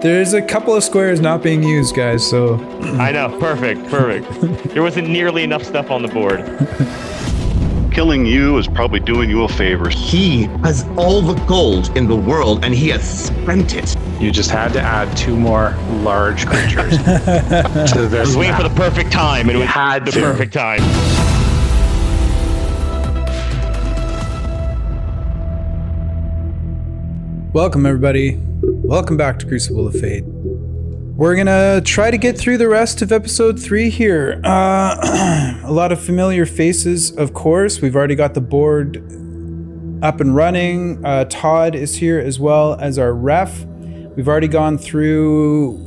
There's a couple of squares not being used, guys, so... I know, perfect. There wasn't nearly enough stuff on the board. Killing you is probably doing you a favor. He has all the gold in the world, and he has spent it. You just had to add 2 more large creatures to this. I was waiting for the perfect time, and it had was to. the perfect time. Welcome, everybody. Welcome back to Crucible of Fate. We're gonna try to get through the rest of episode 3 here. A lot of familiar faces, of course. We've already got the board up and running. Todd is here as well as our ref. We've already gone through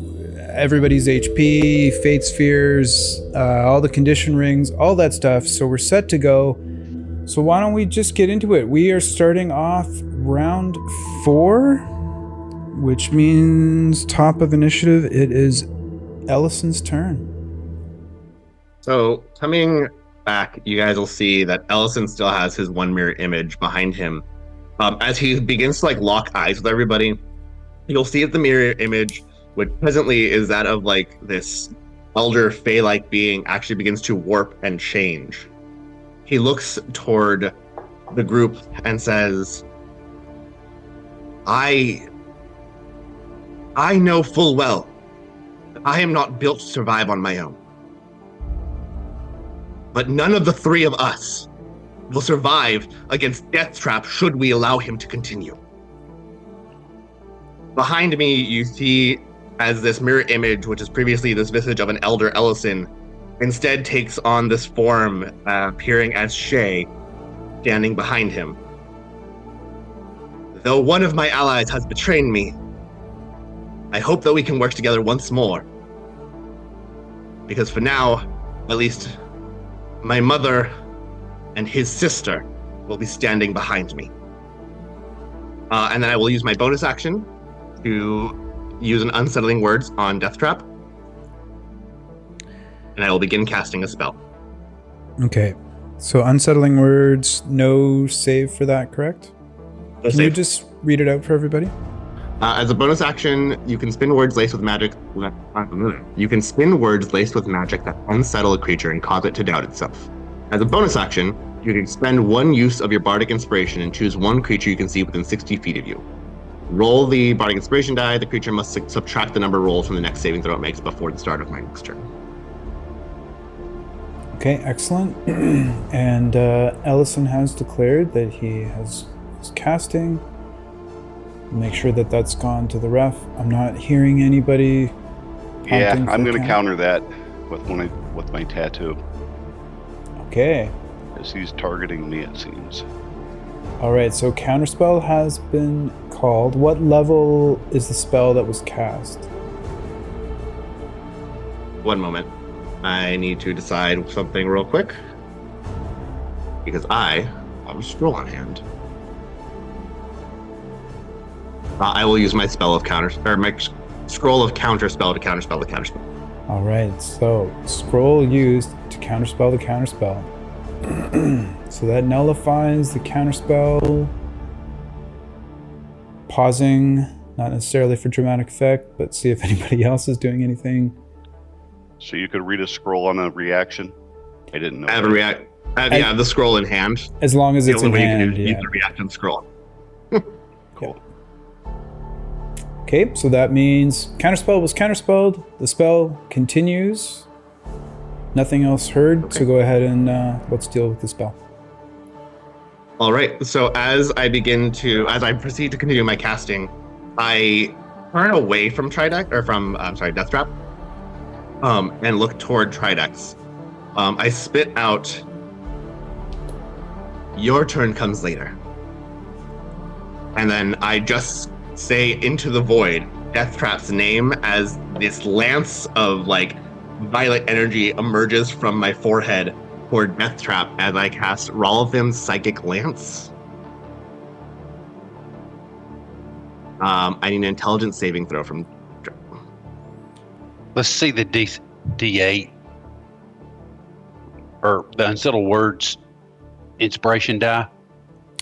everybody's HP, fate spheres, all the condition rings, all that stuff. So we're set to go. So why don't we just get into it? We are starting off round 4, which means top of initiative. It is Ellison's turn. So coming back, you guys will see that Ellison still has his one mirror image behind him. As he begins to lock eyes with everybody, you'll see that the mirror image, which presently is that of this elder fae-like being, actually begins to warp and change. He looks toward the group and says, I know full well that I am not built to survive on my own. But none of the 3 of us will survive against Deathtrap should we allow him to continue. Behind me, you see as this mirror image, which is previously this visage of an elder Ellison, instead takes on this form, appearing as Shay, standing behind him. Though one of my allies has betrayed me, I hope that we can work together once more. Because for now, at least, my mother and his sister will be standing behind me. And then I will use my bonus action to use an unsettling words on Deathtrap. And I will begin casting a spell. Okay, so unsettling words, no save for that, correct? No Can save. you just read it out for everybody? As a bonus action, you can spin words laced with magic. You can spin words laced with magic that unsettle a creature and cause it to doubt itself. As a bonus action, you can spend 1 use of your bardic inspiration and choose 1 creature you can see within 60 feet of you. Roll the bardic inspiration die. The creature must subtract the number rolls from the next saving throw it makes before the start of my next turn. Okay, excellent. And Ellison has declared that he is casting. Make sure that that's gone to the ref. I'm not hearing anybody. Yeah, prompting I'm for going to counter that with my tattoo. Okay. Because he's targeting me, it seems. All right, so counterspell has been called. What level is the spell that was cast? One moment. I need to decide something real quick. Because I have a scroll on hand. I will use my spell of my scroll of counterspell to counterspell the counterspell. All right, so scroll used to counterspell the counterspell. So that nullifies the counterspell. Pausing, not necessarily for dramatic effect, but see if anybody else is doing anything. So you could read a scroll on a reaction? I didn't know. I have the scroll in hand. As long as it's in The only way hand, you can yeah. use the reaction scroll. Cool. Okay, so that means counterspell was counterspelled. The spell continues. Nothing else heard, Okay. so go ahead and let's deal with the spell. All right. So as I proceed to continue my casting, I turn away from Deathtrap, and look toward Tridex. I spit out, "Your turn comes later." And then I just say into the void Deathtrap's name as this lance of violet energy emerges from my forehead toward Deathtrap as I cast Rolvim's Psychic Lance. I need an intelligence saving throw from... Let's see the D8 or the unsettled words inspiration die.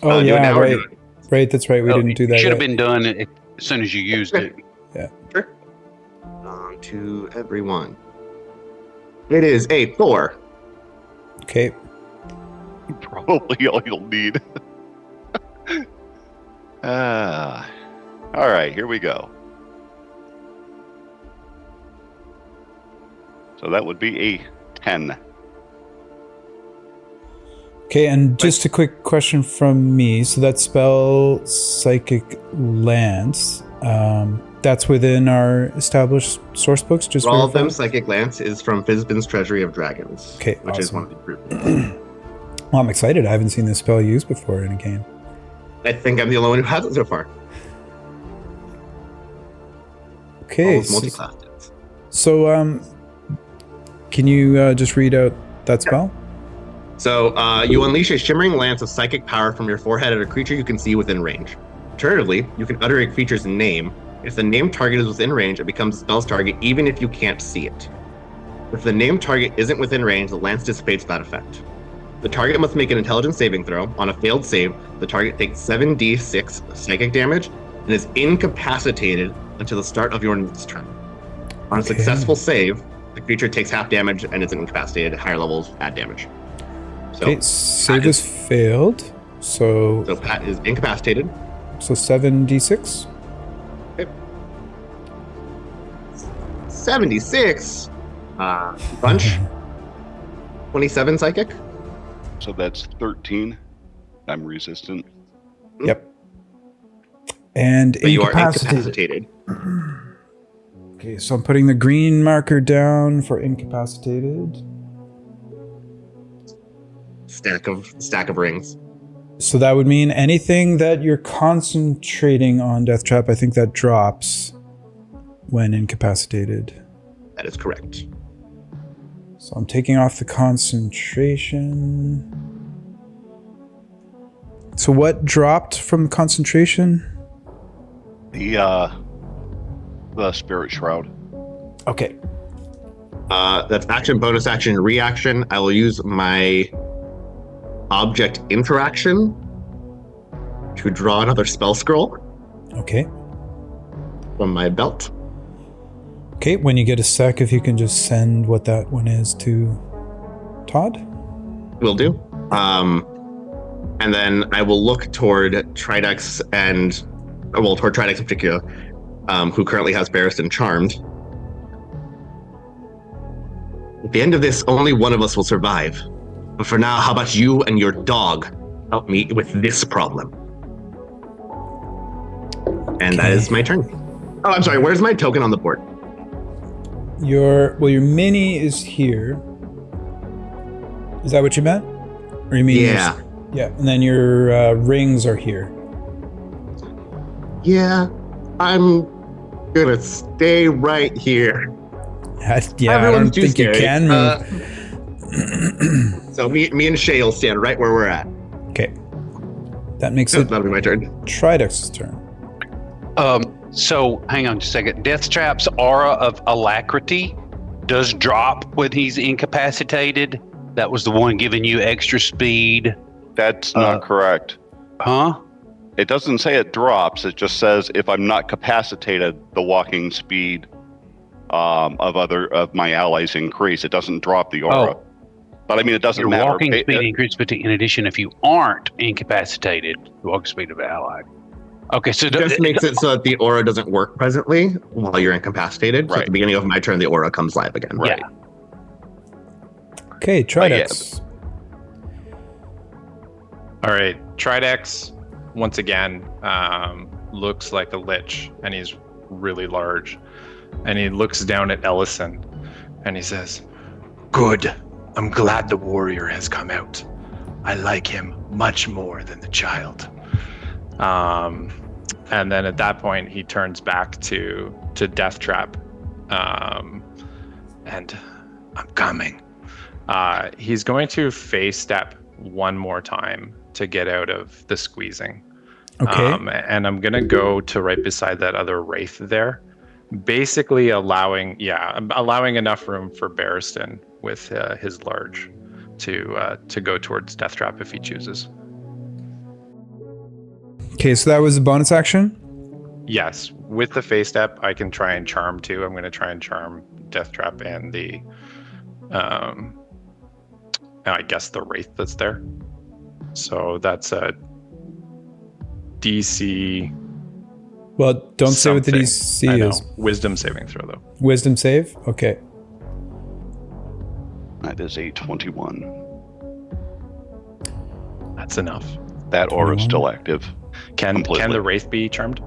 Oh, do it now or right. do it? Right, that's right. We didn't do that It should have yet. been done as soon as you used it. Yeah. Sure. On to everyone. It is a 4. Okay. Probably all you'll need. All right, here we go. So that would be a 10. Okay, and just a quick question from me. So that spell, Psychic Lance, that's within our established source books? Just For all of them, verify? Psychic Lance is from Fizbin's Treasury of Dragons. Okay, which is awesome. one of the groups. Well, I'm excited. I haven't seen this spell used before in a game. I think I'm the only one who has it so far. Okay, All those multi-class. so can you just read out that spell? So you unleash a shimmering lance of psychic power from your forehead at a creature you can see within range. Alternatively, you can utter a creature's name. If the named target is within range, it becomes the spell's target even if you can't see it. If the named target isn't within range, the lance dissipates that effect. The target must make an intelligence saving throw. On a failed save, the target takes 7d6 psychic damage and is incapacitated until the start of your next turn. On a successful save, the creature takes half damage and is incapacitated. Higher levels add damage. So, Okay, save is failed. So so Pat is incapacitated. 7d6. 76. Bunch. 27 psychic. So that's 13. I'm resistant. Yep. And But you are incapacitated. incapacitated. Okay, so I'm putting the green marker down for incapacitated. Stack of rings. So that would mean anything that you're concentrating on, Death Trap, I think that drops when incapacitated. That is correct. So I'm taking off the concentration. So what dropped from the concentration? The Spirit Shroud. Okay. That's action, bonus action, reaction. I will use my object interaction to draw another spell scroll Okay. from my belt. Okay, when you get a sec, if you can just send what that one is to Todd. Will do. And then I will look toward Tridex toward Tridex in particular, who currently has Barristan charmed. At the end of this, only one of us will survive. But for now, how about you and your dog help me with this problem? And that is my turn. Oh, I'm sorry. Where's my token on the board? Your mini is here. Is that what you meant? Or you mean Yeah. Yeah, and then your rings are here. Yeah, I'm gonna stay right here. Yeah, I Everyone's don't too think you scary. can move. So me and Shay will stand right where we're at. Okay. That makes So it that'll be my turn. Tridex's turn. So hang on just a second. Death Trap's aura of alacrity does drop when he's incapacitated. That was the one giving you extra speed. That's not correct. Huh? It doesn't say it drops. It just says if I'm not capacitated, the walking speed of my allies increase. It doesn't drop the aura. Oh. But I mean, it doesn't Your matter. walking speed increases, but in addition, if you aren't incapacitated, the walking speed of an ally. Okay, so It just makes it so that the aura doesn't work presently while you're incapacitated. So at Right. the beginning of my turn, the aura comes live again. Right. Yeah. Okay, Tridex. All right, Tridex, once again, looks like a lich, and he's really large. And he looks down at Ellison, and he says, "Good. I'm glad the warrior has come out. I like him much more than the child." And then at that point, he turns back to Death Trap, and I'm coming. He's going to phase step one more time to get out of the squeezing. Okay. And I'm going to go to right beside that other wraith there, basically allowing enough room for Barristan with his large to go towards Death Trap if he chooses. Okay, so that was a bonus action? Yes, with the phase step, I can try and charm too. I'm going to try and charm Death Trap and the, I guess the Wraith that's there. So that's a DC. Well, don't say what the something. DC I know. is. Wisdom saving throw though. Wisdom save? Okay. That is a 21. That's enough. That aura is 21. still active. Can Completely. the Wraith be charmed?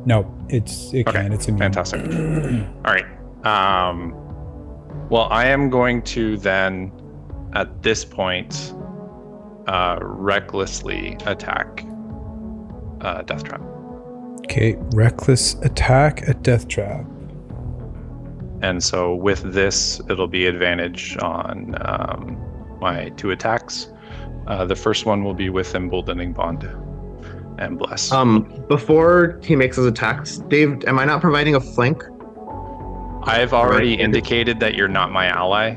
No, it Okay, can. It's immune. fantastic. All right. Well, I am going to then, at this point, recklessly attack Death Trap. Okay, reckless attack at Death Trap. And so with this, it'll be advantage on my 2 attacks. The first one will be with Emboldening Bond and Bless. Before he makes his attacks, Dave, am I not providing a flank? I've already Right. indicated that you're not my ally.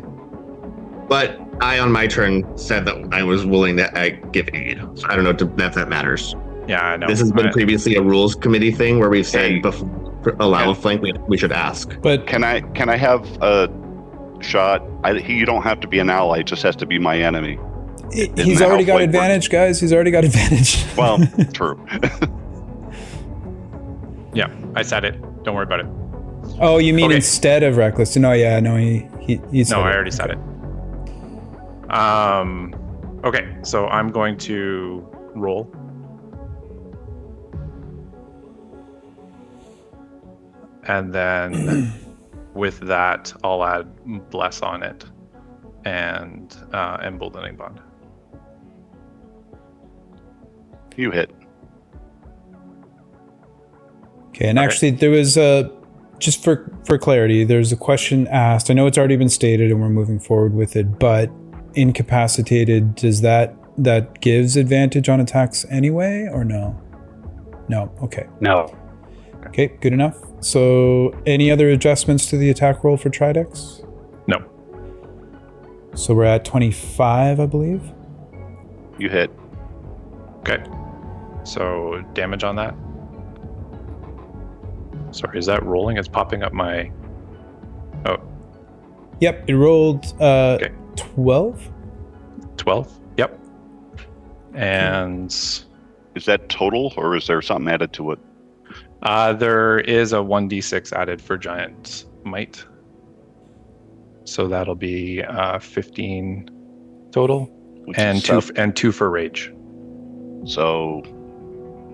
But I, on my turn, said that I was willing to give aid. So I don't know if that matters. Yeah, I know. This has been I- previously a rules committee thing where we've said Hey. before allow a flank, we should ask. But Can I have a shot? You don't have to be an ally. It just has to be my enemy. he's that already how got flight advantage, guys. He's already got advantage. Well, true. Yeah, I said it. Don't worry about it. Oh, you mean Okay. instead of reckless? No, yeah, no, he said No, it. I already said it. Okay, so I'm going to roll. And then with that, I'll add Bless on it and Emboldening Bond. You hit. Okay, and Okay. actually, there was just for clarity, there's a question asked. I know it's already been stated, and we're moving forward with it. But incapacitated, does that gives advantage on attacks anyway, or no? No. Okay. No. Okay. Good enough. So, any other adjustments to the attack roll for Tridex? No. So we're at 25, I believe. You hit. Okay. So damage on that. Sorry, is that rolling? It's popping up my. Oh, Yep. It rolled 12. 12? Yep. And Is that total, or is there something added to it? there is a 1d6 added for giant might. So that'll be 15 total, Which and is two for rage. So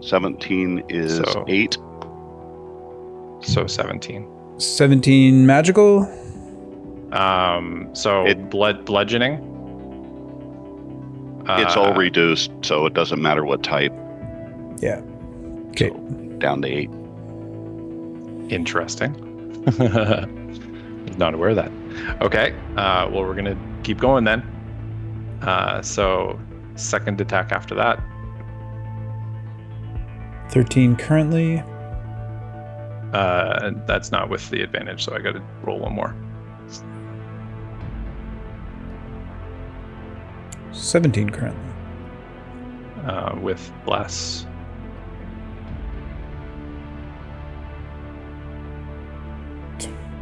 17 is So- 8. So 17. 17 magical. So It- bludgeoning. It's all reduced, so it doesn't matter what type. Yeah. Okay. So down to 8. Interesting. Not aware of that. Okay. Well, we're gonna keep going then. So second attack after that. 13 currently. That's not with the advantage, so I got to roll one more. 17 currently. With bless.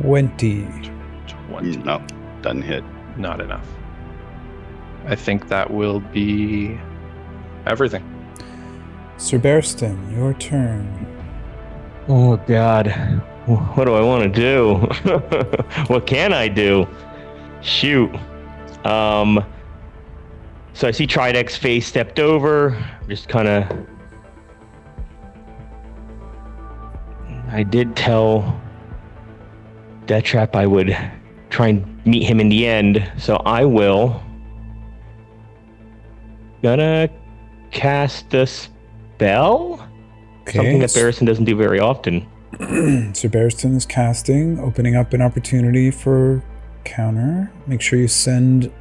Twenty. 20. No, doesn't hit. Not enough. I think that will be everything. Sir Bearston, your turn. Oh God, what do I want to do? What can I do? Shoot. So I see Tridex face stepped over. Just kind of. I did tell Death Trap I would try and meet him in the end, so I will. Gonna cast a spell. Okay. Something that Barrison doesn't do very often. Sir Bearston is casting, opening up an opportunity for counter. Make sure you send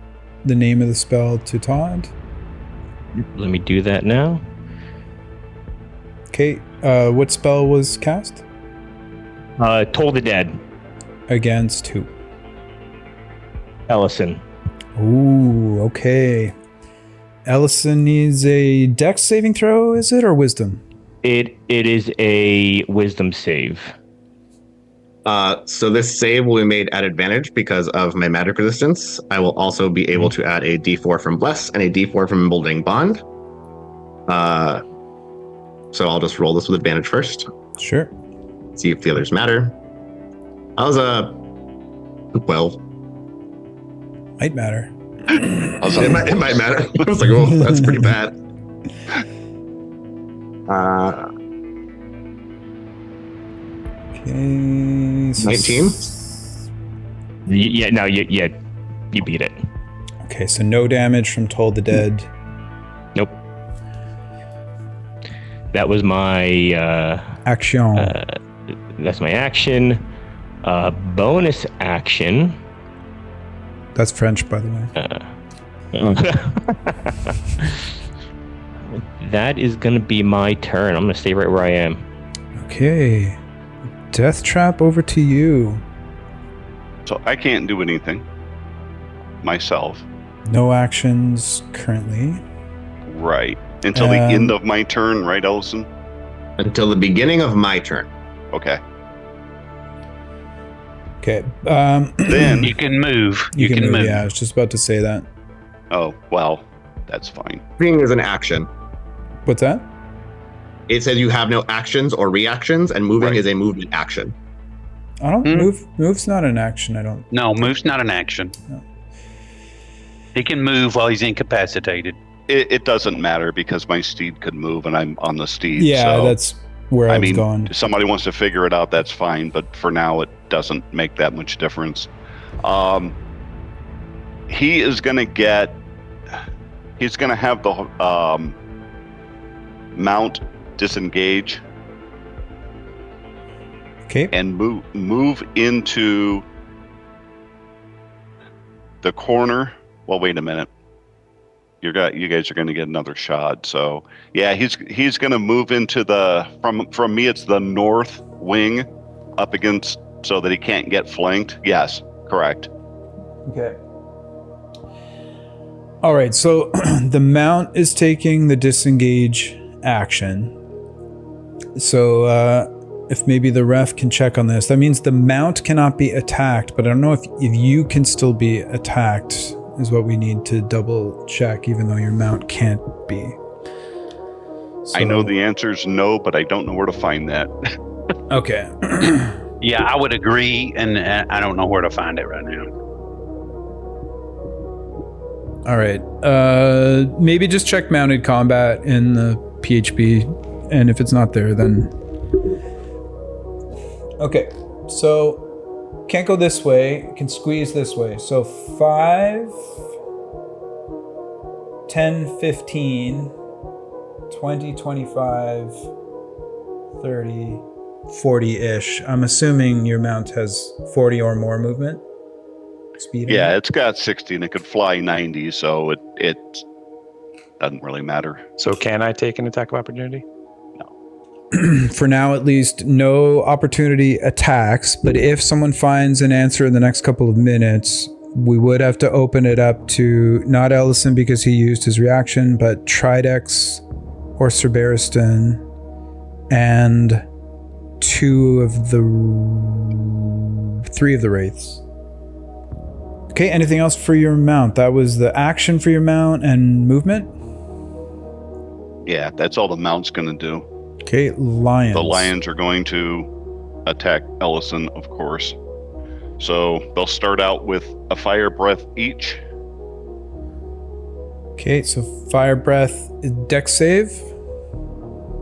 the name of the spell to Todd. Let me do that now. Okay. What spell was cast? Toll the Dead. Against who? Ellison. Ooh, okay. Ellison needs a dex saving throw, is it, or wisdom? It It is a wisdom save. So this save will be made at advantage because of my magic resistance. I will also be able to add a D4 from Bless and a D4 from Emboldening Bond. So I'll just roll this with advantage first. Sure. See if the others matter. I was a 12. Might matter. It might matter. I was like, oh, that's pretty bad. Okay. So 19? Yeah, no, you beat it. Okay, so no damage from Toll the Dead. Nope. That was my Action. that's my action. Bonus action. That's French, by the way. That is gonna be my turn. I'm gonna stay right where I am. Okay. Death Trap, over to you. So I can't do anything myself. No actions currently. Right. Until the end of my turn, right, Ellison? Until the beginning of my turn. Okay. Okay. Then You can move. you can move. move. Yeah, I was just about to say that. oh well, that's fine. Moving is an action. What's that? It says you have no actions or reactions, and moving Right. is a movement action. I don't move. Move's not an action. I don't. No, move's not an action. No. He can move while he's incapacitated. It doesn't matter because my steed could move and I'm on the steed. Yeah, so, that's where I was mean, going. if somebody wants to figure it out, that's fine. But for now, it doesn't make that much difference. He is going to get. He's going to have the mount disengage Okay. and move into the corner. Well, wait a minute. You guys are going to get another shot. So yeah, he's going to move into the from me. It's the north wing up against so that he can't get flanked. Yes, correct. Okay. All right. So the mount is taking the disengage action. So if maybe the ref can check on this, that means the mount cannot be attacked. But I don't know if you can still be attacked. Is what we need to double check, even though your mount can't be. So, I know the answer is no, but I don't know where to find that. Okay. Yeah, I would agree, and I don't know where to find it right now. All right. Maybe just check mounted combat in the PHP, and if it's not there, then okay. So can't go this way. Can squeeze this way. So 5, 10, 15, 20, 25, 30, 40-ish. I'm assuming your mount has 40 or more movement speed. Yeah, it's got 60 and it could fly 90, so it doesn't really matter. So can I take an attack of opportunity? For now, at least, no opportunity attacks. But if someone finds an answer in the next couple of minutes, we would have to open it up to not Ellison because he used his reaction, but Tridex or Cerberistan and 3 of the Wraiths. Okay, anything else for your mount? That was the action for your mount and movement? Yeah, that's all the mount's going to do. Okay, lions. The lions are going to attack Ellison, of course. So they'll start out with a fire breath each. Okay, so fire breath, dex save.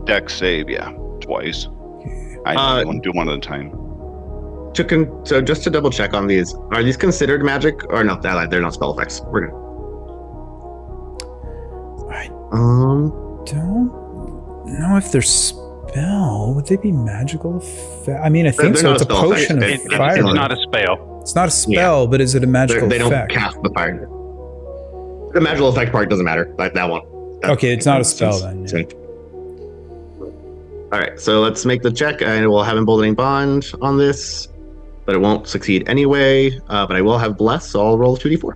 Dex save, yeah, twice. Okay. I want to do one at a time. So just to double check on these, are these considered magic or no? They're not spell effects. We're good. I Um, don't know if they're spell. Would they be magical? I mean, I think They're so. not It's a a spell potion of effect. fire. It's not a spell. It's not a spell, but is it a magical they don't effect? cast the fire. The magical effect part doesn't matter. Like that one. Okay, it's not a spell then, yeah. All right, so let's make the check. I will have Emboldening Bond on this, but it won't succeed anyway. But I will have Bless, so I'll roll 2d4.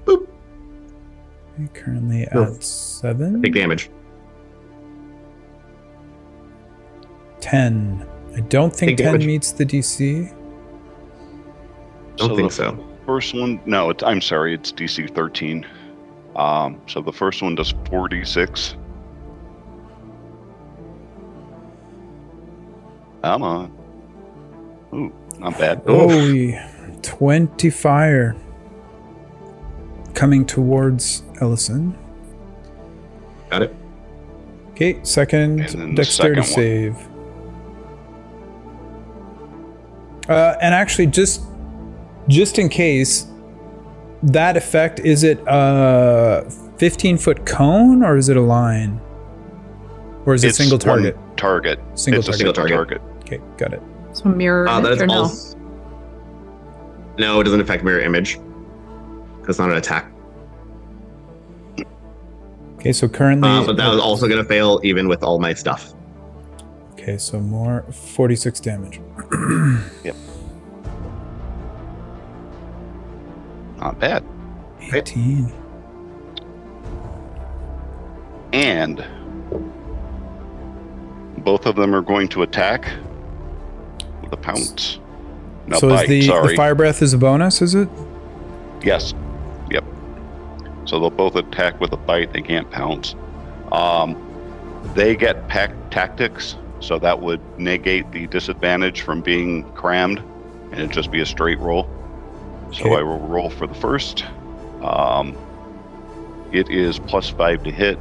Boop. Okay, currently No. at 7. Big damage. 10. I don't think Take 10 damage. meets the DC. Don't think the so. First one, no, I'm sorry, it's DC 13. So the first one does 4d6. Come on. Ooh, not bad. Holy, 20 fire. Coming towards Ellison. Got it. Okay, And then second the dexterity second one. save. And actually, just in case, that effect, is it a 15-foot cone or is it a line? Or is it It's single one target? Target. Single it's target. a single target. Okay, got it. So mirror That image is or no? also... No, it doesn't affect mirror image. It's not an attack. Okay, so currently... But that was also going to fail even with all my stuff. Okay, so more 46 damage. Yep. Not bad. 18. And both of them are going to attack with a pounce. No, So bite, is the sorry. fire breath is a bonus, is it? Yes. Yep. So they'll both attack with a bite. They can't pounce. They get pack tactics, so that would negate the disadvantage from being crammed, and it'd just be a straight roll. So Okay. I will roll for the first. It is +5 to hit.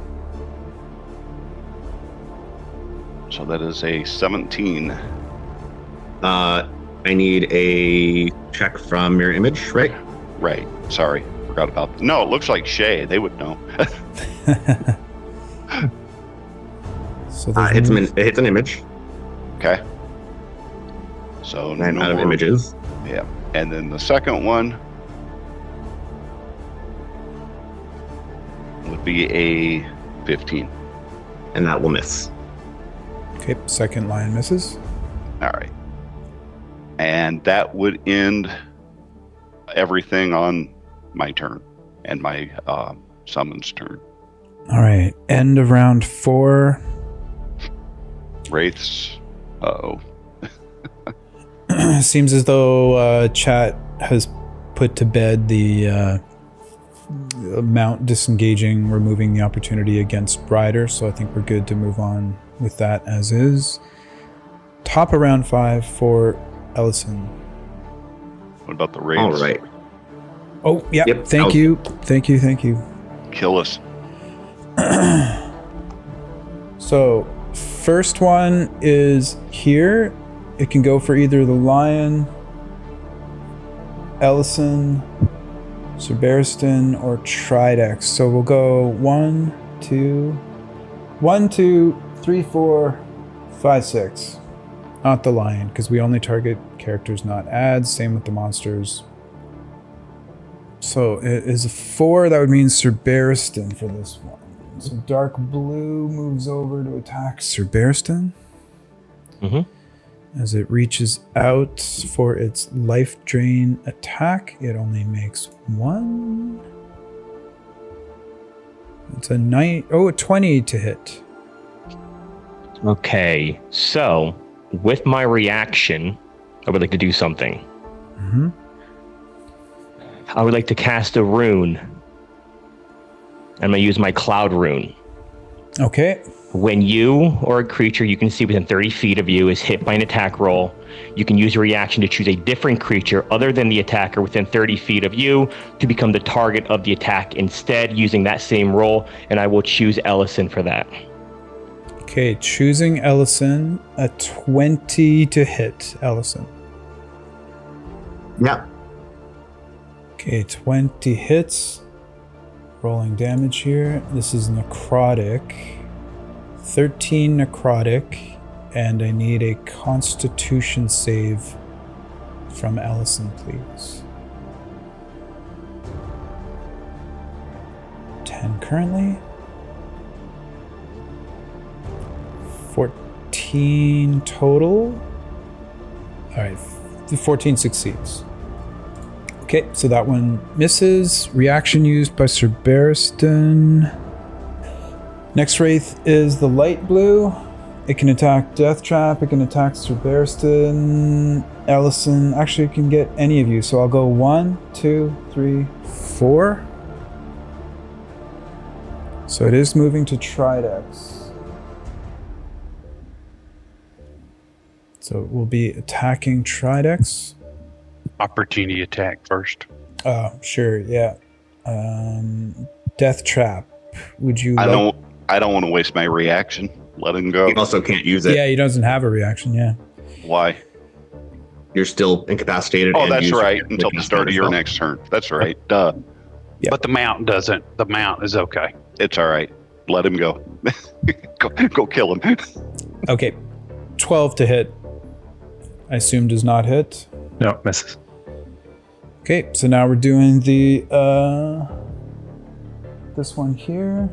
So that is a 17. I need a check from mirror image, right? Right. Sorry. Forgot about. No, it looks like Shay. They would know. So It hits an image. Okay. So And no out of more- images. Yeah. And then the second one would be a 15. And that will miss. Okay, second line misses. All right. And that would end everything on my turn and my summon's turn. All right, end of round 4. Wraiths. Uh-oh. Seems as though chat has put to bed the mount disengaging, removing the opportunity against Rider, so I think we're good to move on with that as is. Top of round 5 for Ellison. What about the Wraiths? All right. Oh, yeah, Yep, thank I'll- you. Thank you. Kill us. So, first one is here. It can go for either the Lion, Ellison, Cerberistan, or Tridex. So we'll go 1, 2, 3, 4, 5, 6. Not the Lion, because we only target characters, not ads. Same with the monsters. So it is a 4. That would mean Cerberistan for this one. So dark blue moves over to attack Cerberistan. As it reaches out for its life drain attack, it only makes 1. It's a 20 to hit. Okay, so with my reaction, I would like to do something. Mm-hmm. I would like to cast a rune. I'm going to use my cloud rune. Okay. When you or a creature you can see within 30 feet of you is hit by an attack roll, you can use your reaction to choose a different creature other than the attacker within 30 feet of you to become the target of the attack instead using that same roll, and I will choose Ellison for that. Okay, choosing Ellison, a 20 to hit Ellison. Yeah. Okay, 20 hits. Rolling damage here. This is necrotic. 13 necrotic. And I need a constitution save from Ellison, please. 10 currently. 14 total. Alright, 14 succeeds. Okay, so that one misses. Reaction used by Cerberistan. Next Wraith is the light blue. It can attack Death Trap. It can attack Sir Barristan, Ellison. Actually, it can get any of you. So I'll go 1, 2, 3, 4. So it is moving to Tridex. So it will be attacking Tridex. Opportunity attack first. Oh, sure, yeah. Death Trap. Would you? I don't want to waste my reaction. Let him go. You also can't use it. Yeah, he doesn't have a reaction. Yeah. Why? You're still incapacitated. Oh, and that's use right. your Until the start of your spell. next turn. That's right. Duh. Yeah. But the mount doesn't. The mount is okay. It's all right. Let him go. Go kill him. Okay. 12 to hit. I assume does not hit. No, misses. Okay, so now we're doing the this one here.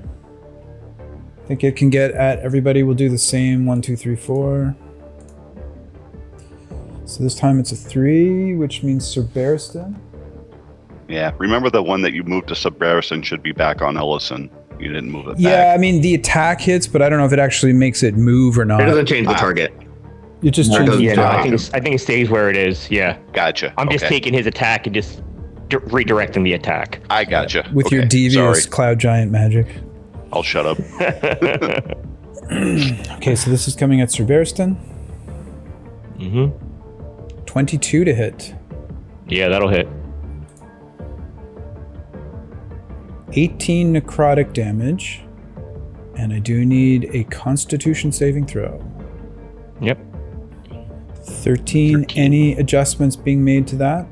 I think it can get at everybody. We'll do the same 1, 2, 3, 4. So this time it's a 3, which means Sir Barristan. Yeah. Remember the one that you moved to Subbarrison should be back on Ellison. You didn't move it Yeah, I back. mean the attack hits, but I don't know if it actually makes it move or It not. doesn't change the target. It just No, it changes doesn't. the Yeah, no, target. I think it stays where it is. Yeah. Gotcha. I'm just Okay. taking his attack and just redirecting the attack. I gotcha. With your Okay, devious sorry. cloud giant magic. I'll shut up. Okay, so this is coming at Sir Barristan. Mm-hmm. 22 to hit. Yeah, that'll hit. 18 necrotic damage. And I do need a Constitution saving throw. Yep. 13. Any adjustments being made to that?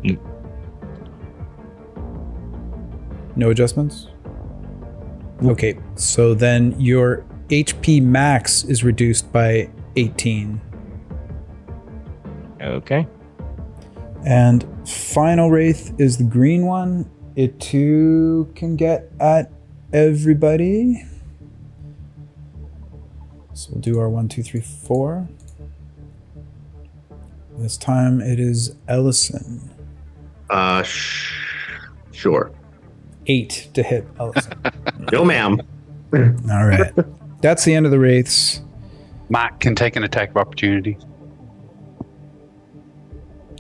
Mm. No adjustments? Okay, so then your HP max is reduced by 18. Okay. And final wraith is the green one. It too can get at everybody. So we'll do our 1, 2, 3, 4. This time it is Ellison. Sure. 8 to hit Ellison. No, ma'am. All right. That's the end of the wraiths. Mike can take an attack of opportunity.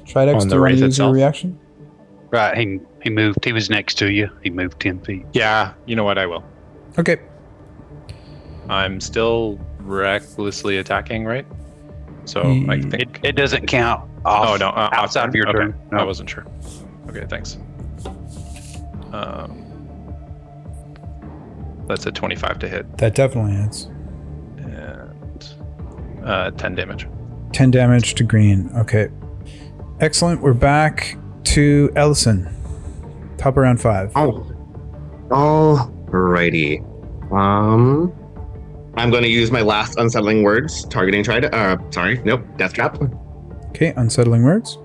Tridex, On do the you want wraith to use your itself? reaction? Right. He moved. He was next to you. He moved 10 feet. Yeah, you know what? I will. Okay. I'm still recklessly attacking, right? So I think. It doesn't count off Oh no! outside of your okay. turn. No. I wasn't sure. Okay, thanks. That's a 25 to hit That definitely hits. and 10 damage. 10 damage to green. Okay. Excellent. We're back to Ellison. Top around 5. Oh. Alrighty. I'm going to use my last unsettling words, targeting Death Trap. Okay, unsettling words.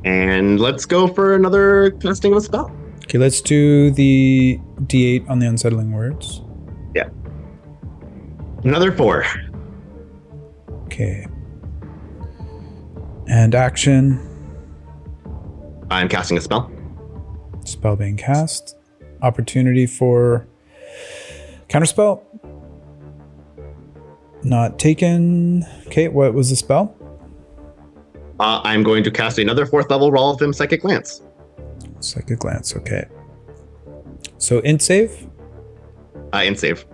And let's go for another casting of a spell. Okay, let's do the D8 on the unsettling words. Yeah. Another 4. Okay. And action. I'm casting a spell. Spell being cast. Opportunity for counterspell. Not taken. Okay, what was the spell? I'm going to cast another 4th level Roleplaying Psychic Glance. Psychic glance, okay. So int save? Int save.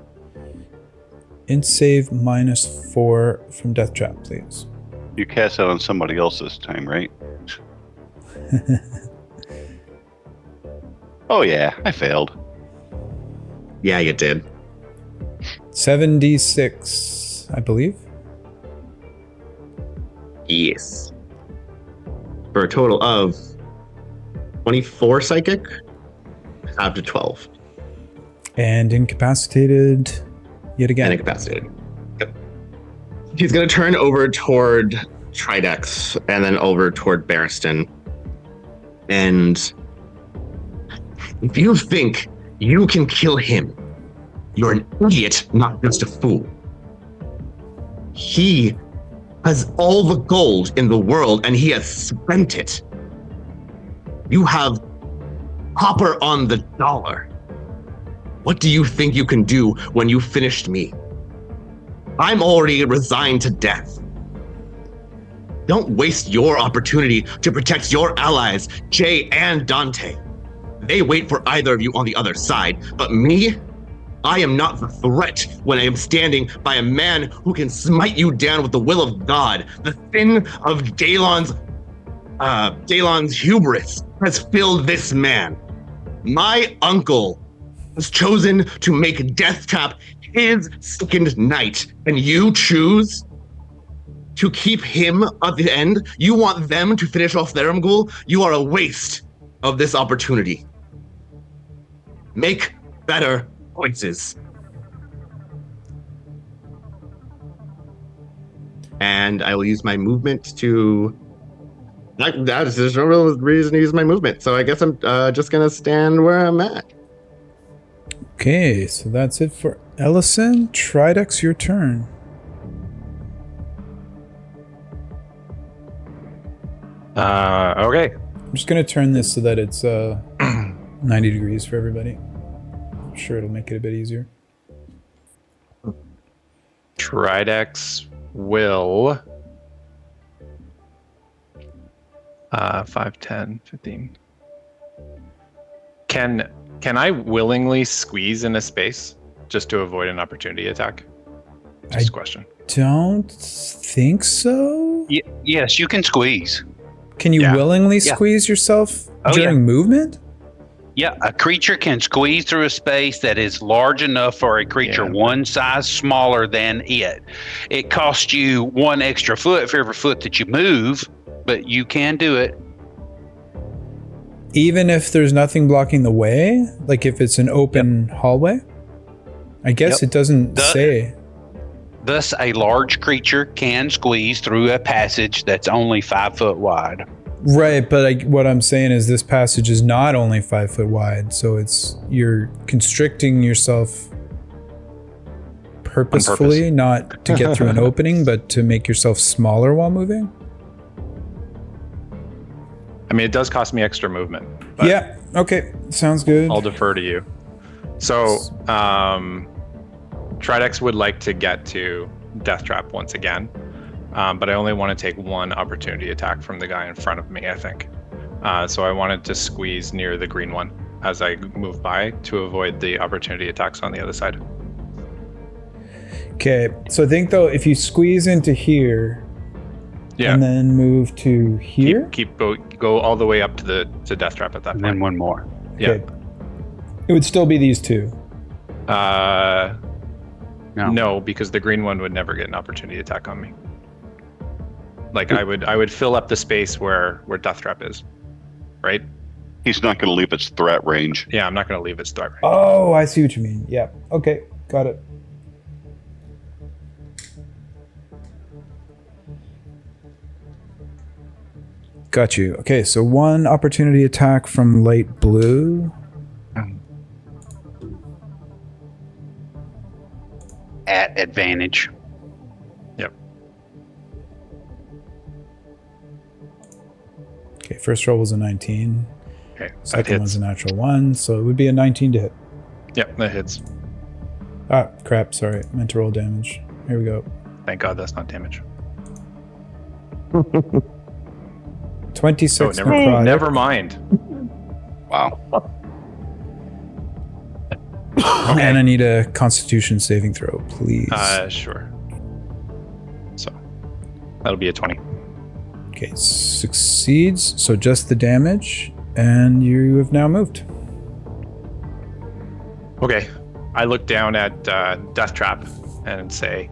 Int save -4 from Death Trap, please. You cast it on somebody else this time, right? Oh yeah, I failed. Yeah, you did. 7d6, I believe. Yes. For a total of 24 psychic, up to 12. And incapacitated yet again. And incapacitated. Yep. He's going to turn over toward Tridex and then over toward Barristan. And if you think you can kill him, you're an idiot, not just a fool. He has all the gold in the world and he has spent it. You have copper on the dollar. What do you think you can do when you finished me? I'm already resigned to death. Don't waste your opportunity to protect your allies, Jay and Dante. They wait for either of you on the other side, but me? I am not the threat when I am standing by a man who can smite you down with the will of God. The sin of Dalon's hubris has filled this man. My uncle was chosen to make Death Trap his second night, and you choose to keep him at the end? You want them to finish off their goal? You are a waste of this opportunity. Make better choices. And I will use my movement to... There's no real reason to use my movement, so I guess I'm just going to stand where I'm at. Okay, so that's it for Ellison. Tridex, your turn. Okay. I'm just going to turn this so that it's 90 degrees for everybody. I'm sure it'll make it a bit easier. Tridex will 5, 10, 15. Can I willingly squeeze in a space just to avoid an opportunity attack? Just a question. Don't think so. Yes, you can squeeze. Can you willingly squeeze yourself during movement? Yeah, a creature can squeeze through a space that is large enough for a creature one size smaller than it. It costs you 1 extra foot for every foot that you move, but you can do it. Even if there's nothing blocking the way? Like if it's an open hallway? I guess it doesn't say. Thus, a large creature can squeeze through a passage that's only 5 foot wide. Right, but what I'm saying is this passage is not only 5 foot wide, so you're constricting yourself purposefully, not to get through an opening, but to make yourself smaller while moving. I mean, it does cost me extra movement. But yeah, okay, sounds good. I'll defer to you. So, Tridex would like to get to Death Trap once again. But I only want to take 1 opportunity attack from the guy in front of me, I think. So I wanted to squeeze near the green one as I move by to avoid the opportunity attacks on the other side. Okay, so I think though, if you squeeze into here and then move to here? Go all the way up to Death Trap at that point. And then 1 more. Okay. It would still be these 2. No, because the green one would never get an opportunity attack on me. Like I would fill up the space where Death Trap is, right? He's not going to leave its threat range. Yeah, I'm not going to leave its threat range. Oh, I see what you mean. Yeah. Okay, got it. Got you. Okay, so 1 opportunity attack from light blue. At advantage. Yep. Okay, first roll was a 19. Okay, second one's a natural 1, so it would be a 19 to hit. Yep, that hits. Ah, crap, sorry. Meant to roll damage. Here we go. Thank God that's not damage. 26 necrotic. Never mind. Wow. Okay. And I need a Constitution saving throw, please. Sure. So, that'll be a 20. Okay, succeeds. So just the damage, and you have now moved. Okay, I look down at Death Trap and say,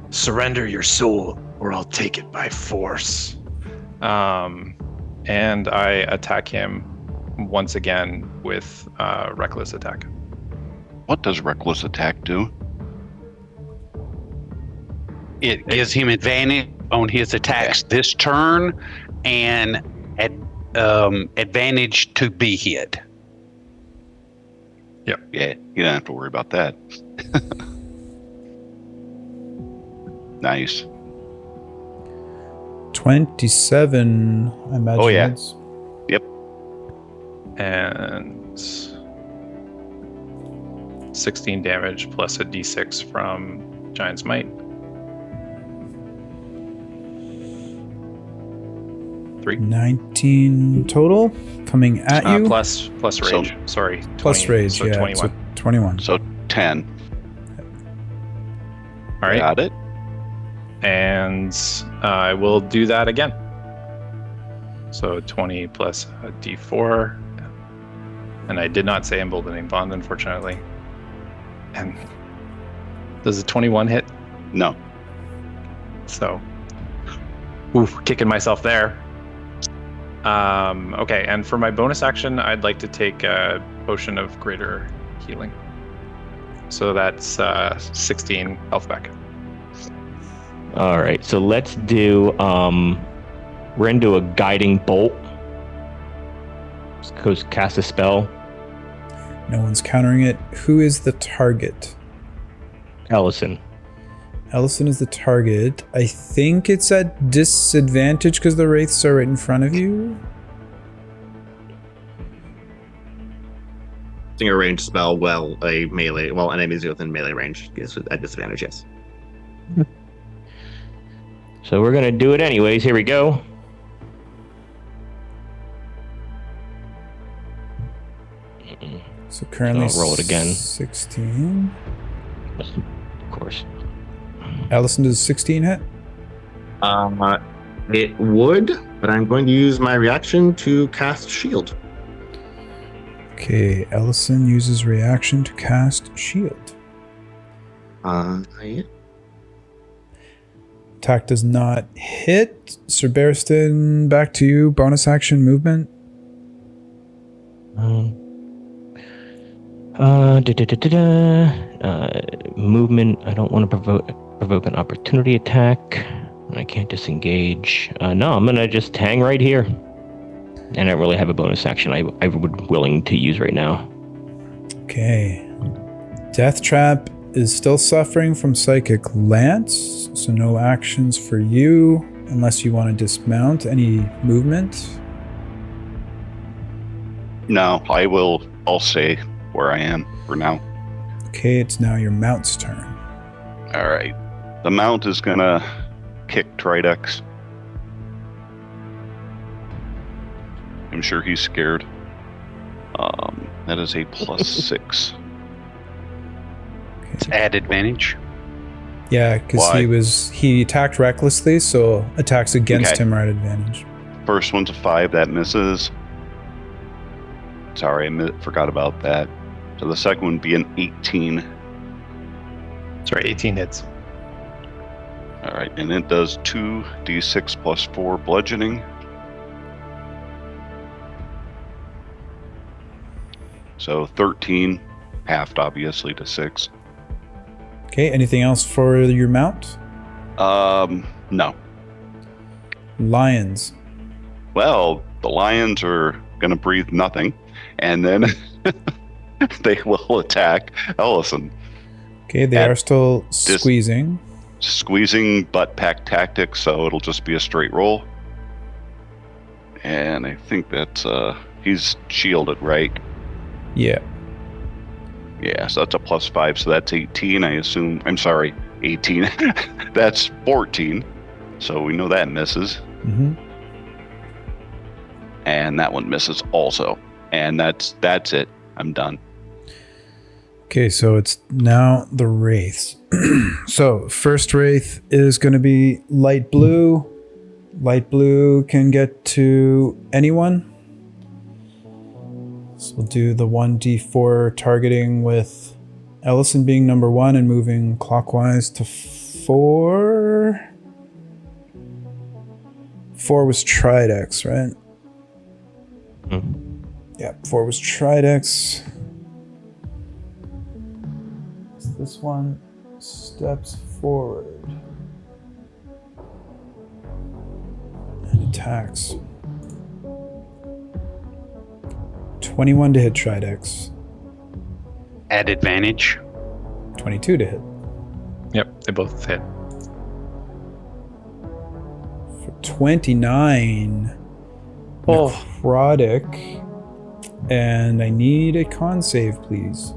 "Surrender your soul, or I'll take it by force." And I attack him once again with Reckless Attack. What does Reckless Attack do? It gives him advantage on his attacks this turn and advantage to be hit. Yep. Yeah, you don't have to worry about that. Nice. 27, I imagine. Oh, yeah. Yep. And 16 damage plus a d6 from Giant's Might. 3. 19 total coming at you. Plus So- rage. Sorry. Plus 20, rage, so yeah. 21. So 21. So 10. All right. Got it. And I will do that again. So 20 plus a d4. And I did not say emboldening bond, unfortunately. And does a 21 hit? No. So, kicking myself there. Okay, and for my bonus action, I'd like to take a potion of greater healing. So that's 16 health back. All right, so let's do. We're gonna do a guiding bolt. Just cast a spell. No one's countering it. Who is the target? Ellison. Ellison is the target. I think it's at disadvantage because the wraiths are right in front of you. Using a ranged spell, enemies within melee range is at disadvantage, yes. So we're gonna do it anyways. Here we go. So currently I'll roll it again. 16. Of course. Ellison does 16 hit? It would, but I'm going to use my reaction to cast shield. Okay, Ellison uses reaction to cast shield. Yeah. Attack does not hit. Sir Barristan, back to you. Bonus action movement. Movement. I don't want to provoke an opportunity attack. I can't disengage. No, I'm gonna just hang right here. And I don't really have a bonus action I would willing to use right now. Okay. Death Trap is still suffering from Psychic Lance, so no actions for you unless you want to dismount. Any movement? No, I'll stay where I am for now. Okay, it's now your mount's turn. All right. The mount is gonna kick Tridex. I'm sure he's scared. That is a +6. It's add advantage. Yeah, because Why? he attacked recklessly, so attacks against Okay. him are at advantage. First one's a 5, that misses. Sorry, forgot about that. So the second one would be an 18. Sorry, 18 hits. All right, and it does 2d6 plus 4 bludgeoning. So 13, halved obviously to 6. Okay, anything else for your mount? No. Lions. Well, the lions are going to breathe nothing, and then they will attack Ellison. Okay, they are still squeezing. Squeezing butt pack tactics, so it'll just be a straight roll. And I think that's, he's shielded, right? Yeah. Yeah, so that's a +5, so that's 18, I assume. I'm sorry, 18. That's 14. So we know that misses. Mm-hmm. And that one misses also. And that's it. I'm done. Okay, so it's now the wraiths. So first wraith is going to be light blue. Light blue can get to anyone. So we'll do the 1d4 targeting with Ellison being number 1 and moving clockwise to 4. 4 was Tridex, right? Mm. Yeah, 4 was Tridex. This one steps forward and attacks. 21 to hit Tridex. Add advantage. 22 to hit. Yep, they both hit. For 29. Necrotic. And I need a con save, please.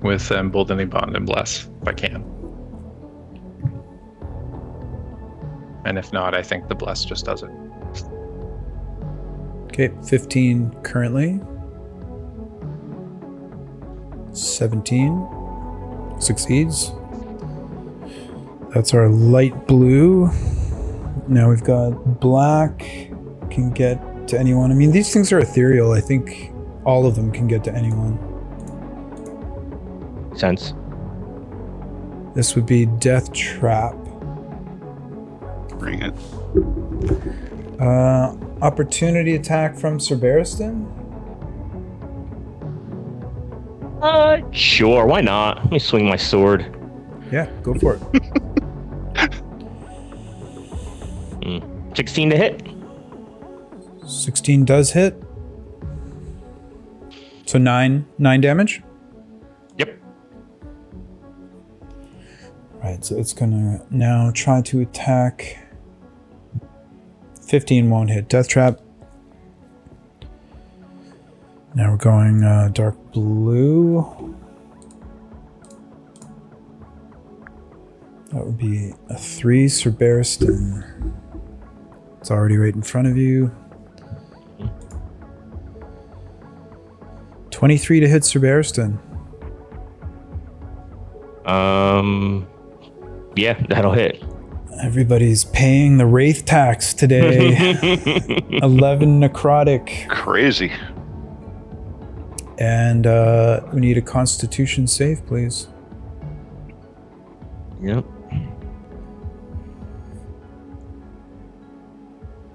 With emboldening bond and bless, if I can. And if not, I think the bless just does it. Okay, 15 currently. 17 succeeds. That's our light blue. Now we've got black. Can get to anyone. I mean, these things are ethereal. I think all of them can get to anyone. Sense. This would be Death Trap. Bring it. Opportunity attack from Sir Barristan. Sure, why not? Let me swing my sword. Yeah, go for it. 16 to hit. 16 does hit. So 9 damage. Yep. Right, so it's gonna now try to attack. 15 won't hit. Death Trap. Now we're going dark blue. That would be a 3, Sir Barristan. It's already right in front of you. 23 to hit Sir Barristan. Yeah, that'll hit. Everybody's paying the Wraith tax today. 11 necrotic. Crazy. And we need a Constitution save, please. Yep.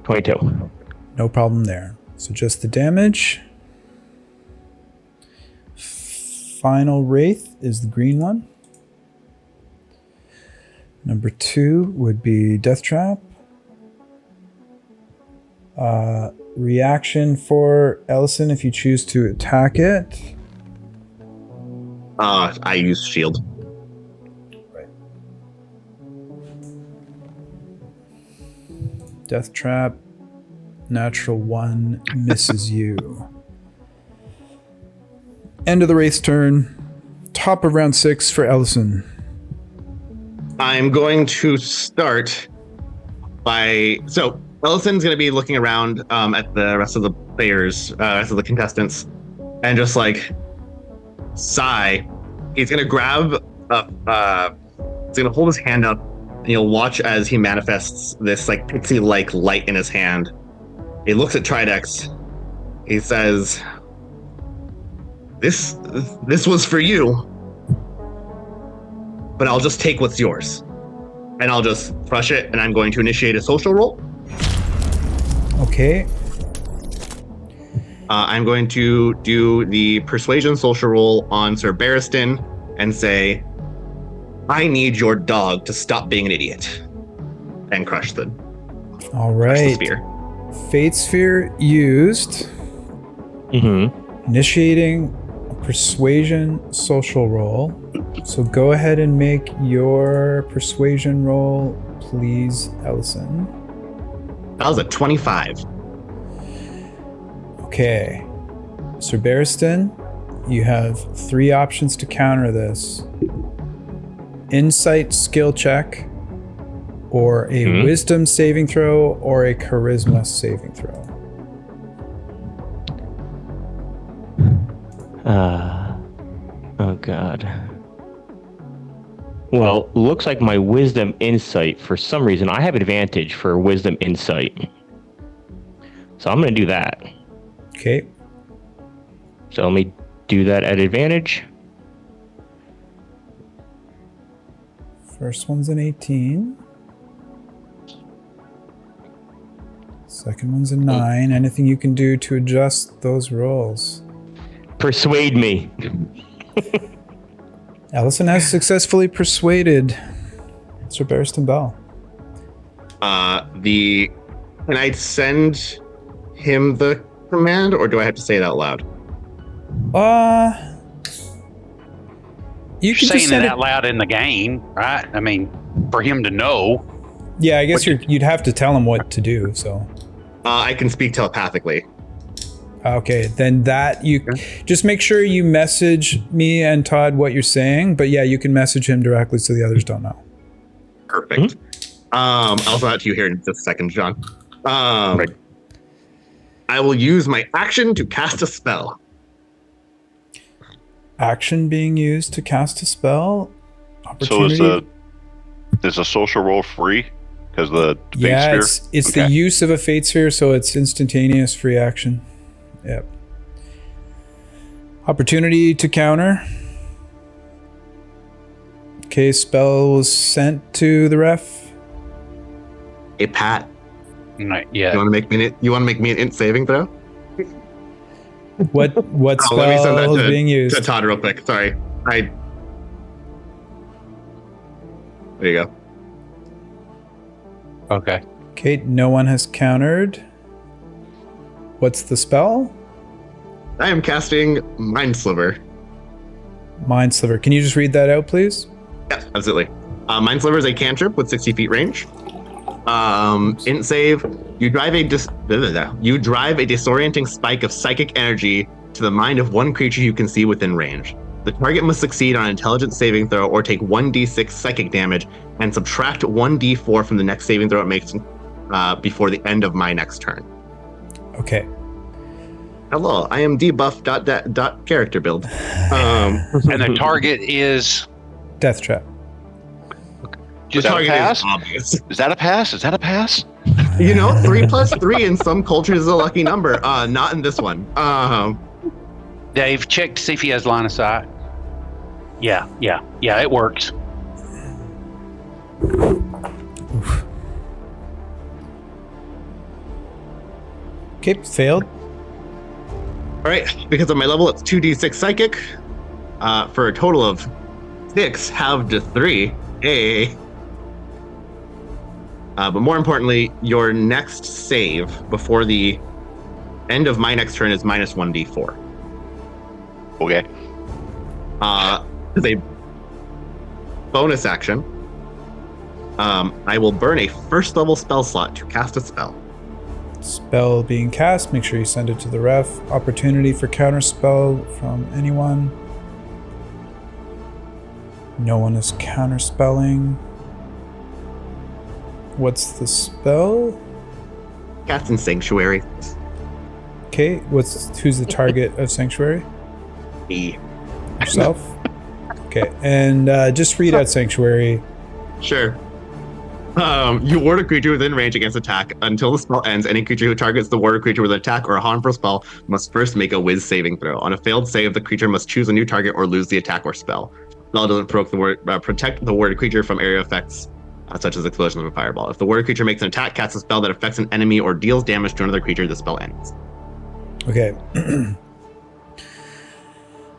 22. No problem there. So just the damage. Final Wraith is the green one. Number 2 would be Death Trap. Reaction for Ellison if you choose to attack it. I use shield. Right. Death Trap. Natural 1 misses you. End of the Wraith's turn. Top of round 6 for Ellison. I'm going to start by... So, Ellison's going to be looking around at the rest of the players, rest of the contestants, and just like sigh. He's going to grab he's going to hold his hand up, and you'll watch as he manifests this like pixie-like light in his hand. He looks at Tridex. He says, This was for you, but I'll just take what's yours. And I'll just crush it, and I'm going to initiate a social roll. Okay. I'm going to do the persuasion social roll on Sir Barristan and say, I need your dog to stop being an idiot. And crush the, All crush the right. sphere. Fate Sphere used. Initiating a persuasion social roll. So go ahead and make your persuasion roll, please, Ellison. That was a 25. Okay. Sir Barristan, you have 3 options to counter this. Insight skill check, or a wisdom saving throw, or a charisma saving throw. Oh god. Well, looks like my wisdom insight, for some reason, I have advantage for wisdom insight. So I'm going to do that. Okay. So let me do that at advantage. First one's an 18. Second one's a 9. Anything you can do to adjust those rolls? Persuade me. Ellison has successfully persuaded Sir Barristan Bell. Can I send him the command, or do I have to say it out loud? You can Saying just send it out loud in the game, right? I mean, for him to know. Yeah, I guess you'd have to tell him what to do. So. I can speak telepathically. Okay, then that you just make sure you message me and Todd what you're saying. But yeah, you can message him directly so the others don't know. Perfect. I'll throw that to you here in just a second, John. Right. I will use my action to cast a spell. Action being used to cast a spell. So Opportunity. is a social roll free? Because the fate Yeah, sphere? it's the use of a fate sphere, so it's instantaneous free action. Yep. Opportunity to counter. Okay, spell was sent to the ref. Hey, Pat, Right, you yeah. want to make me an int saving throw? What Let me send spell that is being to used? Todd real quick. Sorry. There you go. Okay. Okay, no one has countered. What's the spell? I am casting Mind Sliver. Mind Sliver. Can you just read that out, please? Yes, absolutely. Mind Sliver is a cantrip with 60 feet range. Int save. You drive a disorienting spike of psychic energy to the mind of one creature you can see within range. The target must succeed on an intelligence saving throw or take 1d6 psychic damage and subtract 1d4 from the next saving throw it makes before the end of my next turn. Okay. Hello, I am debuff character build. And the target is Death Trap. Is that a target pass? is obvious. Is that a pass? Is that a pass? 3 plus 3 in some cultures is a lucky number. Not in this one. Dave. Check to see if he has line of sight. Yeah, it works. Okay, failed. All right, because of my level, it's 2d6 psychic for a total of 6 halved to 3. Hey. But more importantly, your next save before the end of my next turn is minus 1d4. Okay. As a bonus action, I will burn a first level spell slot to cast a spell. Spell being cast, make sure you send it to the ref. Opportunity for counter spell from anyone. No one is counter spelling. What's the spell? Casting Sanctuary. Okay, who's the target of Sanctuary? Me. Yourself? Okay, and just read out Sanctuary. Sure. You ward a creature within range against attack. Until the spell ends, any creature who targets the warded creature with an attack or a harmful spell must first make a Wiz saving throw. On a failed save, the creature must choose a new target or lose the attack or spell. Spell doesn't protect the warded creature from area effects such as explosion of a fireball. If the warded creature makes an attack, casts a spell that affects an enemy, or deals damage to another creature, the spell ends. Okay.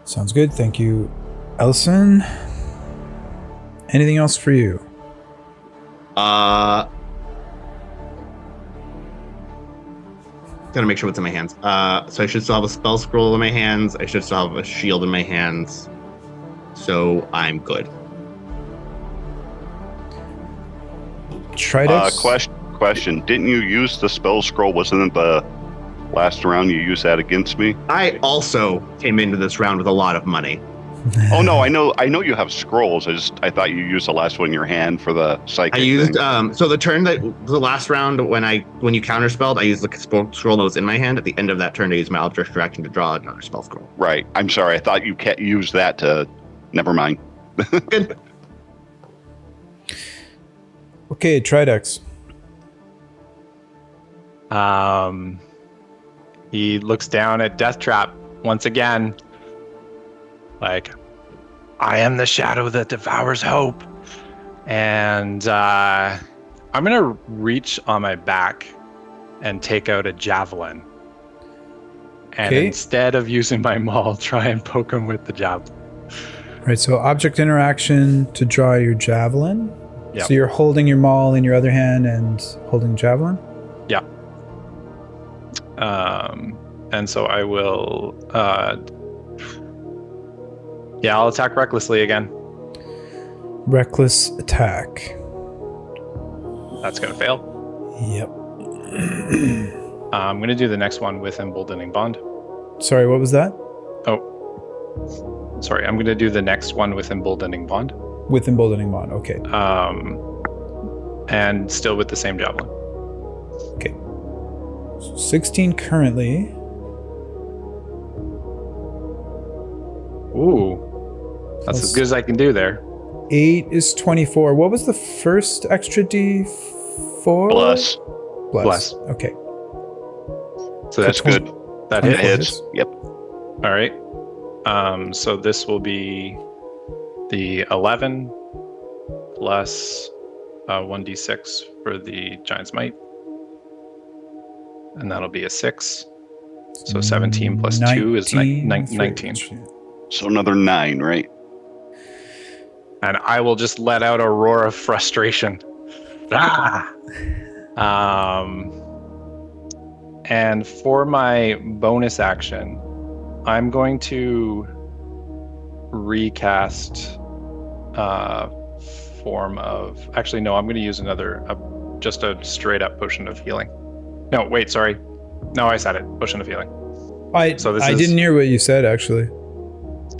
Sounds good. Thank you, Elson. Anything else for you? Gotta make sure what's in my hands. So I should still have a spell scroll in my hands. I should still have a shield in my hands. So I'm good. Tridex? Question. Didn't you use the spell scroll? Wasn't it the last round you used that against me? I also came into this round with a lot of money. Oh no, I know you have scrolls. I thought you used the last one in your hand for the psychic. I used thing. so the last round when you counterspelled, I used the scroll that was in my hand. At the end of that turn, I used my object reaction to draw another spell scroll. Right. I'm sorry. I thought you can't use that to. Never mind. Good. Okay, Tridex. He looks down at Death Trap once again. Like, I am the shadow that devours hope. And I'm going to reach on my back and take out a javelin. And Okay. instead of using my maul, try and poke him with the javelin. Right, so object interaction to draw your javelin. Yep. So you're holding your maul in your other hand and holding javelin? Yeah. And so I will... I'll attack recklessly again. Reckless attack. That's going to fail. Yep. I'm going to do the next one with Emboldening Bond. Sorry, what was that? Oh, sorry. I'm going to do the next one with Emboldening Bond. With Emboldening Bond, okay. And still with the same javelin. Okay. So 16 currently. Ooh. That's as good as I can do there. 8 is 24. What was the first extra D4? Bless. Bless. Okay. So That's good. That 24 hits. Yep. All right. So this will be the 11 plus 1d6 for the Giant's Might. And that'll be a 6. So 17 plus 2 is 19. So another 9, right? And I will just let out a roar of frustration. Ah! And for my bonus action, I'm going to recast form of... Actually, no, I'm going to use just a straight up potion of healing. No, wait, sorry. No, I said it. Potion of healing. I didn't hear what you said, actually.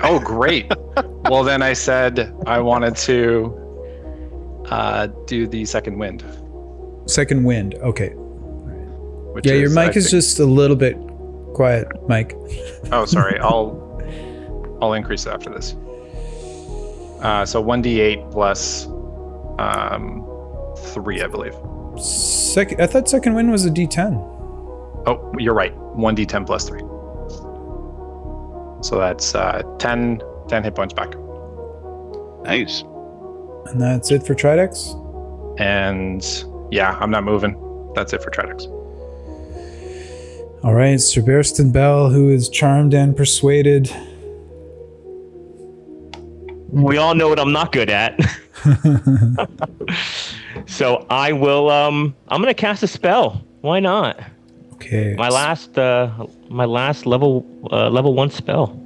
Oh, great. Well, then I said I wanted to do the second wind. Second wind. Okay. Which Yeah, your is, mic is just a little bit quiet, Mike. Oh, sorry. I'll increase it after this. So 1d8 plus 3, I believe. I thought second wind was a D10. Oh, you're right. 1d10 plus 3. So that's 10 hit points back. Nice. And that's it for Tridex? And yeah, I'm not moving. That's it for Tridex. All right, Sir Bearston Bell, who is charmed and persuaded. We all know what I'm not good at. So I will. I'm gonna cast a spell. Why not? Okay. My last level 1 spell.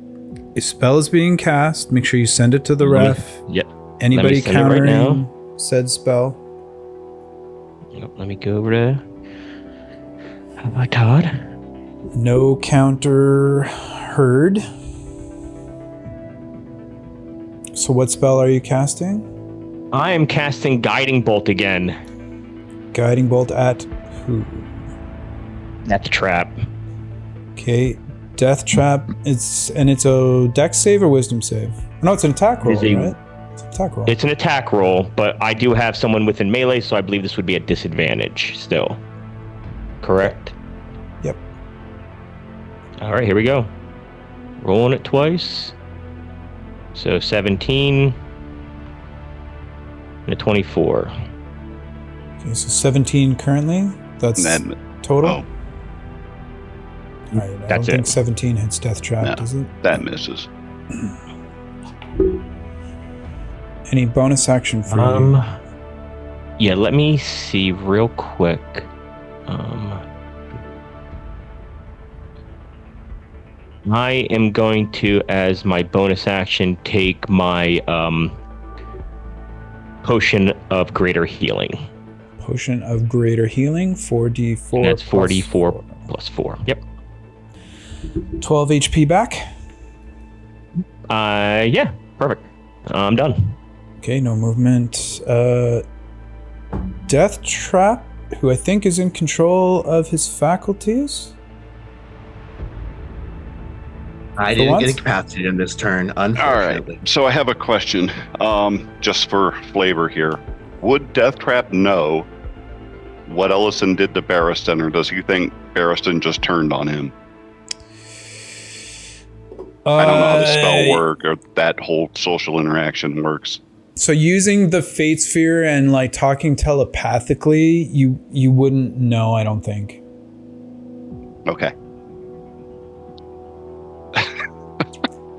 A spell is being cast. Make sure you send it to the ref. Yep. Anybody send it right countering now. said spell. Let me go over to Todd. No counter heard. So what spell are you casting? I am casting Guiding Bolt again. Guiding Bolt at who? At the trap. Okay. Death Trap. It's a dex save or wisdom save? No, it's an attack roll, right? It's an attack roll. It's an attack roll, but I do have someone within melee, so I believe this would be a disadvantage still. Correct? Yep. All right, here we go. Rolling it twice. So 17 and a 24. Okay, so 17 currently. That's total. Oh. All right, I That's don't think it. 17 hits Death Trap, No, does it? that misses. Any bonus action for you? Yeah, let me see real quick. I am going to, as my bonus action, take my potion of greater healing. Potion of greater healing, 4d4. And that's plus 4d4 plus 4. Yep. 12 HP back. Yeah, perfect. I'm done. Okay, no movement. Death Trap, who I think is in control of his faculties. I For didn't once? get incapacitated in this turn, All unfortunately. right. So I have a question, just for flavor here. Would Death Trap know what Ellison did to Barristan, or does he think Barristan just turned on him? I don't know how the spell works or that whole social interaction works. So using the Fate Sphere and like talking telepathically, you wouldn't know, I don't think. Okay.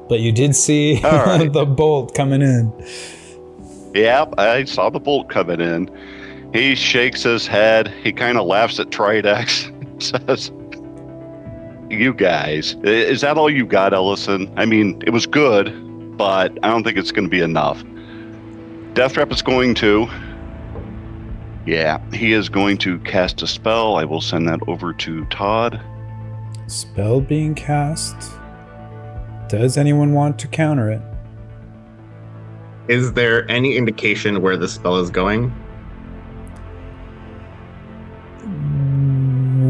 But you did see All right. the bolt coming in. Yep, I saw the bolt coming in. He shakes his head. He kind of laughs at Tridex. Says, "You guys, is that all you got, Ellison? I mean, it was good, but I don't think it's going to be enough." Death Trap is going to... Yeah, he is going to cast a spell. I will send that over to Todd. Spell being cast. Does anyone want to counter it? Is there any indication where the spell is going?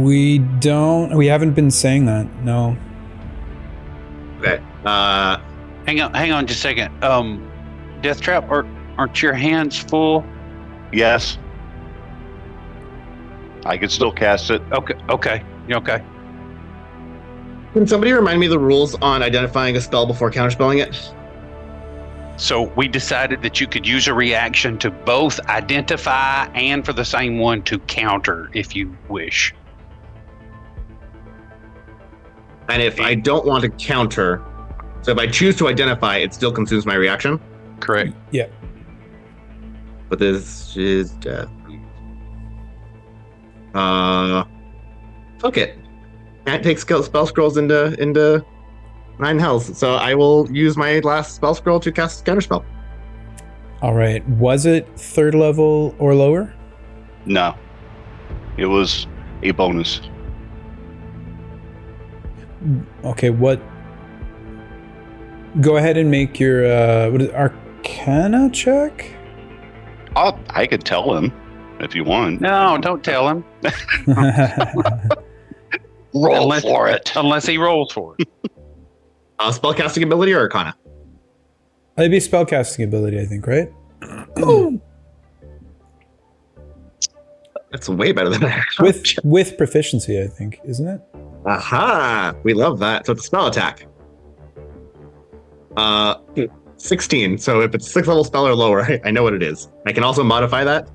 We haven't been saying that, no. Okay. Hang on just a second. Death Trap, aren't your hands full? Yes. I can still cast it. Okay. Okay. Can somebody remind me the rules on identifying a spell before counterspelling it? So we decided that you could use a reaction to both identify and for the same one to counter if you wish. And if I don't want to counter, so if I choose to identify, it still consumes my reaction? Correct. Yeah. But this is death. Fuck it. Can't take spell scrolls into 9 hells. So I will use my last spell scroll to cast counterspell. All right. Was it 3rd level or lower? No. It was a bonus. Okay, what? Go ahead and make your Arcana check? I could tell him if you want. No, don't tell him. Roll for it. Unless he rolls for it. Spellcasting ability or Arcana? It'd be spellcasting ability, I think, right? That's way better than I actually. With proficiency, I think, isn't it? Aha! We love that. So it's a spell attack. 16. So if it's 6th level spell or lower, I know what it is. I can also modify that.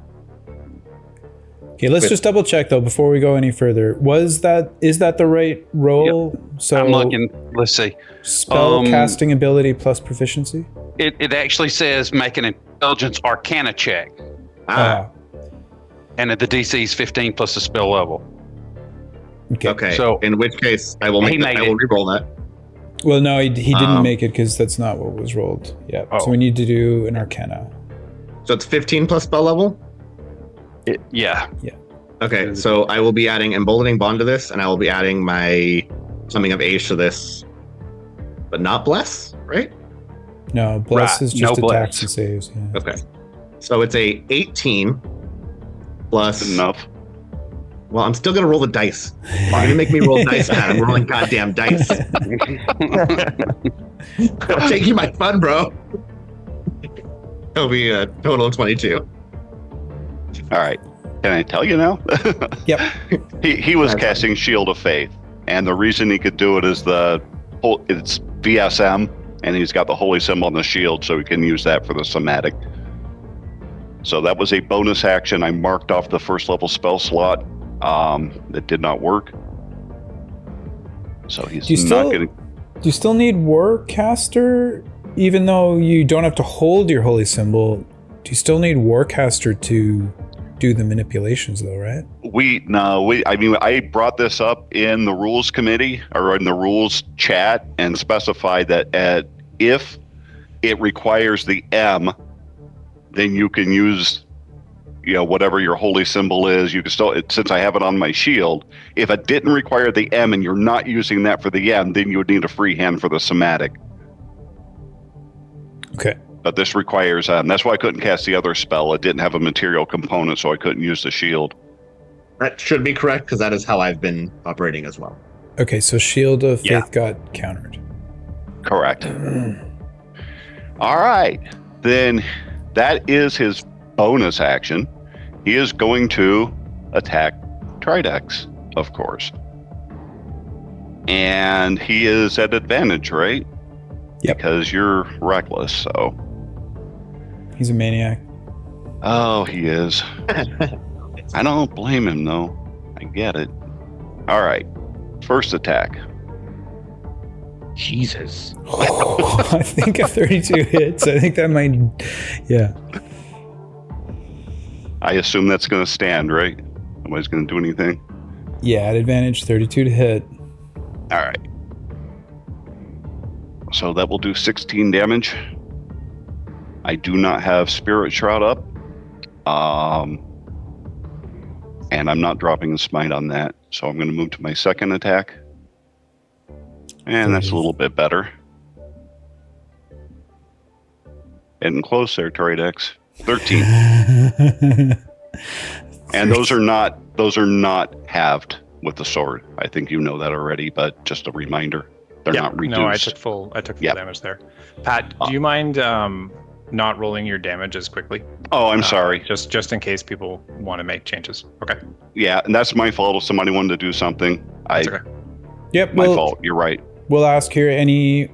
Okay, let's just double check though before we go any further. Is that the right roll? Yep. So I'm looking. Let's see. Spell casting ability plus proficiency. It actually says make an intelligence Arcana check, and the DC is 15 plus the spell level. Okay. So in which case, I will re-roll that. Well, no, he didn't make it because that's not what was rolled. Yeah. So we need to do an Arcana. So it's 15 plus spell level? Yeah. Okay, so I will be adding Emboldening Bond to this, and I will be adding my Coming of Age to this. But not Bless, right? No, Bless is just no attacks bless. and saves. Yeah. Okay. So it's a 18 plus... Enough. Well, I'm still going to roll the dice. You're going to make me roll dice, man. I'm rolling goddamn dice. I'm taking my fun, bro. It'll be a total of 22. All right. Can I tell you now? Yep. He was casting Shield of Faith, and the reason he could do it is it's VSM, and he's got the holy symbol on the shield, so he can use that for the somatic. So that was a bonus action. I marked off the 1st level spell slot. That did not work. So he's not going to... Do you still need Warcaster? Even though you don't have to hold your holy symbol, do you still need Warcaster to do the manipulations though, right? I brought this up in the rules committee or in the rules chat and specified that if it requires the M, then you can use whatever your holy symbol is. You can still, since I have it on my shield, if it didn't require the M and you're not using that for the M, then you would need a free hand for the somatic. Okay. But this requires, that's why I couldn't cast the other spell. It didn't have a material component, so I couldn't use the shield. That should be correct, because that is how I've been operating as well. Okay, so Shield of Faith got countered. Correct. All right. Then that is his bonus action. He is going to attack Tridex, of course. And he is at advantage, right? Yep. Because you're reckless, so. He's a maniac. Oh, he is. I don't blame him, though. I get it. All right. First attack. Jesus. I think a 32 hits. I think that might... Yeah. I assume that's going to stand, right? Nobody's going to do anything? Yeah, at advantage, 32 to hit. All right. So that will do 16 damage. I do not have Spirit Shroud up. And I'm not dropping the smite on that. So I'm going to move to my second attack. And that's a little bit better. Getting close there, Tridex. 13. And those are not halved with the sword. I think you know that already, but just a reminder. They're not reduced. No, I took full damage there. Pat, do you mind not rolling your damage as quickly? Oh, I'm sorry. Just in case people want to make changes. Okay. Yeah, and that's my fault if somebody wanted to do something. That's okay. Yep. My fault. You're right. We'll ask here any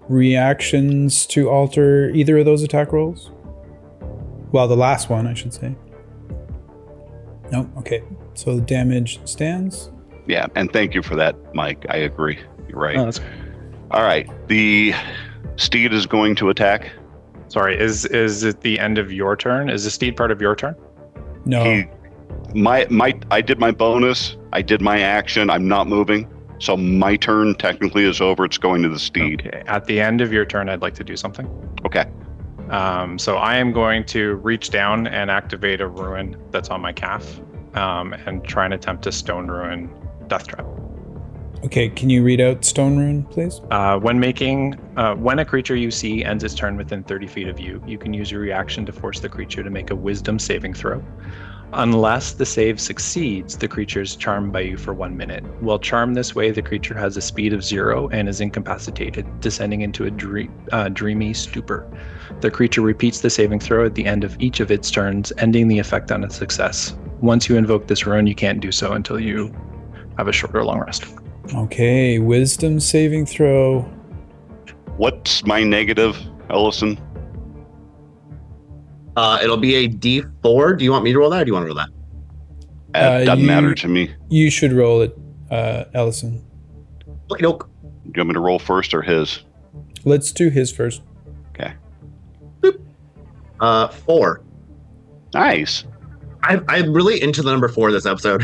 reactions to alter either of those attack rolls? Well, the last one, I should say. No? Okay. So the damage stands. Yeah, and thank you for that, Mike. I agree. You're right. Oh, that's... All right. The steed is going to attack. Sorry, is it the end of your turn? Is the steed part of your turn? No. I did my bonus. I did my action. I'm not moving. So my turn technically is over. It's going to the steed. Okay. At the end of your turn, I'd like to do something. Okay. So I am going to reach down and activate a ruin that's on my calf, and try and attempt to stone ruin Death Trap. Okay, can you read out Stone Rune, please? When a creature you see ends its turn within 30 feet of you, you can use your reaction to force the creature to make a Wisdom saving throw. Unless the save succeeds, the creature is charmed by you for 1 minute. While charmed this way, the creature has a speed of 0 and is incapacitated, descending into a dreamy stupor. The creature repeats the saving throw at the end of each of its turns, ending the effect on a success. Once you invoke this rune, you can't do so until you have a short or long rest. Okay, Wisdom saving throw. What's my negative, Ellison? It'll be a D4. Do you want me to roll that, or do you want to roll that? It doesn't matter to me. You should roll it, Ellison. Okay, doke. Do you want me to roll first or his? Let's do his first. Okay. 4. Nice. I'm really into the number 4 this episode.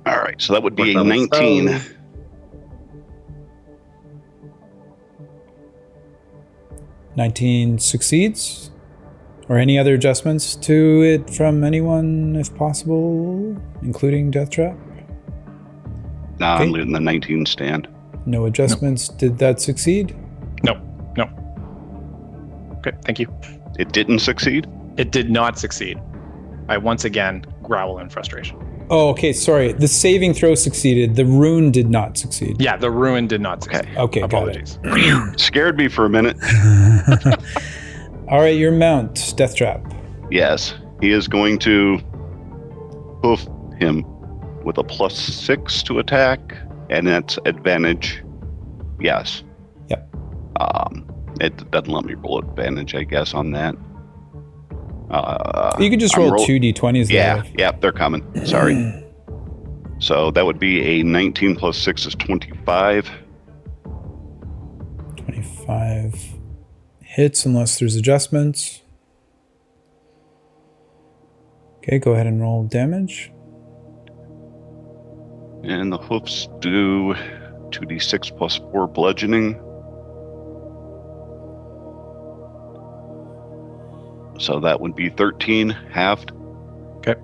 All right, so that would be a What 19. level? 19 succeeds? Or any other adjustments to it from anyone, if possible, including Death Trap? Nah, Okay. I'm leaving the 19 stand. No adjustments. Did that succeed? No. Okay, thank you. It didn't succeed? It did not succeed. I once again growl in frustration. Oh, okay, sorry. The saving throw succeeded. The rune did not succeed. Yeah, the ruin did not succeed. Okay, Apologies. Scared me for a minute. All right, your mount, Death Trap. Yes, he is going to hoof him with a +6 to attack, and that's advantage. Yes. Yep. It doesn't let me roll advantage, I guess, on that. You could just roll 2 d20s there. Yeah, they're coming. Sorry. So that would be a 19 plus 6 is 25. 25 hits unless there's adjustments. Okay, go ahead and roll damage. And the hoofs do 2d6 plus 4 bludgeoning. So that would be 13 halved. Okay.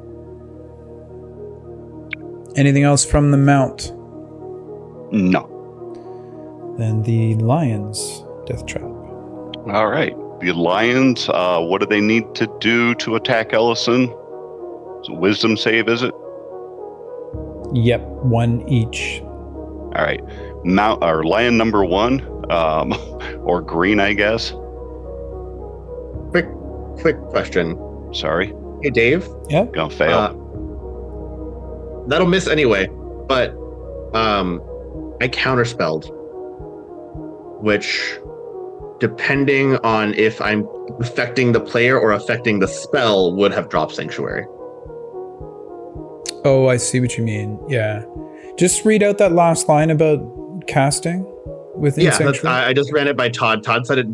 Anything else from the mount? No. Then the lions, Death Trap. All right. The lions, what do they need to do to attack Ellison? It's a wisdom save, is it? Yep, 1 each. All right. Lion number 1, or green, I guess. Quick question. Sorry. Hey, Dave. Yeah. Gonna fail. That'll miss anyway, but I counterspelled, which, depending on if I'm affecting the player or affecting the spell, would have dropped Sanctuary. Oh, I see what you mean. Yeah. Just read out that last line about casting within Sanctuary. I just ran it by Todd. Todd said it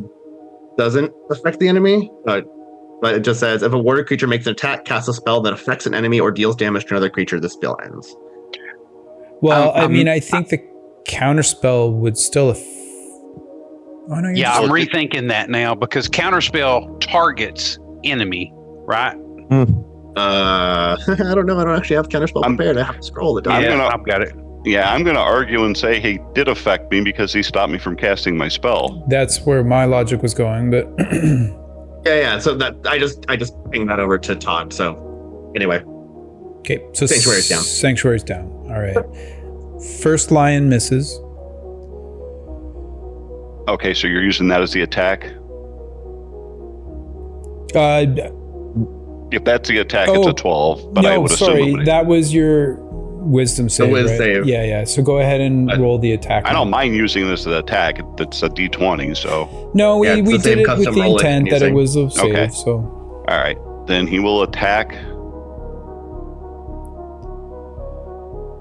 doesn't affect the enemy, but it just says, if a warrior creature makes an attack, casts a spell that affects an enemy, or deals damage to another creature, the spell ends. Well, I mean, I think the counterspell would still... I'm rethinking that now, because counterspell targets enemy, right? I don't know. I don't actually have counterspell prepared. I have to scroll the die. I've got it. Yeah, I'm going to argue and say he did affect me because he stopped me from casting my spell. That's where my logic was going, but... Yeah. So that I just pinged that over to Todd. So Anyway, Okay, so Sanctuary's down. Sanctuary's down. All right. First lion misses. Okay, so you're using that as the attack? If that's the attack, it's a 12. But I would assume it would. That was your wisdom save, whiz right? save. Yeah. So go ahead and roll the attack. I don't mind using this as an attack. It's a D20, so. No, we Yeah, it's the did same it with custom the roll intent that it using. was a save. Okay. So All right. Then he will attack.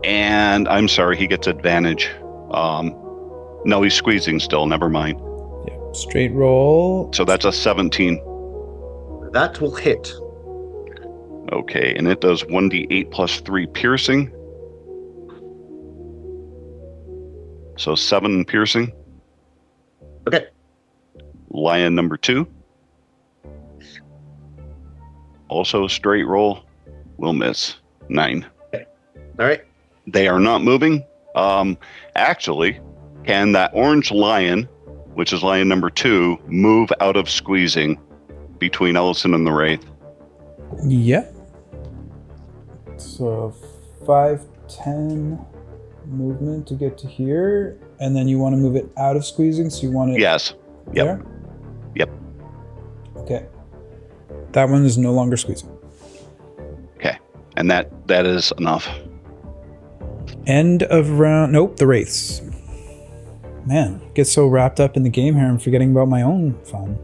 And I'm sorry, he gets advantage. No, he's squeezing still. Never mind. yeah, straight roll. So that's a 17. That will hit. Okay, and it does 1d8 plus 3 piercing. So 7 piercing. Okay. Lion number 2. Also straight roll. Will miss. 9. All right. They are not moving. Actually, can that orange lion, which is lion number 2, move out of squeezing between Ellison and the Wraith? Yeah. So 5-10 movement to get to here, and then you want to move it out of squeezing. So you want it. Yes. Yep. There? Yep. Okay. That one is no longer squeezing. Okay. And that is enough. End of round. Nope, the wraiths. Man, get so wrapped up in the game here, I'm forgetting about my own fun.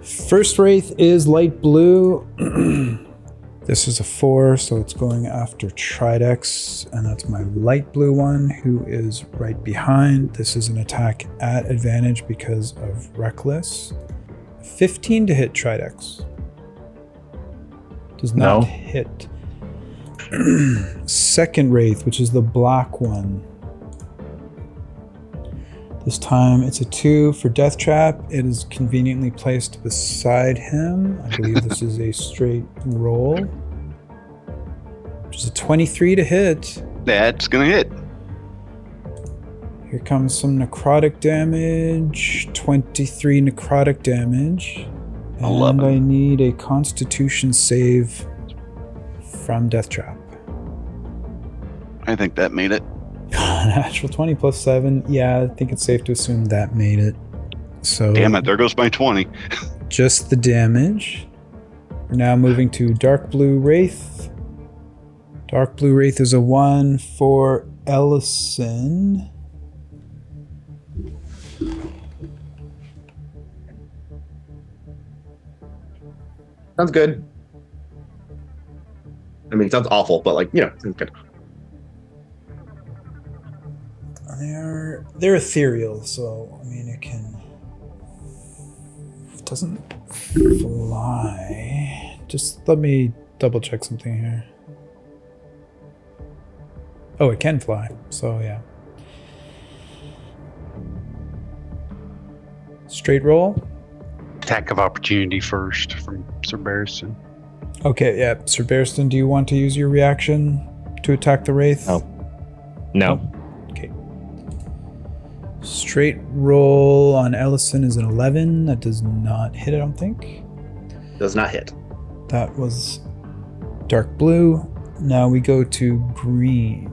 First wraith is light blue. This is a 4, so it's going after Tridex, and that's my light blue one, who is right behind. This is an attack at advantage because of Reckless. 15 to hit Tridex. Does not hit. Second wraith, which is the black one. This time it's a 2 for Death Trap. It is conveniently placed beside him. I believe this is a straight roll. Which is a 23 to hit. That's going to hit. Here comes some necrotic damage. 23 necrotic damage. And 11. I need a Constitution save from Death Trap. I think that made it. Natural 20 plus 7. Yeah, I think it's safe to assume that made it. So Damn it, there goes my 20. just the damage. We're now moving to Dark Blue Wraith. Dark Blue Wraith is a 1 for Ellison. Sounds good. I mean, it sounds awful, but sounds good. They're ethereal, so I mean it doesn't fly. Just let me double check something here. Oh, it can fly, so yeah. Straight roll. Attack of opportunity first from Sir Barristan. Okay, yeah. Sir Barristan, do you want to use your reaction to attack the Wraith? No. Okay. Straight roll on Ellison is an 11. That does not hit, I don't think. Does not hit. That was dark blue. Now we go to green.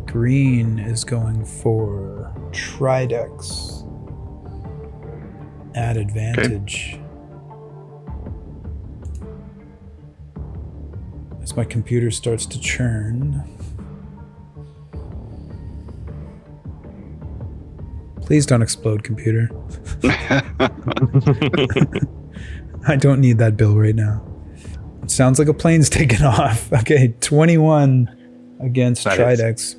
Green is going for Tridex at advantage. As my computer starts to churn. Please don't explode, computer. I don't need that bill right now. It sounds like a plane's taking off. Okay, 21 against Tridex.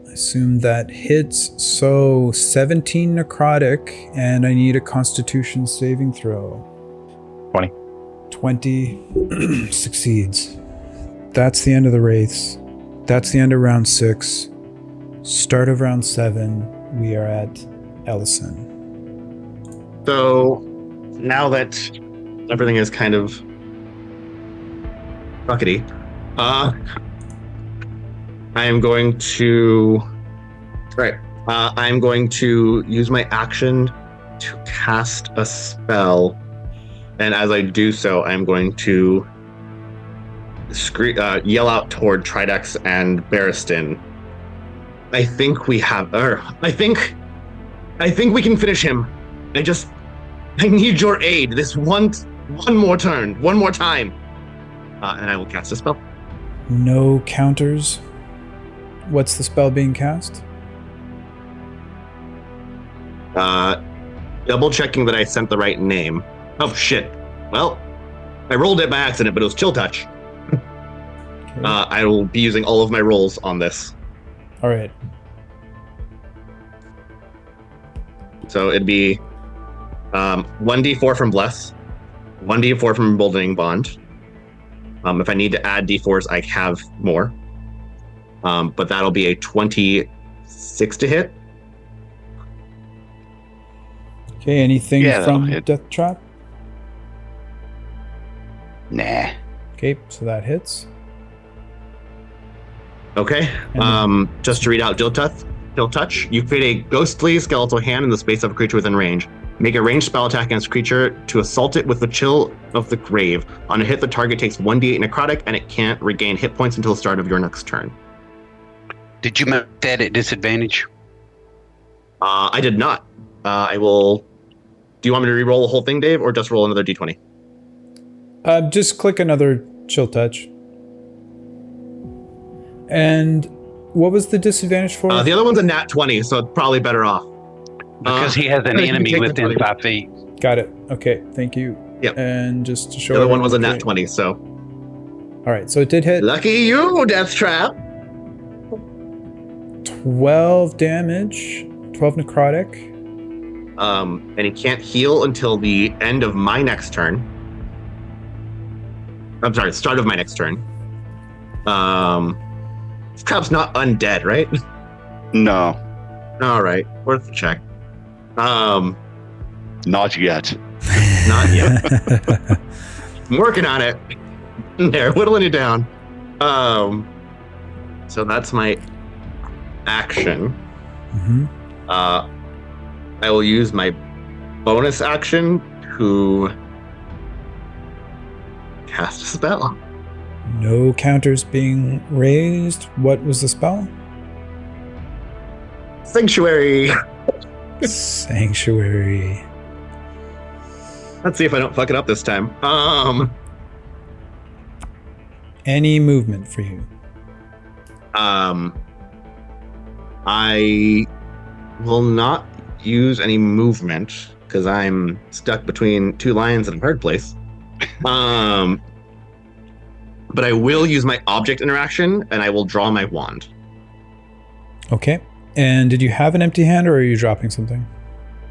I assume that hits. So 17 necrotic, and I need a Constitution saving throw. 20 succeeds. That's the end of the wraiths. That's the end of round 6. Start of round 7. We are at Ellison. So now that everything is kind of buckety, I am going to I'm going to use my action to cast a spell And as I do so, I'm going to yell out toward Tridex and Barristan. I think we have. I think we can finish him. I need your aid. This one more turn, one more time, and I will cast a spell. No counters. What's the spell being cast? Double checking that I sent the right name. Oh shit. Well, I rolled it by accident, but it was Chill Touch. Okay. I will be using all of my rolls on this. All right. So it'd be 1d4 from Bless, 1d4 from Emboldening Bond. If I need to add d4s, I have more. But that'll be a 26 to hit. Okay, anything from Death Trap? Nah. Okay, so that hits. Okay, just to read out Chill Touch. You create a ghostly skeletal hand in the space of a creature within range. Make a ranged spell attack against a creature to assault it with the Chill of the Grave. On a hit, the target takes 1d8 necrotic, and it can't regain hit points until the start of your next turn. Did you make that at disadvantage? I did not. I will... Do you want me to re-roll the whole thing, Dave, or just roll another d20? Just click another Chill Touch. And what was the disadvantage for? The other one's a nat 20, so it's probably better off. Because he has an enemy within 5 feet. Got it. Okay, thank you. Yep. And just to show the other one was a nat 20, so... All right, so it did hit. Lucky you, Death Trap! 12 damage, 12 necrotic. And he can't heal until the end of my next turn. I'm sorry, start of my next turn. This trap's not undead, right? No. All right, worth a check. Not yet. Not yet. I'm working on it. There, whittling it down. So that's my action. Mm-hmm. I will use my bonus action to cast a spell. No counters being raised. What was the spell? Sanctuary. Sanctuary. Let's see if I don't fuck it up this time. Any movement for you? I will not use any movement because I'm stuck between two lions in a hard place. But I will use my object interaction and I will draw my wand. Okay. And did you have an empty hand or are you dropping something?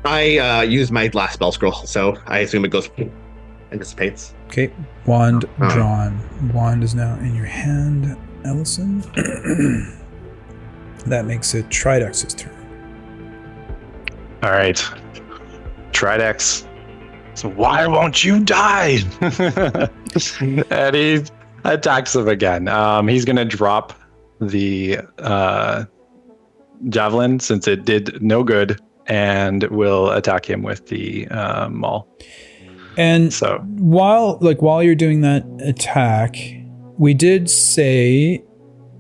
I used my last spell scroll, so I assume it goes and dissipates. Okay. Wand drawn. Wand is now in your hand, Ellison. That makes it Tridex's turn. All right. Tridex. So why won't you die? And he attacks him again. He's going to drop the javelin since it did no good and will attack him with the maul. And so while you're doing that attack, we did say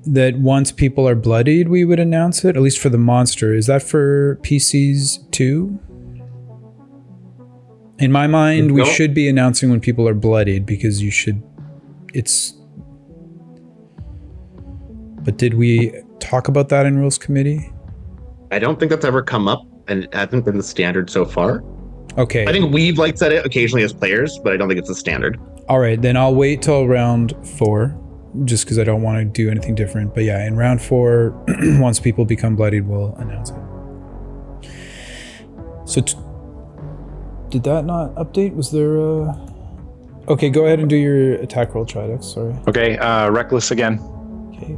that once people are bloodied, we would announce it, at least for the monster. Is that for PCs too? In my mind, we should be announcing when people are bloodied because But did we talk about that in Rules Committee? I don't think that's ever come up, and it hasn't been the standard so far. Okay. I think we've said it occasionally as players, but I don't think it's the standard. All right, then I'll wait till round 4, just because I don't want to do anything different. But yeah, in round 4, once people become bloodied, we'll announce it. So, did that not update? Was there Okay, go ahead and do your attack roll, Tridex. Sorry. Okay, Reckless again. Okay.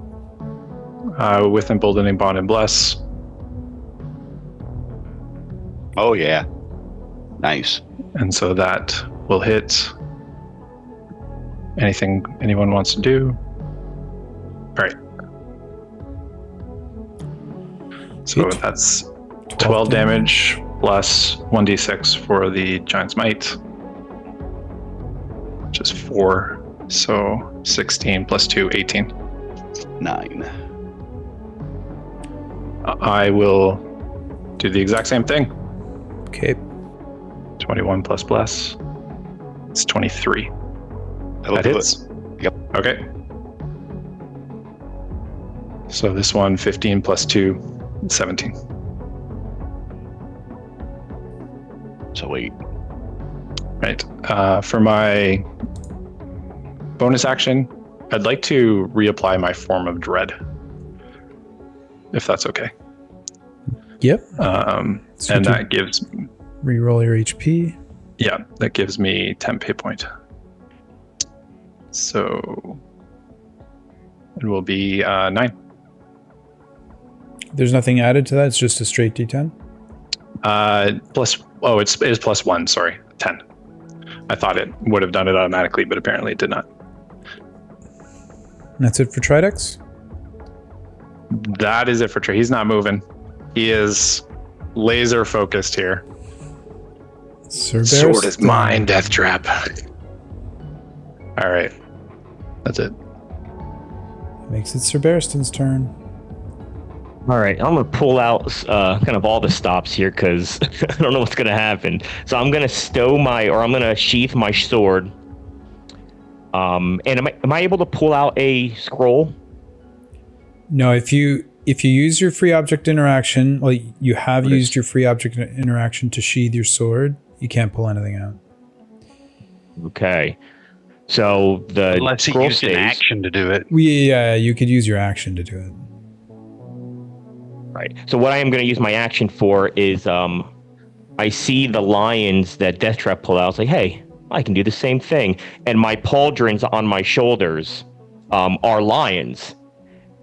With Emboldening Bond and Bless. Oh, yeah. Nice. And so that will hit. Anything anyone wants to do? All right. So that's 12 damage plus 1d6 for the Giant's Might. which is 4. So 16 plus 2, 18. 9. I will do the exact same thing. Okay. 21 plus. It's 23. That'll That do hits. it. Yep. Okay. So this one, 15 plus 2, 17. So 8. Right. For my bonus action, I'd like to reapply my Form of Dread, if that's okay. Yep. And that gives, Reroll your HP. yeah, that gives me 10 hit point. So it will be 9. There's nothing added to that. It's just a straight D10. Plus, oh, it is plus 1. Sorry, 10. I thought it would have done it automatically, but apparently it did not. And that's it for Tridex. That is it for Trey. He's not moving. He is laser focused here. Sword is mine, Death Trap. All right, that's it. Makes it Sir Barristan's turn. All right, I'm gonna pull out kind of all the stops here because I don't know what's gonna happen. So I'm gonna I'm gonna sheath my sword. And am I able to pull out a scroll? No, if you use your free object interaction, well, you have used your free object interaction to sheath your sword, you can't pull anything out. Okay. So the Unless he scroll used an stays. action to do it. Yeah, you could use your action to do it. Right. So what I am going to use my action for is I see the lions that Death Trap pull out. It's like, hey, I can do the same thing. And my pauldrons on my shoulders are lions.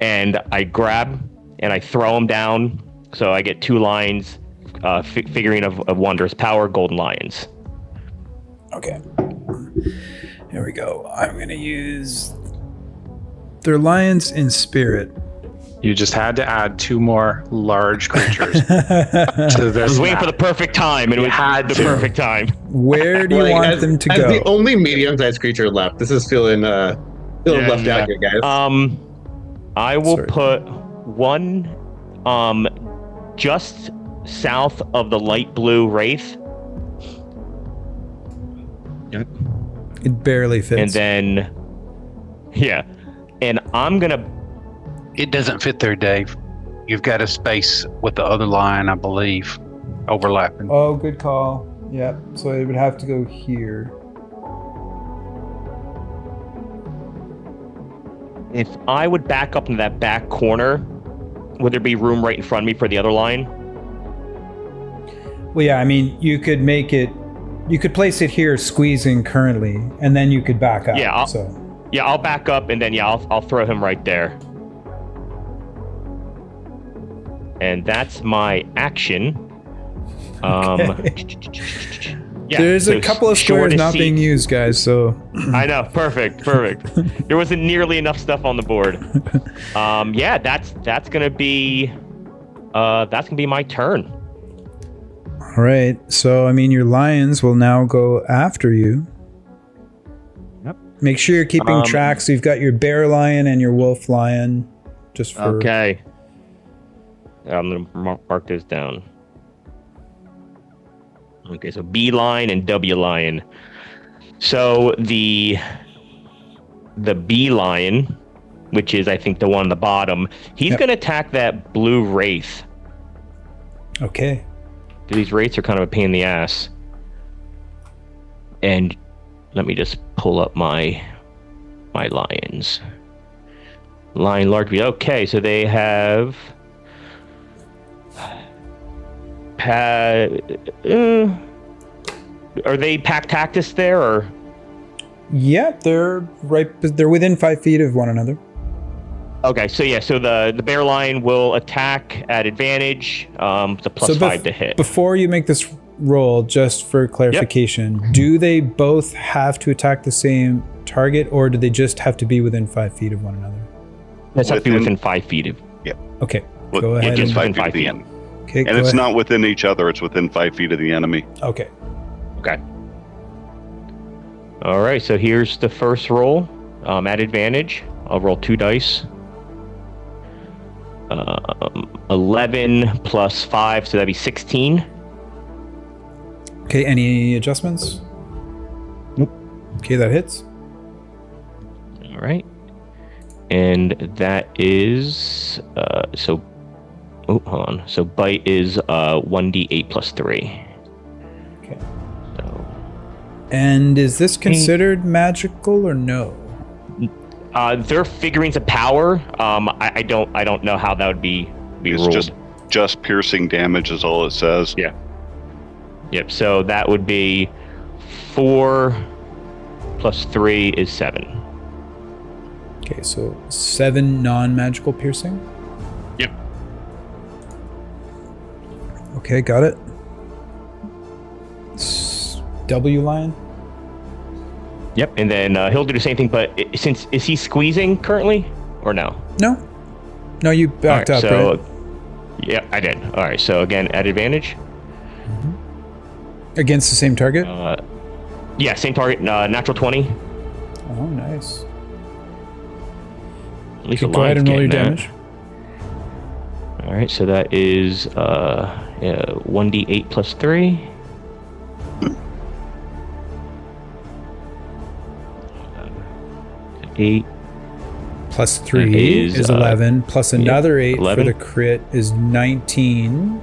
And I grab and I throw them down. So I get 2 lions, figurine of wondrous power, golden lions. Okay. Here we go. I'm going to use... They're lions in spirit. You just had to add 2 more large creatures to I this. was waiting for the perfect time, and it was the perfect time. Where do you want them to as go? the only medium-sized creature left, this is feeling left out here, guys. I will Sorry. put one just south of the light blue wraith. It barely fits. And then, yeah. And I'm going to... It doesn't fit there, Dave. You've got a space with the other line, I believe, overlapping. Oh, good call. Yep. So it would have to go here. If I would back up into that back corner, would there be room right in front of me for the other line? Well, yeah, I mean, you could make it... You could place it here, squeezing currently, and then you could back up. Yeah, I'll back up, and then, I'll throw him right there. And that's my action. Yeah, There's so a couple of squares shortest not being seat. used, guys, so... I know, perfect. There wasn't nearly enough stuff on the board. Yeah, that's gonna be my turn. All right, so, I mean, your lions will now go after you. Yep. Make sure you're keeping track, so you've got your bear lion and your wolf lion, just for... Okay. I'm gonna mark those down. Okay, so B line and W line. So the B lion, which is I think the one on the bottom, he's gonna attack that blue wraith. Okay. These wraiths are kind of a pain in the ass. And let me just pull up my lions. Lion large. Okay, so they have. Are they pack tactus there, or? Yeah, they're within 5 feet of one another. Okay, so the bear lion will attack at advantage, the plus 5 to hit. Before you make this roll, just for clarification, do they both have to attack the same target, or do they just have to be within 5 feet of one another? That's have to be within 5 feet of. Yep. Okay, Well, go ahead. just within 5 feet of 5 the feet. enemy. Okay, And go it's ahead. not within each other, it's within 5 feet of the enemy. Okay. Okay. All right, so here's the first roll. At advantage, I'll roll 2 dice. 11 plus 5, so that'd be 16. Okay, any adjustments? Nope. Okay, that hits. All right. And that is, hold on. So bite is 1d8 plus 3. Okay. So, And is this considered magical or no? they're figurines of power. I don't know how that would be It's ruled. just piercing damage is all it says. Yeah. Yep. So that would be 4 plus 3 is 7. Okay, so 7 non-magical piercing. Yep. Okay, got it. W line. Yep. And then he'll do the same thing, but is he squeezing currently or no? No, you backed All right, up, so, right? Yeah, I did. All right. So again, at advantage. Against the same target. Yeah, same target. Natural 20. Oh, nice. At least Okay, go ahead and roll your damage. All right, so that is 1d8 plus 3. Eight Plus 3 is 11. Plus another 8 11. for the crit is 19.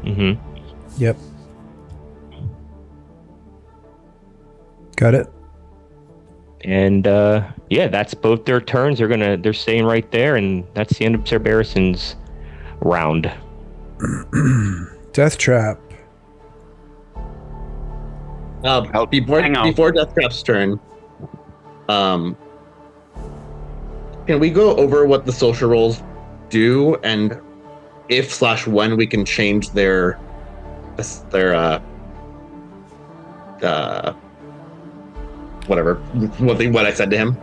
Mm-hmm. Yep. Got it. And yeah, that's both their turns. They're staying right there, and that's the end of Cerberison's round. Death Trap. Before Death Trap's turn, can we go over what the social roles do, and if/when we can change their whatever what I said to him?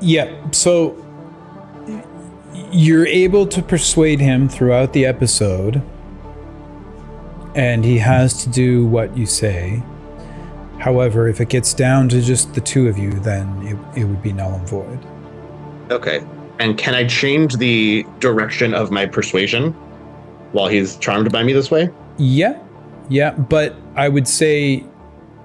Yeah, so you're able to persuade him throughout the episode, and he has to do what you say. However, if it gets down to just the two of you, then it would be null and void. Okay. And can I change the direction of my persuasion while he's charmed by me this way? Yeah, but I would say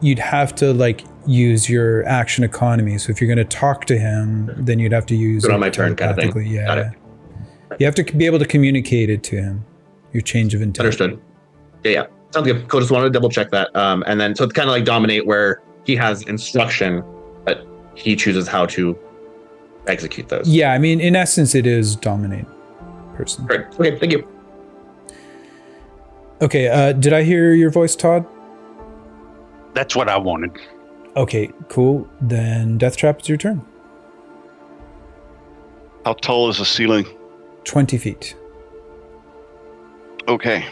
you'd have to use your action economy. So if you're going to talk to him, then you'd have to use Do it on my turn kind of thing. telepathically. Yeah. Got it. You have to be able to communicate it to him. Your change of intent. Understood. Yeah. Sounds good. Cool. Just wanted to double check that. And then, so it's kind of like dominate where he has instruction, but he chooses how to execute those. Yeah, I mean, in essence, it is dominate person. Great. Okay, thank you. Okay, did I hear your voice, Todd? That's what I wanted. Okay, cool. Then Death Trap, it's your turn. How tall is the ceiling? 20 feet. Okay.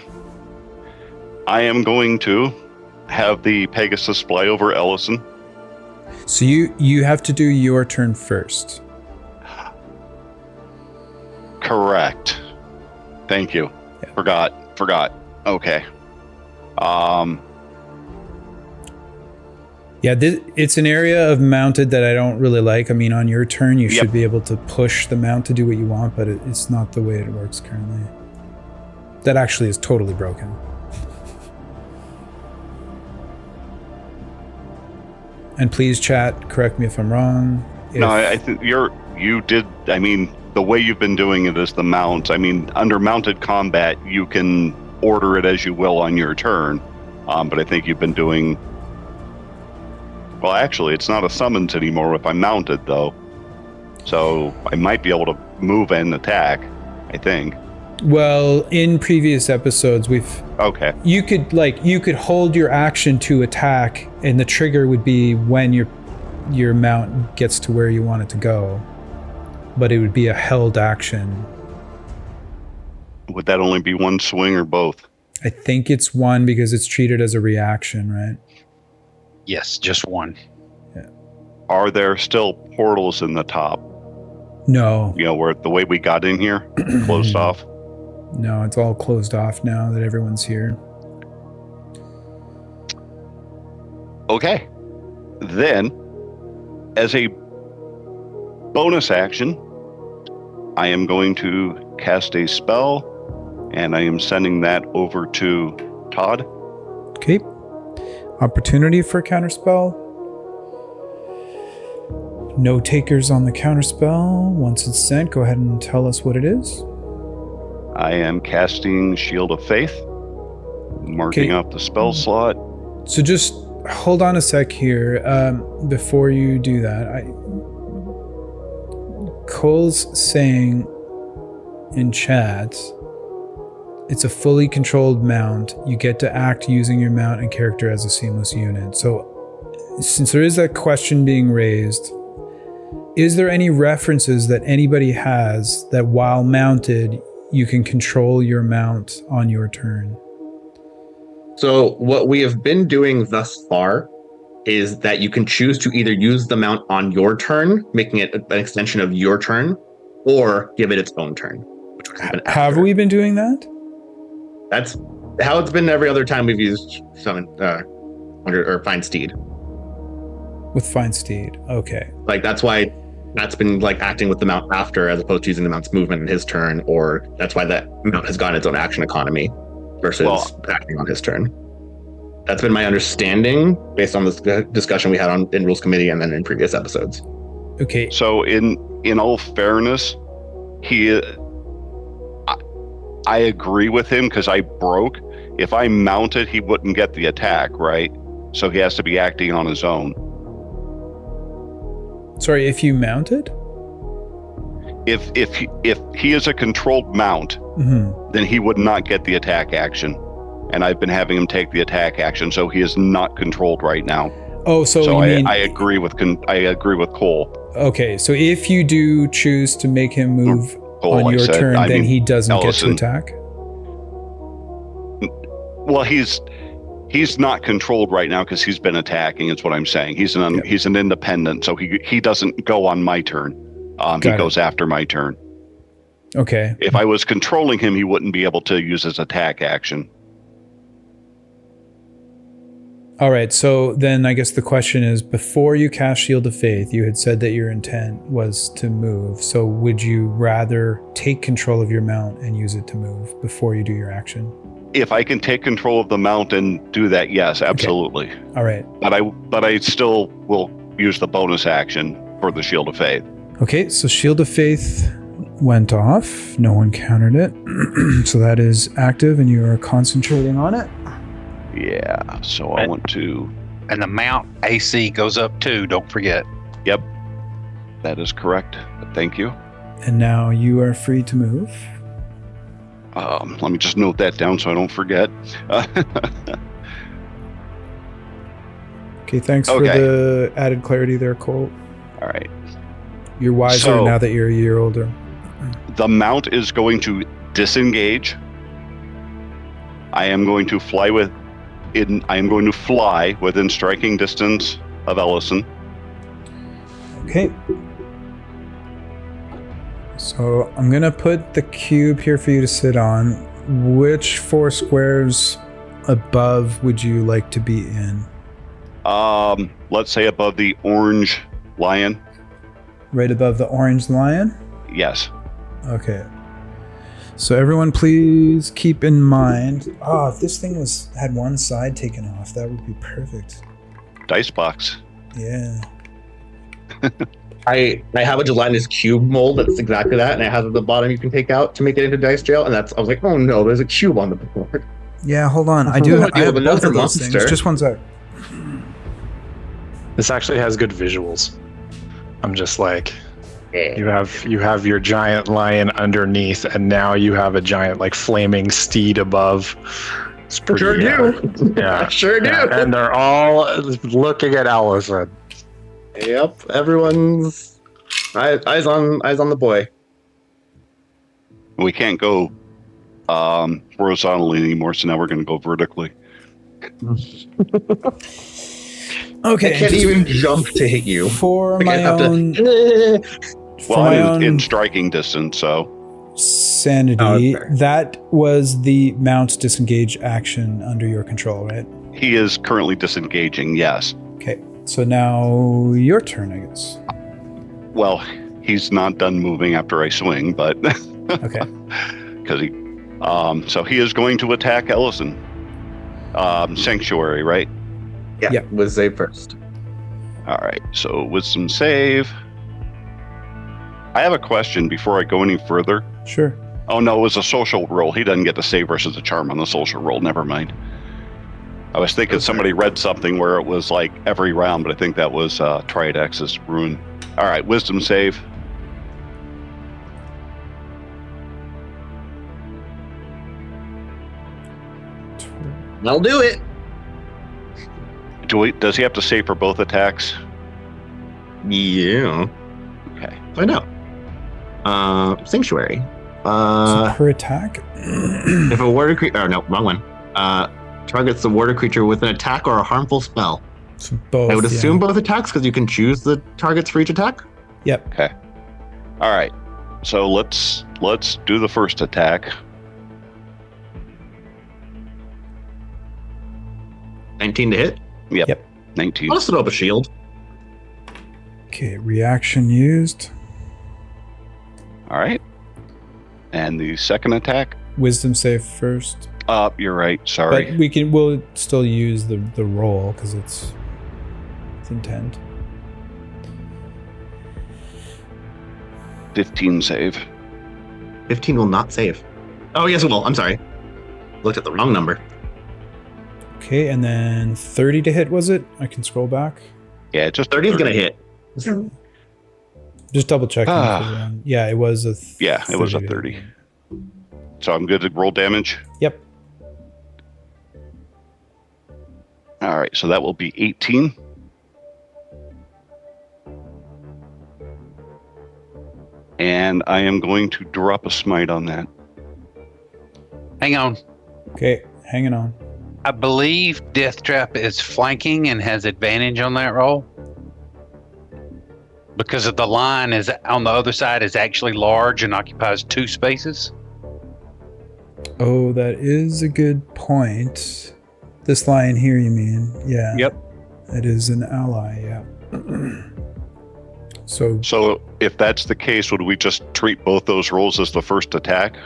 I am going to have the Pegasus fly over Ellison. So you have to do your turn first. Correct. Thank you. Yeah. Forgot. Okay. Yeah, it's an area of mounted that I don't really like. I mean, on your turn, you should be able to push the mount to do what you want, but it's not the way it works currently. That actually is totally broken. And please, chat, correct me if I'm wrong. No, I think you did. I mean, the way you've been doing it is the mount. I mean, under mounted combat, you can order it as you will on your turn. But I think you've been doing. Well, actually, it's not a summons anymore if I'm mounted, though. So I might be able to move and attack, I think. Well, in previous episodes, Okay. you could hold your action to attack, and the trigger would be when your mount gets to where you want it to go. But it would be a held action. Would that only be one swing or both? I think it's one because it's treated as a reaction, right? Yes, just one. Are there still portals in the top? No. You know, where the way we got in here, closed off? No, it's all closed off now that everyone's here. Okay. Then, as a bonus action, I am going to cast a spell, and I am sending that over to Todd. Okay. Opportunity for a counterspell. No takers on the counterspell. Once it's sent, go ahead and tell us what it is. I am casting Shield of Faith, marking Okay. up the spell slot. So just hold on a sec here. Before you do that, Cole's saying in chat, it's a fully controlled mount. You get to act using your mount and character as a seamless unit. So since there is that question being raised, is there any references that anybody has that while mounted, you can control your mount on your turn? So what we have been doing thus far is that you can choose to either use the mount on your turn, making it an extension of your turn, or give it its own turn. Which would happen Have after. we been doing that? That's how it's been every other time we've used summon or find steed. With Fine Steed. Okay. Like that's why that's been like acting with the mount after, as opposed to using the mount's movement in his turn, or that's why that mount has gotten its own action economy versus acting on his turn. That's been my understanding based on this discussion we had in Rules Committee and then in previous episodes. Okay. So in all fairness, I agree with him because I broke. If I mounted, he wouldn't get the attack, right? So he has to be acting on his own. Sorry, if you mounted? If he is a controlled mount, then he would not get the attack action. And I've been having him take the attack action, so he is not controlled right now. Oh, so you mean... I agree with Cole. Okay, so if you do choose to make him move Cole, on your turn, I then mean, he doesn't Ellison. get to attack? Well, he's not controlled right now because he's been attacking. Is what I'm saying. He's an independent, so he doesn't go on my turn. He goes after my turn. Okay. If I was controlling him, he wouldn't be able to use his attack action. All right, so then I guess the question is, before you cast Shield of Faith, you had said that your intent was to move. So would you rather take control of your mount and use it to move before you do your action? If I can take control of the mount and do that, yes, absolutely. Okay. All right. But I still will use the bonus action for the Shield of Faith. Okay, so Shield of Faith went off. No one countered it. So that is active and you are concentrating on it. Yeah, so I want to... And the mount AC goes up too, don't forget. Yep, that is correct. Thank you. And now you are free to move. Let me just note that down so I don't forget. Okay, thanks for the added clarity there, Cole. All right. You're wiser now that you're a year older. The mount is going to disengage. I am going to fly within striking distance of Ellison. Okay. So I'm going to put the cube here for you to sit on. Which 4 squares above would you like to be in? Let's say above the orange lion. Right above the orange lion? Yes. Okay. So everyone please keep in mind, if this thing had one side taken off, that would be perfect. Dice box. Yeah. I have a gelatinous cube mold that's exactly that, and it has at the bottom you can take out to make it into dice jail, and I was like, oh no, there's a cube on the board. Yeah, hold on. I have both of those things. Just one sec. This actually has good visuals. I'm just like, you have your giant lion underneath, and now you have a giant like flaming steed above. It's pretty, sure do. Yeah, sure do. And they're all looking at Ellison. Yep, everyone's eyes on the boy. We can't go horizontally anymore, so now we're going to go vertically. Okay. I can't even jump to hit you. For my own... in striking distance, so... Sanity, that was the mount's disengage action under your control, right? He is currently disengaging, yes. Okay. So now your turn, I guess. Well, he's not done moving after I swing, but Okay. because he, so he is going to attack Ellison. Sanctuary, right? Yeah, Yep. was save first. All right. So wisdom save. I have a question before I go any further. Sure. Oh no, it was a social roll. He doesn't get to save versus a charm on the social roll. Never mind. I was thinking somebody read something where it was like every round, but I think that was Triadex's rune. All right, wisdom save. I'll do it. Does he have to save for both attacks? Yeah. Okay. Find out. Sanctuary. So per attack? If a warder creature, oh no, wrong one. Targets the warder creature with an attack or a harmful spell. So both. I would assume both attacks because you can choose the targets for each attack. Yep. Okay. All right. So let's do the first attack. 19 to hit. Yep. 19. I'll set up a shield. Okay, reaction used. All right. And the second attack. Wisdom save first. You're right. Sorry. But we'll still use the roll because it's intent. 15 save. 15 will not save. Oh yes, it will. I'm sorry. Looked at the wrong number. Okay, and then 30 to hit, was it? I can scroll back. Yeah, just 30 is gonna hit. Just double checking. Yeah, it was a. Yeah, it was a 30. So I'm good to roll damage. Yep. All right, so that will be 18. And I am going to drop a smite on that. Hang on. Okay, hanging on. I believe Death Trap is flanking and has advantage on that roll. Because of the line is on the other side is actually large and occupies 2 spaces. Oh, that is a good point. This line here, you mean? Yeah. Yep. It is an ally, yeah. So if that's the case, would we just treat both those rolls as the first attack?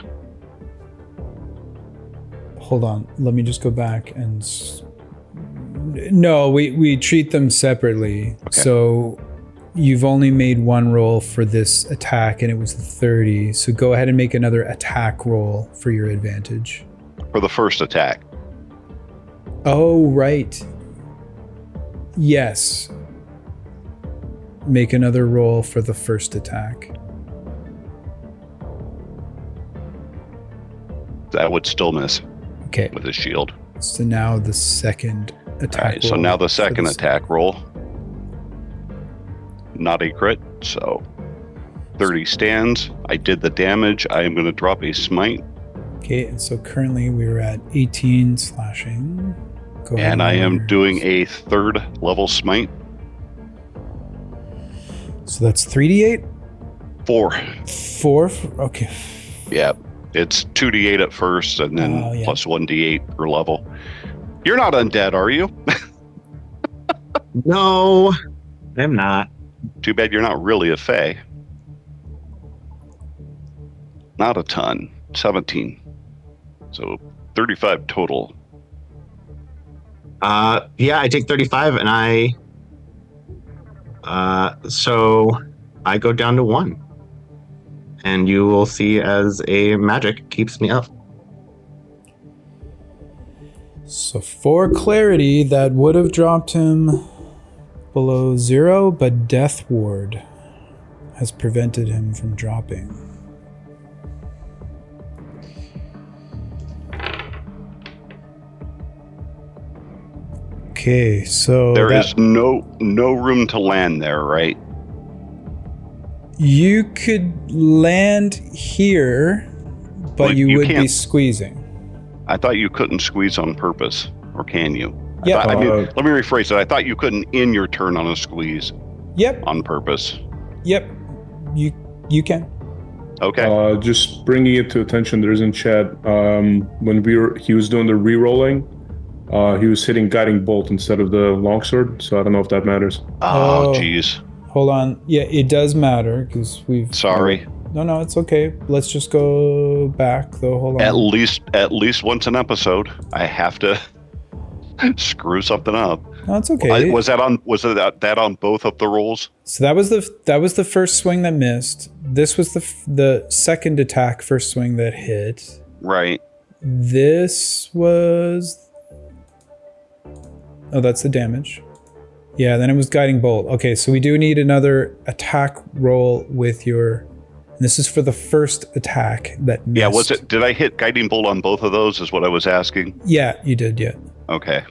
hold on. Let me just go back and... No, we treat them separately. Okay. So you've only made one roll for this attack and it was 30. So go ahead and make another attack roll for your advantage. For the first attack. Oh, right. Yes. Make another roll for the first attack. That would still miss. Okay. With his shield. So now the second attack All right, so roll now the for second this- attack roll. Not a crit, so 30 stands. I did the damage. I am going to drop a smite. Okay, and so currently we're at 18 slashing. Go ahead And I am roll. doing a third level smite. So that's 3d8? 4. 4? Okay. Yeah. It's 2d8 at first and then Oh, yeah. plus 1d8 per level. You're not undead, are you? No, I'm not. Too bad you're not really a fae. Not a ton. 17. So 35 total. Yeah, I take 35 and so I go down to 1. And you will see as a magic keeps me up. So for clarity, that would have dropped him below 0, but Death Ward has prevented him from dropping. Okay, so There is no room to land there, right? you could land here, but Well, you you would be can't- squeezing. I thought you couldn't squeeze on purpose, or can you? Yeah. Let me rephrase it. I thought you couldn't end your turn on a squeeze Yep, on purpose. yep. You can. Okay. Just bringing it to attention, there's in chat, when he was doing the re-rolling, He was hitting guiding bolt instead of the longsword, so I don't know if that matters. Oh, jeez. Hold on. Yeah, it does matter because we've. Sorry. No, it's okay. Let's just go back though. Hold on. At least once an episode, I have to screw something up. No, it's okay. Was that on both of the rolls? So that was the first swing that missed. This was the second attack, first swing that hit. Right. This was. Oh, that's the damage. Yeah, then it was guiding bolt. Okay, so we do need another attack roll with your. This is for the first attack that missed. Yeah, was it? Did I hit guiding bolt on both of those? Is what I was asking. Yeah, you did. Yeah. Okay.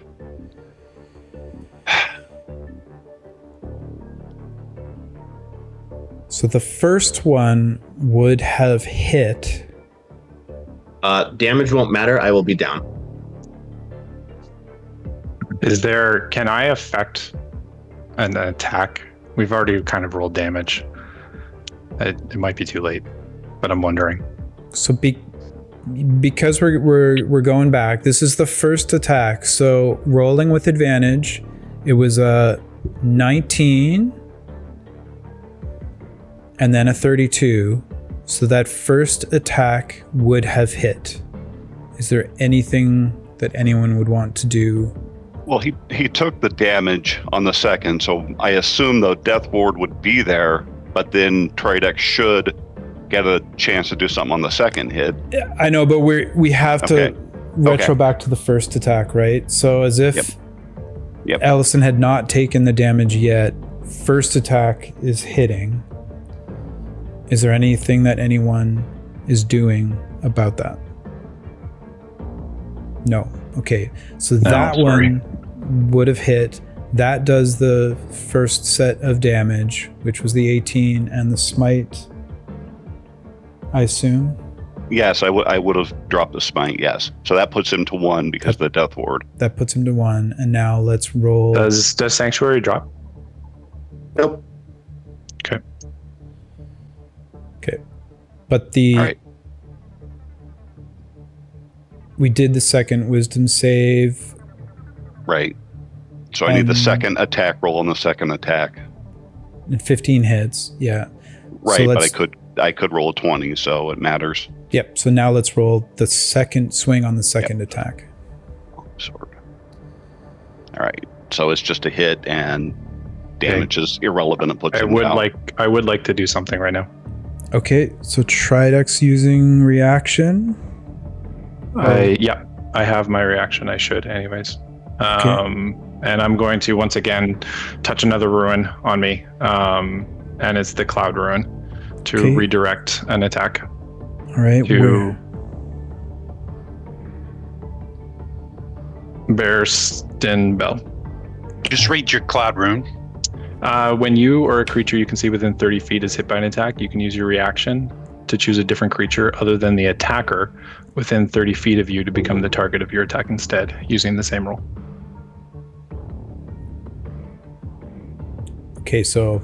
So the first one would have hit. Damage won't matter. I will be down. Can I affect an attack? We've already kind of rolled damage. It might be too late, but I'm wondering. So because we're going back, this is the first attack. So rolling with advantage, it was a 19 and then a 32. So that first attack would have hit. Is there anything that anyone would want to do? Well, he took the damage on the second, so I assume the death ward would be there, but then Tridex should get a chance to do something on the second hit. I know, but we have to retro back to the first attack, right? So as if Ellison had not taken the damage yet, first attack is hitting. Is there anything that anyone is doing about that? No. Okay. So that one would have hit. That does the first set of damage, which was the 18 and the smite, I assume. Yes, I would have dropped the smite, yes. So that puts him to 1 because of the death ward. That puts him to 1. And now let's roll. Does Sanctuary drop? Nope. Okay. Okay. But the... All right. We did the second wisdom save. Right. So I need the second attack roll on the second attack. And 15 hits, yeah. Right, So but I could roll a 20, so it matters. Yep, so now let's roll the second swing on the second attack. Sword. All right, so it's just a hit and damage is irrelevant. It puts him down. I would like to do something right now. Okay, so Tridex using reaction. I have my reaction. I should anyways. And I'm going to once again touch another ruin on me. And it's the cloud ruin to redirect an attack. All right. To Bearston Bell. Just read your cloud rune. When you or a creature you can see within 30 feet is hit by an attack, you can use your reaction to choose a different creature other than the attacker within 30 feet of you to become the target of your attack instead, using the same roll. Okay, so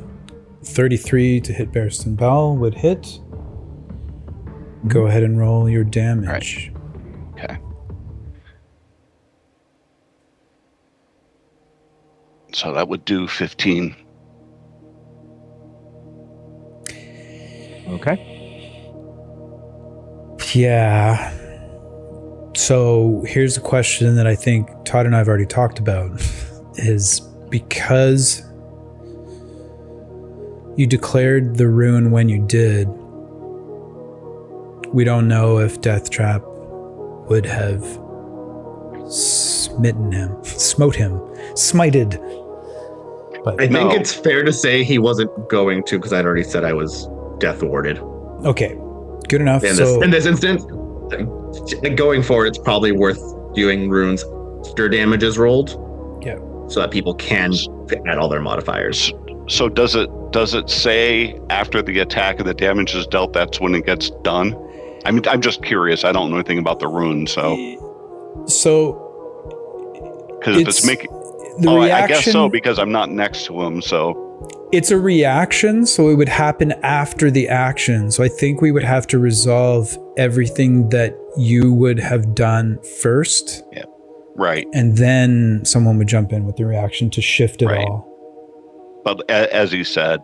33 to hit Bearston Bell would hit. Go ahead and roll your damage. Right. Okay. So that would do 15. Okay. Yeah. So here's a question that I think Todd and I have already talked about is because you declared the rune when you did, we don't know if Death Trap would have smote him, smited. But I think it's fair to say he wasn't going to, because I'd already said I was death warded. Okay, good enough. In this instance, going forward, it's probably worth doing runes after damage is rolled. Yeah. So that people can add all their modifiers. So does it say after the attack and the damage is dealt, that's when it gets done? I mean, I'm just curious. I don't know anything about the rune, so because if it's making the reaction, I guess so, because I'm not next to him, so it's a reaction, so it would happen after the action. So I think we would have to resolve everything that you would have done first. Yeah. Right. And then someone would jump in with the reaction to shift it Right. all. But as he said,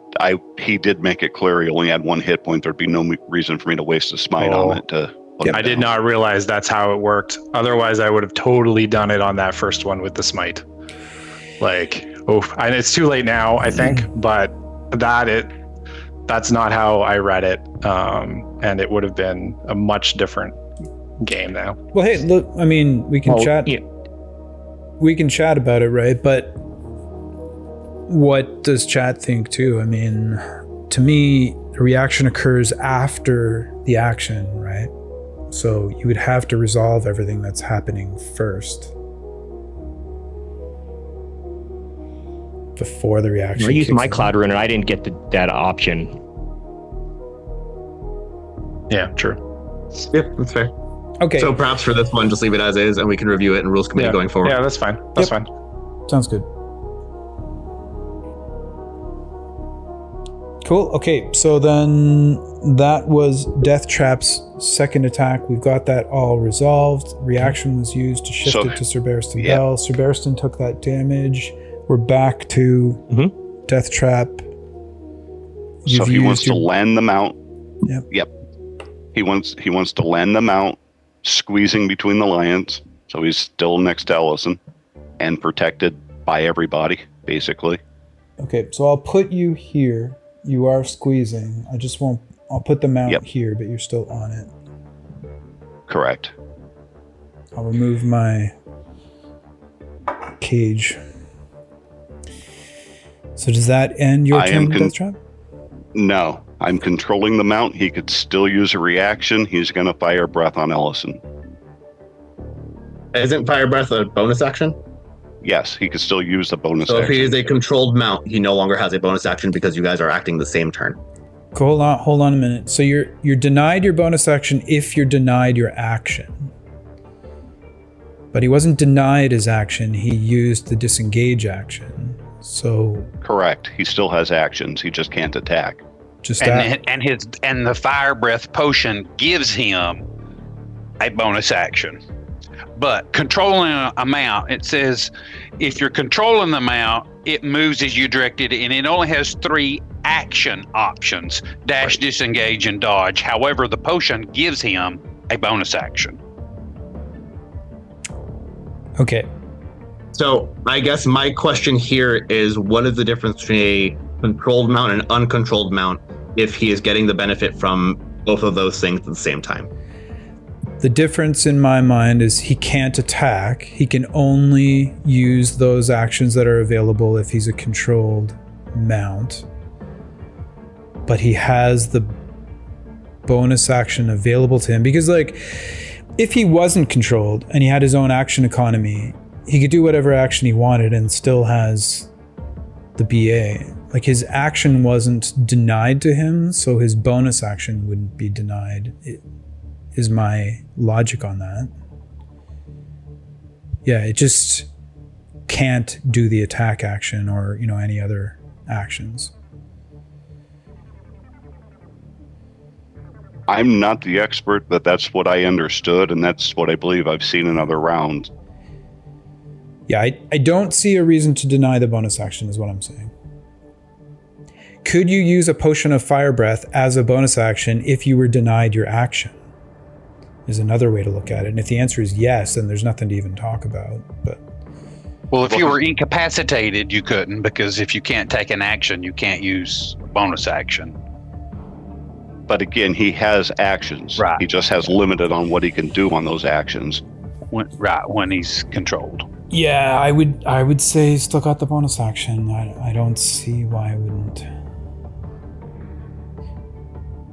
he did make it clear he only had 1 hit point. There'd be no reason for me to waste a smite on it to put it I did down. not realize that's how it worked. Otherwise, I would have totally done it on that first one with the smite. And it's too late now, I think, but that's not how I read it. And it would have been a much different game now. Well, hey, look, I mean, we can chat. Yeah. We can chat about it, right? But what does chat think too? I mean, to me, the reaction occurs after the action, right? So you would have to resolve everything that's happening first before the reaction. I used kicks my in. Cloud Rune and I didn't get that option. Yeah, true. Yep, that's fair. Okay, So perhaps for this one, just leave it as is, and we can review it in rules committee going forward. Yeah, that's fine. That's Yep. fine. sounds good. Cool. Okay, so then that was Death Trap's second attack. We've got that all resolved. Reaction was used to shift it to Sir Barristan Bell. Sir Barristan took that damage. We're back to Death Trap. So he wants to your- land the mount. Yep. He wants to land the mount, squeezing between the lions. So he's still next to Ellison and protected by everybody, basically. Okay, so I'll put you here. You are squeezing. I'll put the mount here, but you're still on it. Correct. I'll remove my cage. So does that end your turn, Death Trap? No, I'm controlling the mount. He could still use a reaction. He's going to fire breath on Ellison. Isn't Fire Breath a bonus action? Yes, he could still use the bonus So if action. he is a controlled mount, he no longer has a bonus action because you guys are acting the same turn. Hold on a minute. So you're denied your bonus action if you're denied your action. But he wasn't denied his action. He used the disengage action. So Correct. He still has actions. He just can't attack. just And the fire breath potion gives him a bonus action. But controlling a mount, it says if you're controlling the mount, it moves as you directed, and it only has 3 action options: dash, disengage, and dodge. However, the potion gives him a bonus action. Okay. So I guess my question here is, what is the difference between a controlled mount and an uncontrolled mount if he is getting the benefit from both of those things at the same time? The difference in my mind is he can't attack. He can only use those actions that are available if he's a controlled mount. But he has the bonus action available to him because, like, if he wasn't controlled and he had his own action economy, he could do whatever action he wanted and still has the BA. Like, his action wasn't denied to him, so his bonus action wouldn't be denied. Is my logic on that. Yeah, it just can't do the attack action or, any other actions. I'm not the expert, but that's what I understood, and that's what I believe I've seen in other rounds. Yeah, I don't see a reason to deny the bonus action is what I'm saying. Could you use a potion of fire breath as a bonus action if you were denied your action? Is another way to look at it. And if the answer is yes, then there's nothing to even talk about. But Well, if you were incapacitated, you couldn't, because if you can't take an action, you can't use a bonus action. But again, he has actions. Right. He just has limited on what he can do on those actions. When he's controlled. yeah, I would say he's still got the bonus action. I don't see why I wouldn't.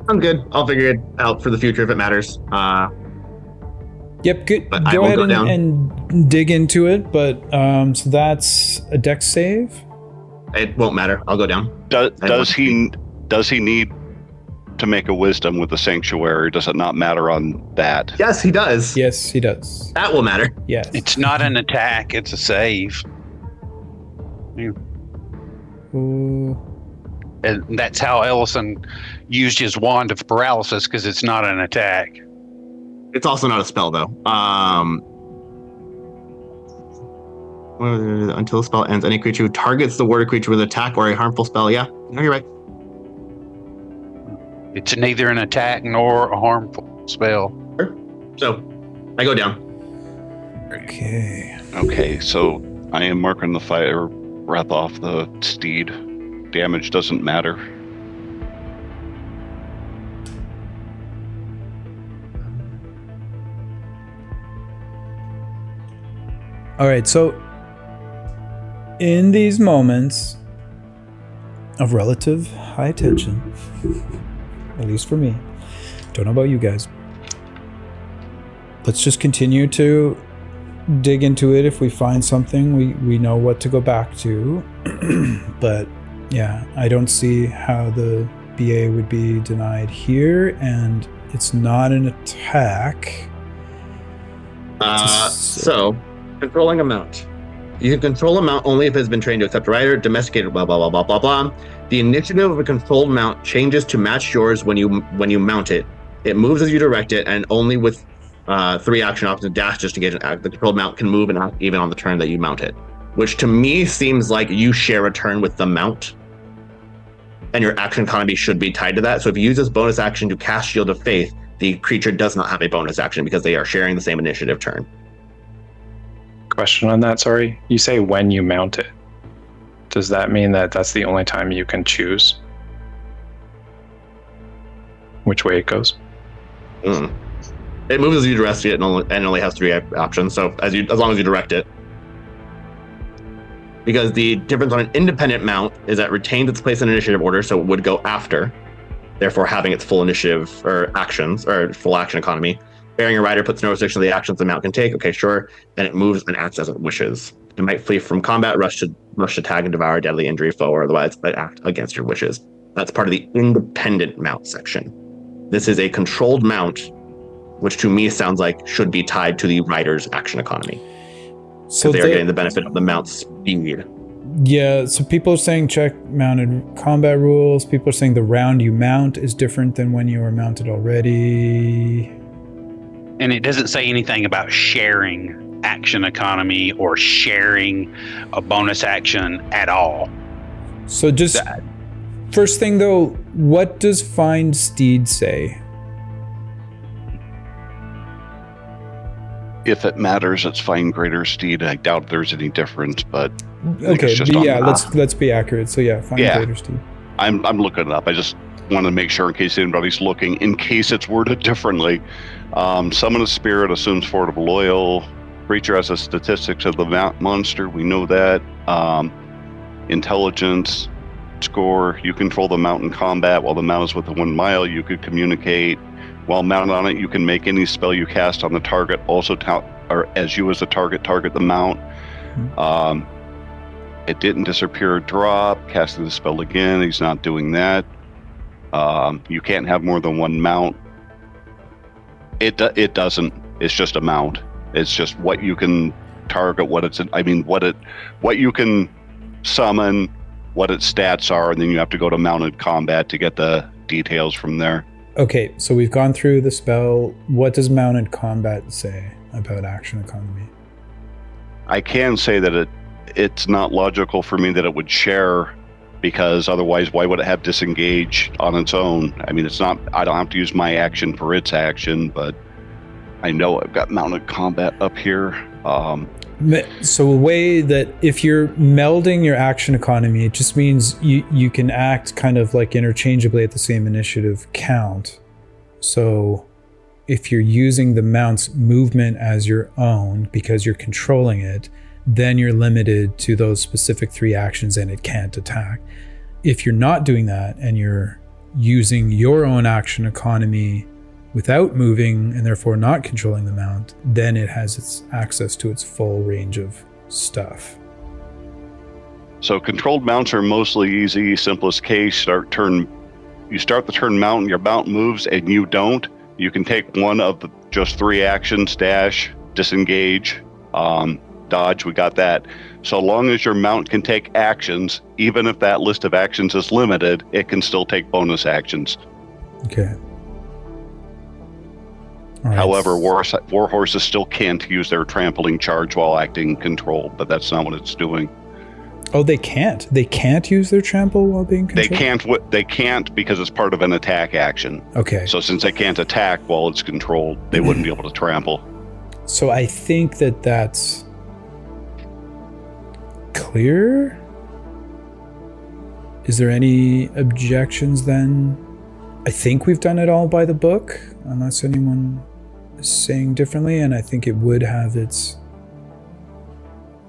I'm good. I'll figure it out for the future if it matters. Yep, good. But I Go will ahead go down. and dig into it. But so that's a dex save. It won't matter. I'll go down. Does he need to make a wisdom with the sanctuary? Does it not matter on that? Yes, he does. Yes, he does. That will matter. Yes. It's not an attack, it's a save. Ooh. And that's how Ellison used his wand of paralysis, because it's not an attack. It's also not a spell, though. Until the spell ends, any creature who targets the warded creature with an attack or a harmful spell. Yeah, no, you're right. It's neither an attack nor a harmful spell. So, I go down. Okay. Okay, so I am marking the fire breath off the steed. Damage doesn't matter. All right, so in these moments of relative high tension, at least for me, don't know about you guys, let's just continue to dig into it. If we find something, we know what to go back to. But yeah, I don't see how the BA would be denied here, and it's not an attack. So, controlling a mount. You can control a mount only if it has been trained to accept a rider, domesticated, blah, blah, blah, blah, blah, blah. The initiative of a controlled mount changes to match yours when you mount it. It moves as you direct it, and only with 3 action options, dash just to engage an act. The controlled mount can move and act even on the turn that you mount it. Which to me seems like you share a turn with the mount, and your action economy should be tied to that. So if you use this bonus action to cast Shield of Faith, the creature does not have a bonus action because they are sharing the same initiative turn. Question on that, sorry. You say when you mount it. Does that mean that that's the only time you can choose which way it goes? It moves as you direct it and only has 3 options. So as long as you direct it. Because the difference on an independent mount is that it retains its place in initiative order, so it would go after, therefore having its full initiative or actions or full action economy. Bearing a rider puts no restriction to the actions the mount can take. Okay, sure. Then it moves and acts as it wishes. It might flee from combat, rush to tag and devour a deadly injury foe, or otherwise act against your wishes. That's part of the independent mount section. This is a controlled mount, which to me sounds like should be tied to the rider's action economy. So they are getting the benefit of the mount's speed. Yeah, so people are saying check mounted combat rules. People are saying the round you mount is different than when you were mounted already. And it doesn't say anything about sharing action economy or sharing a bonus action at all. So just first thing though, what does Find Steed say? If it matters, it's Find Greater Steed. I doubt there's any difference, but okay, let's be accurate. So yeah, Find Greater Steed. I'm looking it up. I just want to make sure in case anybody's looking, in case it's worded differently. Summon a spirit, assumes Fort of Loyal. Creature has the statistics of the monster. We know that. Intelligence score. You control the mount in combat. While the mount is within 1 mile, you could communicate. While mounted on it, you can make any spell you cast on the target also or as you as the target the mount. It didn't disappear or drop. Casting the spell again. He's not doing that. You can't have more than 1 mount. It doesn't. It's just a mount. It's just what you can target, what you can summon, what its stats are, and then you have to go to mounted combat to get the details from there. Okay, so we've gone through the spell. What does mounted combat say about action economy? I can say that it's not logical for me that it would share, because otherwise why would it have disengage on its own? I mean, it's not, I don't have to use my action for its action, but I know I've got mounted combat up here. So a way that if you're melding your action economy, it just means you can act kind of like interchangeably at the same initiative count. So if you're using the mount's movement as your own because you're controlling it, then you're limited to those specific 3 actions and it can't attack. If you're not doing that and you're using your own action economy without moving and therefore not controlling the mount, then it has its access to its full range of stuff. So controlled mounts are mostly easy. Simplest case, you start the turn mount and your mount moves and you don't. You can take one of the just 3 actions, dash, disengage, dodge, we got that. So long as your mount can take actions, even if that list of actions is limited, it can still take bonus actions. Okay. All right. However, war horses still can't use their trampling charge while acting control, but that's not what it's doing. Oh, they can't. They can't use their trample while being controlled? They can't because it's part of an attack action. Okay. So since they can't attack while it's controlled, they wouldn't be able to trample. So I think that's clear. Is there any objections then? I think we've done it all by the book, unless anyone is saying differently, and I think it would have its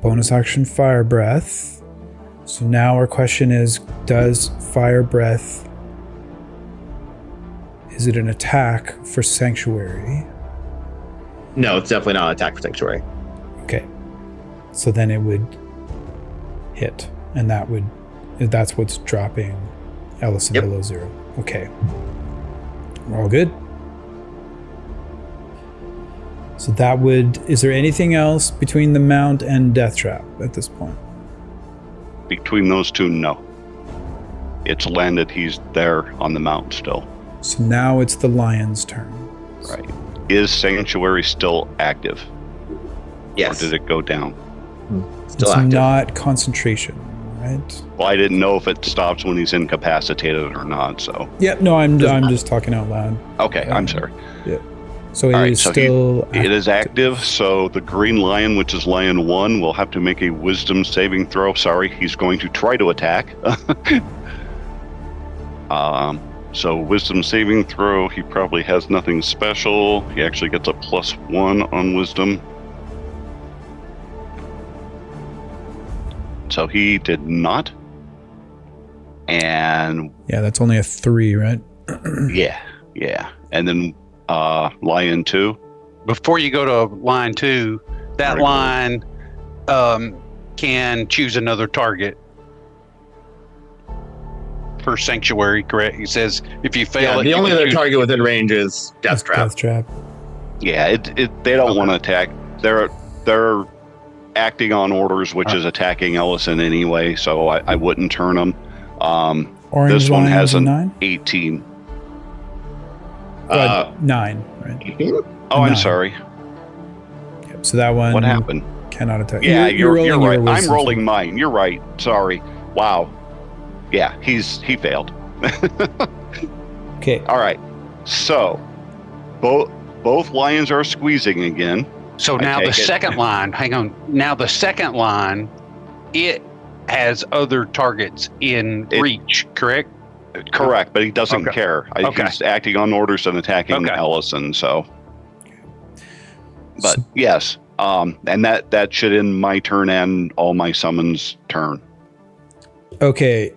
bonus action fire breath. So now our question is, does fire breath, is it an attack for sanctuary? No, it's definitely not an attack for sanctuary. Okay. So then it would hit, and that's what's dropping Ellison below 0. Okay. We're all good. So that is there anything else between the mount and Death Trap at this point? Between those two, no. It's landed, he's there on the mount still. So now it's the lion's turn. Right. Is Sanctuary still active? Yes. Or did it go down? Still it's active. not concentration, right? Well, I didn't know if it stops when he's incapacitated or not, so. Yep, no, I'm just talking out loud. Okay, I'm sorry. Yeah. So it All right, is so still it is active, so the green lion, which is lion 1, will have to make a wisdom saving throw. Sorry, he's going to try to attack. So wisdom saving throw, he probably has nothing special. He actually gets a +1 on wisdom. So he did not. And yeah, that's only a 3, right? yeah. And then lion 2. Before you go to line 2, that line can choose another target for sanctuary, correct? He says if you fail the only other target within range is Death Trap. Death Trap. Yeah, they don't want to attack. They're acting on orders, which is attacking Ellison anyway, so I wouldn't turn them. Orange this one has an 9? 18. 9, right? Oh, I'm 9. sorry. Yep, so that one. What happened? Cannot attack. Yeah, you're rolling right. your I'm wisdom. rolling mine. You're right. Sorry. Wow. Yeah, he failed. Okay. All right. So both lions are squeezing again. So now the second line, hang on. Now the second line, it has other targets in reach, correct? Correct, but he doesn't care. He's acting on orders and attacking Ellison, so. But yes, and that should end my turn and all my summons' turn. Okay.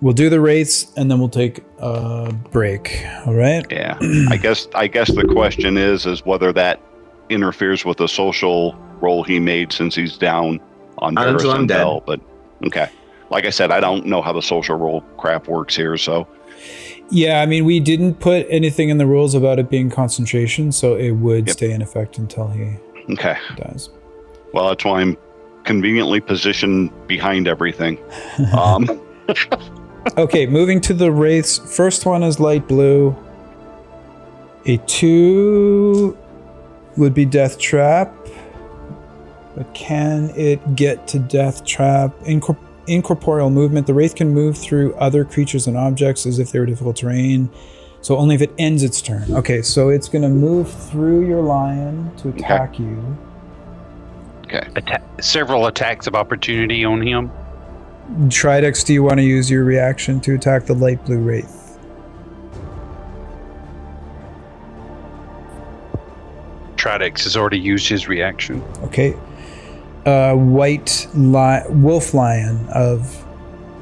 We'll do the wraiths and then we'll take a break. All right? Yeah. I guess the question is whether that interferes with the social roll he made since he's down on Varys and Bell, but okay. Like I said, I don't know how the social roll crap works here, so. Yeah, I mean, we didn't put anything in the rules about it being concentration, so it would stay in effect until he dies. Well, that's why I'm conveniently positioned behind everything. Okay, moving to the wraiths. First one is light blue. A 2 would be Death Trap. But can it get to Death Trap? Incorporeal movement. The wraith can move through other creatures and objects as if they were difficult terrain. So only if it ends its turn. Okay, so it's going to move through your lion to attack you. Okay. Several attacks of opportunity on him. Tridex, do you want to use your reaction to attack the light blue wraith? Tridex has already used his reaction. Okay. Wolf lion of...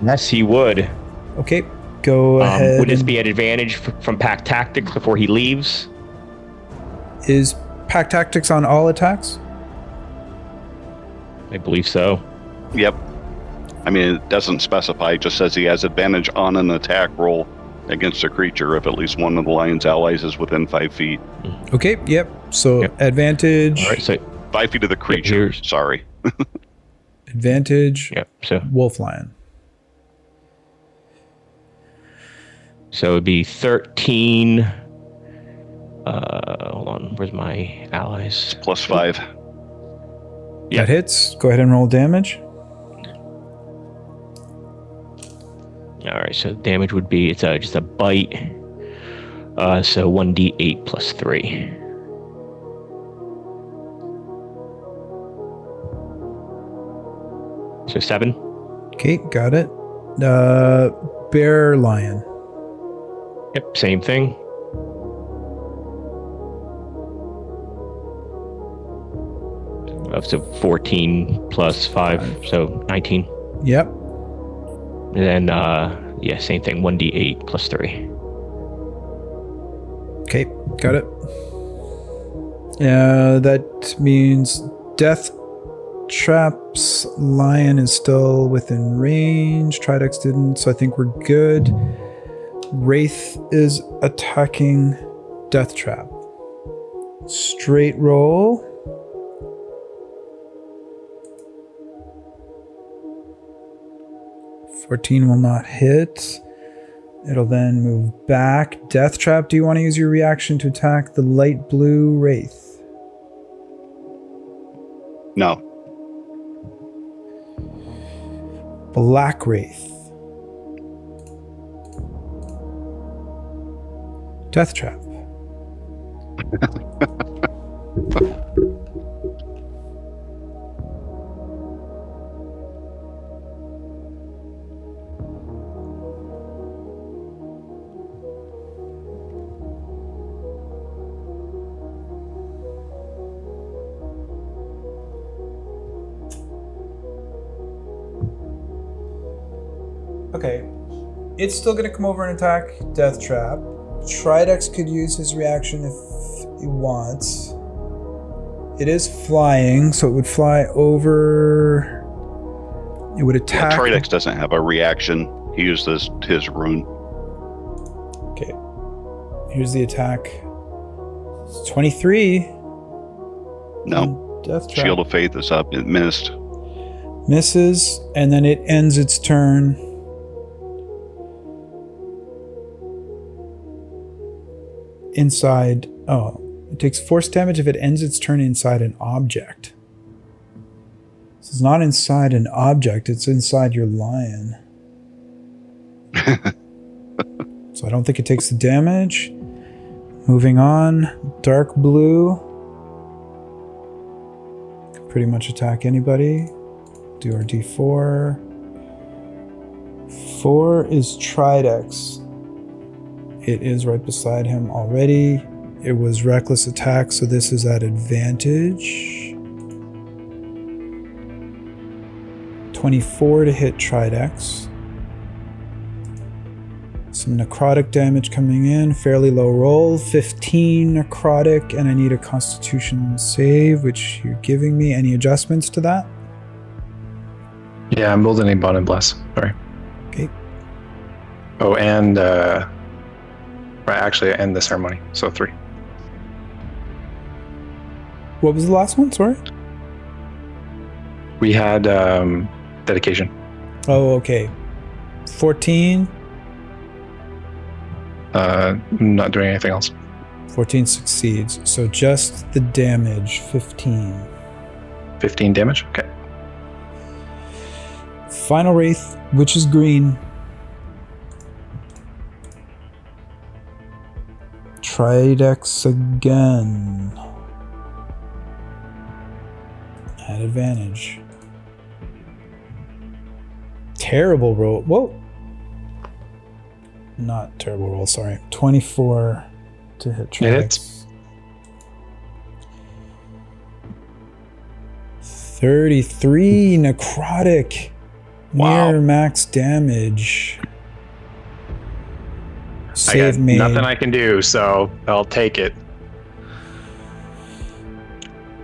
Yes, he would. Okay, go ahead. Would this be an advantage from Pack Tactics before he leaves? Is Pack Tactics on all attacks? I believe so. Yep. I mean, it doesn't specify. It just says he has advantage on an attack roll against a creature if at least one of the lion's allies is within 5 feet. Okay, yep. So advantage. All right, so 5 feet of the creature. Sorry. Advantage. Yep. So wolf lion. So it'd be 13 Hold on. Where's my allies? +5. Yeah. That hits. Go ahead and roll damage. All right. So damage would be it's just a bite. So 1d8 plus 3. So 7. Okay, got it. Bear lion. Yep. Same thing. So 14 plus 5, so 19. Yep. And then, same thing, 1d8 plus 3. Okay, got it. That means death traps. Lion is still within range. Tridex didn't, so I think we're good. Wraith is attacking death trap. Straight roll. $14 will not hit. It'll then move back. Death Trap, do you want to use your reaction to attack the light blue Wraith? No. Black Wraith. Death Trap. Okay, it's still going to come over and attack Death Trap. Tridex could use his reaction if he wants. It is flying, so it would fly over. It would attack. Yeah, Tridex doesn't have a reaction. He used his rune. Okay, here's the attack. It's 23. No. Death Trap. Shield of Faith is up. It missed. Misses, and then it ends its turn. Inside. Oh, it takes force damage if it ends its turn inside an object. So it's not inside an object, it's inside your lion. So I don't think it takes the damage. Moving on. Dark blue. Can pretty much attack anybody. Do our D4. 4 is Tridex. It is right beside him already. It was reckless attack, so this is at advantage. 24 to hit Tridex. Some necrotic damage coming in. Fairly low roll. 15 necrotic, and I need a constitution save, which you're giving me. Any adjustments to that? Yeah, I'm building a bond and bless. Sorry. Okay. Oh, and actually, I end the ceremony, so 3. What was the last one? Sorry. We had dedication. Oh, okay. 14. Not doing anything else. 14 succeeds. So just the damage, 15. 15 damage? Okay. Final Wraith, which is green. Tridex again. At advantage. Terrible roll. Whoa. Not terrible roll, sorry. 24 to hit Tridex. It hits. 33 necrotic. Wow. Near max damage. Save I got made. nothing I can do, so I'll take it.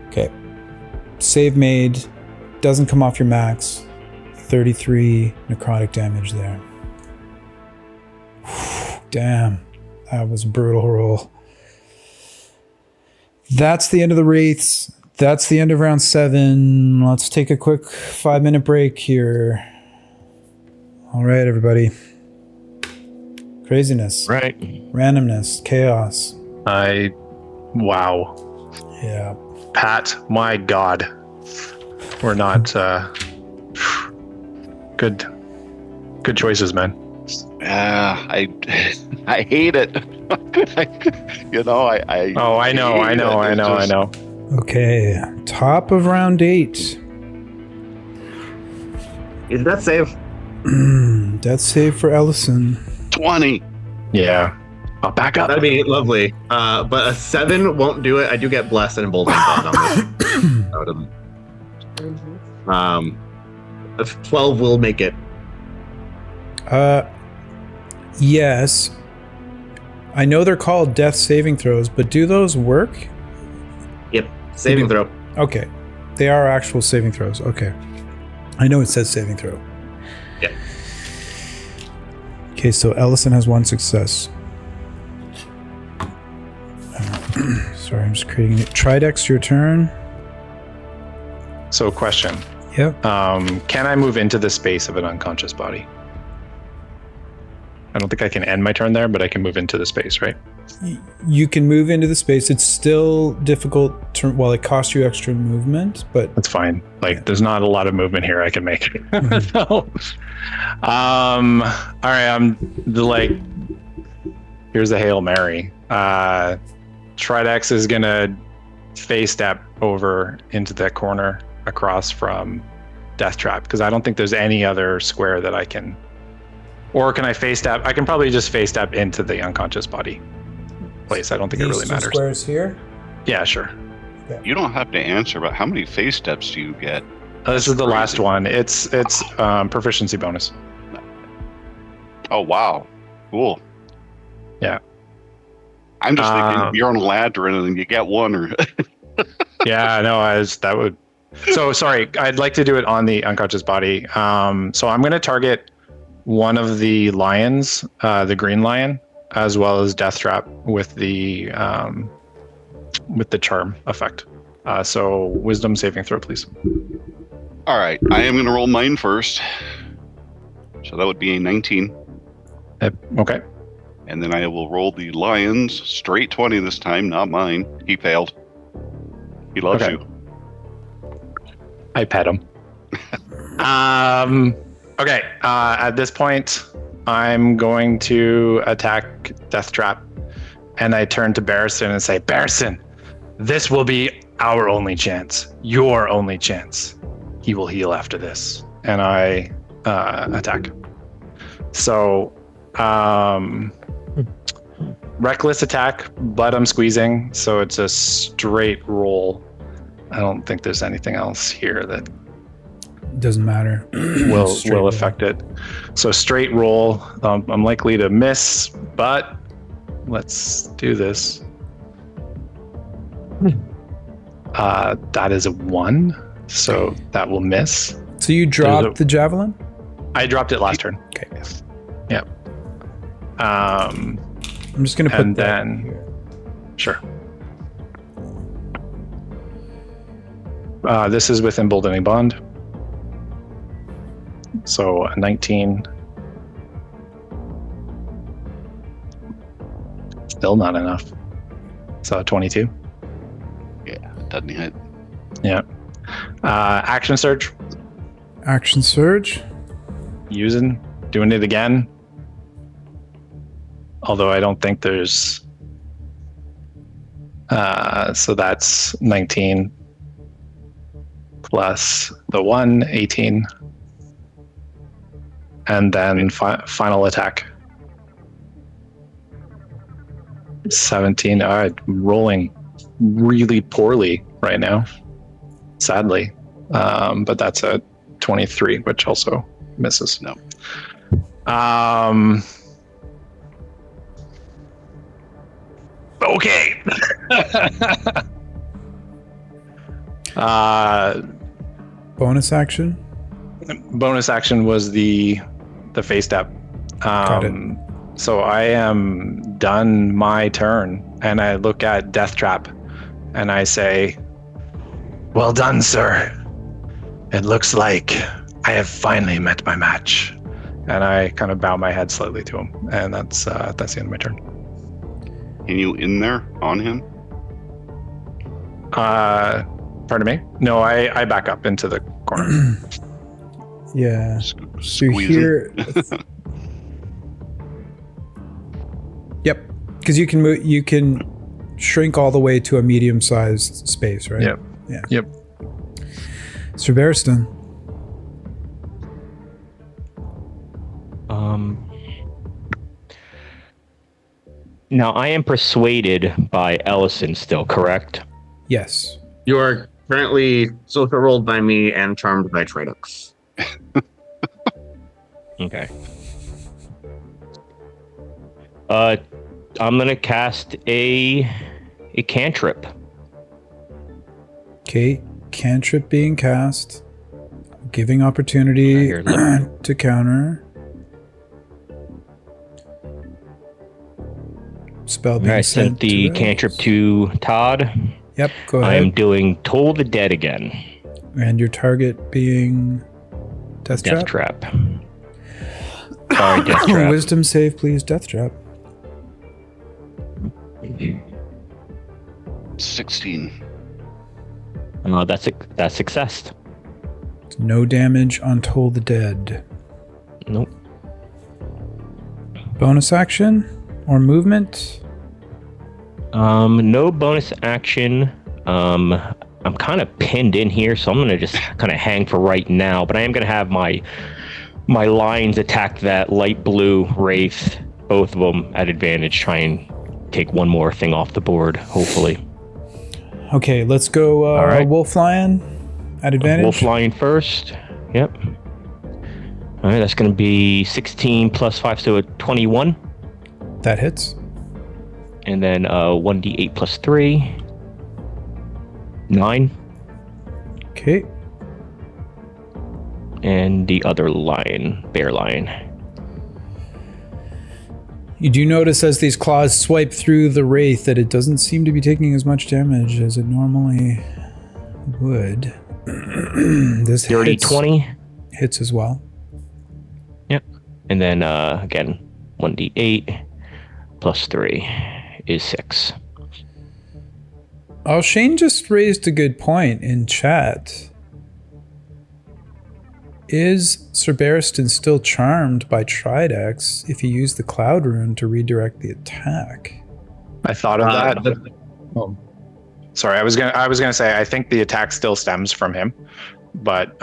Okay. Save made. Doesn't come off your max. 33 necrotic damage there. Damn. That was a brutal roll. That's the end of the Wraiths. That's the end of round 7. Let's take a quick 5-minute break here. All right, everybody. Craziness. Right. Randomness. Chaos. I Wow. Yeah. Pat, my God. We're not good choices, man. I hate it. I Oh, I know. Okay. Top of round 8. Is that save? Death save for Ellison. 20. Yeah. I'll back up. That'd be lovely. But a 7 won't do it. I do get blessed and emboldened on this. A 12 will make it. Yes. I know they're called death saving throws, but do those work? Yep. Saving throw. Okay. They are actual saving throws. Okay. I know it says saving throw. Yeah. Okay, so Ellison has 1 success. Sorry, I'm just creating it. Tridex, your turn. So, question. Yep. Can I move into the space of an unconscious body? I don't think I can end my turn there, but I can move into the space, right? You can move into the space. It's still difficult well, it costs you extra movement, but That's fine. There's not a lot of movement here I can make. So, all right, here's the Hail Mary. Tridex is gonna face step over into that corner across from Death Trap, because I don't think there's any other square that I can. Or can I face step? I can probably just face step into the unconscious body place. I don't think it really matters. Squares here. Yeah, sure. You don't have to answer, but how many face steps do you get? This is the last one. It's proficiency bonus. Oh, wow. Cool. Yeah. I'm just thinking you're on a ladder and then you get one or... Yeah, no, that would... So, sorry, I'd like to do it on the unconscious body. So I'm going to target one of the lions, the green lion, as well as Death Trap with the charm effect. So wisdom saving throw, please. All right, I am going to roll mine first. So that would be a 19. Okay. And then I will roll the lions, straight 20 this time, not mine. He failed. He loves you. I pet him. Okay, at this point, I'm going to attack Death Trap, and I turn to Barristan and say, Barristan, this will be our only chance. Your only chance. He will heal after this. And I attack. So, reckless attack, but I'm squeezing, so it's a straight roll. I don't think there's anything else here that doesn't matter. will affect it. So straight roll. I'm likely to miss, but let's do this. That is a 1, so that will miss. So you dropped the javelin? I dropped it last turn. Okay. Yep. I'm just gonna put that here. Sure. This is with emboldening bond. So a 19. Still not enough. So 22. Yeah, doesn't hit. Yeah. Action surge. Action surge. Doing it again. Although I don't think there's. So that's 19 plus the 1, 18. And then final attack. 17. All right, rolling really poorly right now, sadly. But that's a 23, which also misses. No. Okay. Bonus action. Bonus action was the face step. Got it. So I am done my turn, and I look at Death Trap, and I say, "Well done, sir. It looks like I have finally met my match." And I kind of bow my head slightly to him, and that's the end of my turn. Can you in there on him? Pardon me? No, I back up into the corner. Yeah. So Squeezing. here. Yep. Because you can move. You can shrink all the way to a medium-sized space, right? Yep. Yeah. Yep. Sir Barristan. Now I am persuaded by Ellison still, correct? Yes. You are currently social rolled by me and charmed by Tradux. Okay. I'm gonna cast a cantrip. Okay. Cantrip being cast. Giving opportunity Right here, to counter. Spell being I sent sent the to cantrip us. to Todd. Yep, go I ahead. am doing Toll the Dead again. And your target being Death Death Trap? Trap. Sorry, Death Trap. Wisdom save, please. Death Trap. 16. That's success. No damage on Toll the Dead. Nope. Bonus action or movement? No bonus action. I'm kind of pinned in here, so I'm gonna just kind of hang for right now. But I am gonna have my lions attack that light blue wraith, both of them at advantage. Try and take one more thing off the board, hopefully. Okay, let's go All right. Wolf Lion at advantage. Wolf lion first. Yep. All right, that's gonna be 16 plus 5, so a 21. That hits. And then 1d8 plus 3. 9. Okay. And the other lion, bear lion. You do notice as these claws swipe through the wraith that it doesn't seem to be taking as much damage as it normally would. This Dirty hits, 20. hits as well. Yep. And then again, 1d8 plus 3 is 6. Oh, Shane just raised a good point in chat. Is Sir Barristan still charmed by Tridex if he used the Cloud Rune to redirect the attack? I thought of that. Sorry, I was gonna say I think the attack still stems from him, but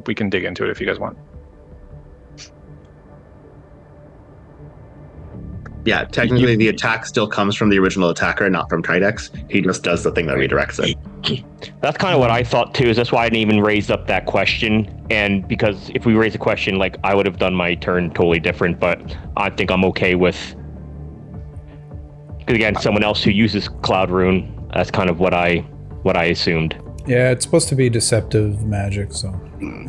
we can dig into it if you guys want. Yeah, technically the attack still comes from the original attacker, not from Tridex. He just does the thing that redirects it. That's kind of what I thought too. Is that's why I didn't even raise up that question. And because if we raise a question, like I would have done my turn totally different. But I think I'm okay with. Because again, someone else who uses Cloud Rune. That's kind of what I assumed. Yeah, it's supposed to be deceptive magic, so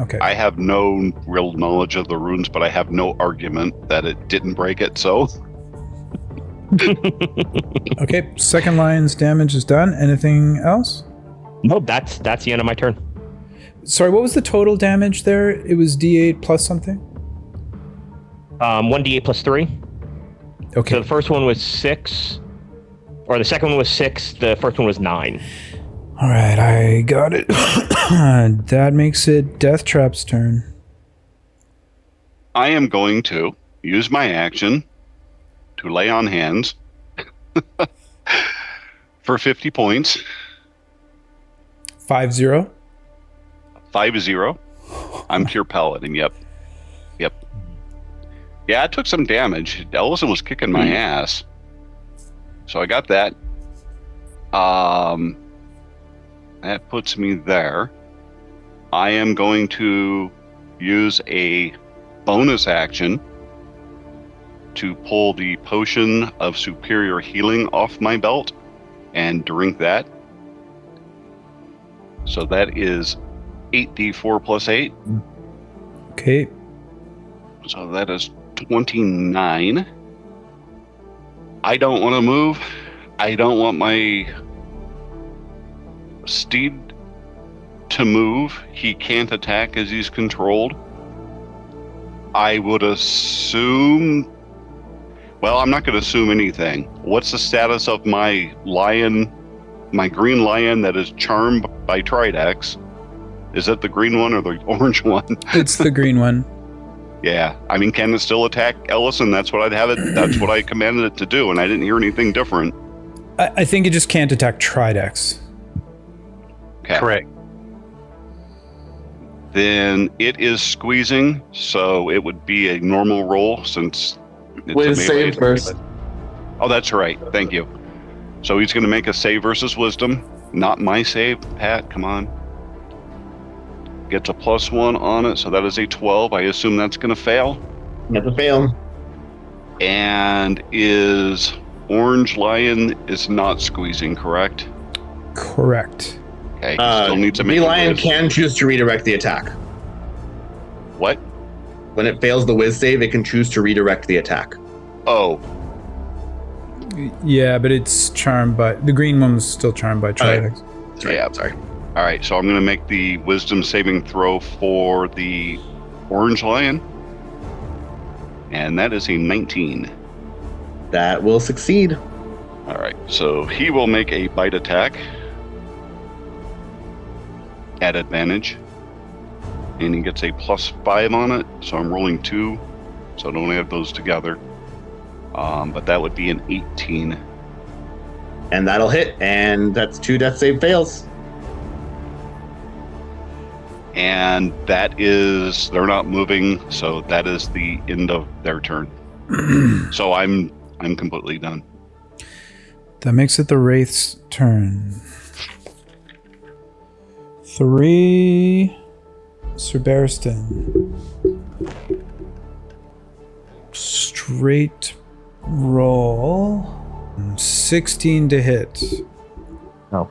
okay. I have no real knowledge of the runes, but I have no argument that it didn't break it, so. Okay, second lion's damage is done. Anything else? No, that's the end of my turn. Sorry, what was the total damage there? It was D8 plus something? 1d8 plus 3. Okay. So the first one was 6, or the second one was 6. The first one was 9. All right, I got it. That makes it Death Trap's turn. I am going to use my action to lay on hands for 50 points. 5-0. 5-0. I'm pure paladin. Yep. Yeah, I took some damage. Ellison was kicking my ass, so I got that. That puts me there. I am going to use a bonus action to pull the potion of superior healing off my belt and drink that. So that is 8d4 plus 8. Okay. So that is 29. I don't want to move. I don't want my steed to move. He can't attack as he's controlled. I would assume... Well, I'm not going to assume anything. What's the status of my lion my green lion that is charmed by Tridex. Is it the green one or the orange one? It's the green one. Yeah, I mean, can it still attack Ellison? That's what I'd have it. That's what I commanded it to do, and I didn't hear anything different. I think it just can't attack Tridex. Okay. Correct. Then it is squeezing, so it would be a normal roll since it's With a melee. save first. Oh, that's right. Thank you. So he's going to make a save versus wisdom. Not my save, Pat. Come on. Gets a +1 on it, so that is a 12. I assume that's going to fail. That's a fail. And is Orange Lion is not squeezing, correct? Correct. Okay. He still needs to make the a lion whiz. can choose to redirect the attack. What? When it fails the whiz save, it can choose to redirect the attack. Oh, Yeah, but it's charmed by... The green one was still charmed by Tridex. That's right. Yeah. Sorry. all right. So I'm going to make the wisdom saving throw for the Orange Lion. And that is a 19. That will succeed. All right. So he will make a bite attack at advantage. And he gets a +5 on it. So I'm rolling 2. So I don't add those together. But that would be an 18. And that'll hit. And that's 2 death save fails. And that is, they're not moving. So that is the end of their turn. So I'm completely done. That makes it the Wraith's turn. 3... Sir Barristan. Straight roll. 16 to hit. Oh.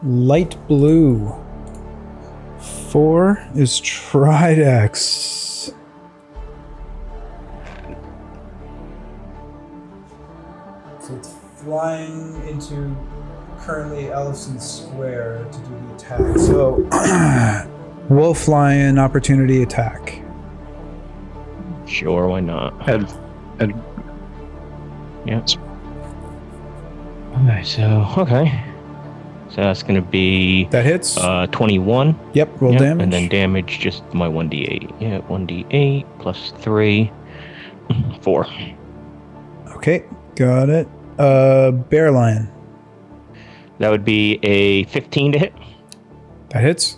Light blue. 4 is Tridex. So it's flying into currently Ellison Square to do the attack. So Wolf Lion opportunity attack. Sure, why not? And Yeah. Okay, so that's gonna be That hits. 21. Yep, roll Yep, damage. and then damage just my 1d8. Yeah, 1d8 plus 3, 4. Okay, got it. Bear Lion. That would be a 15 to hit. That hits.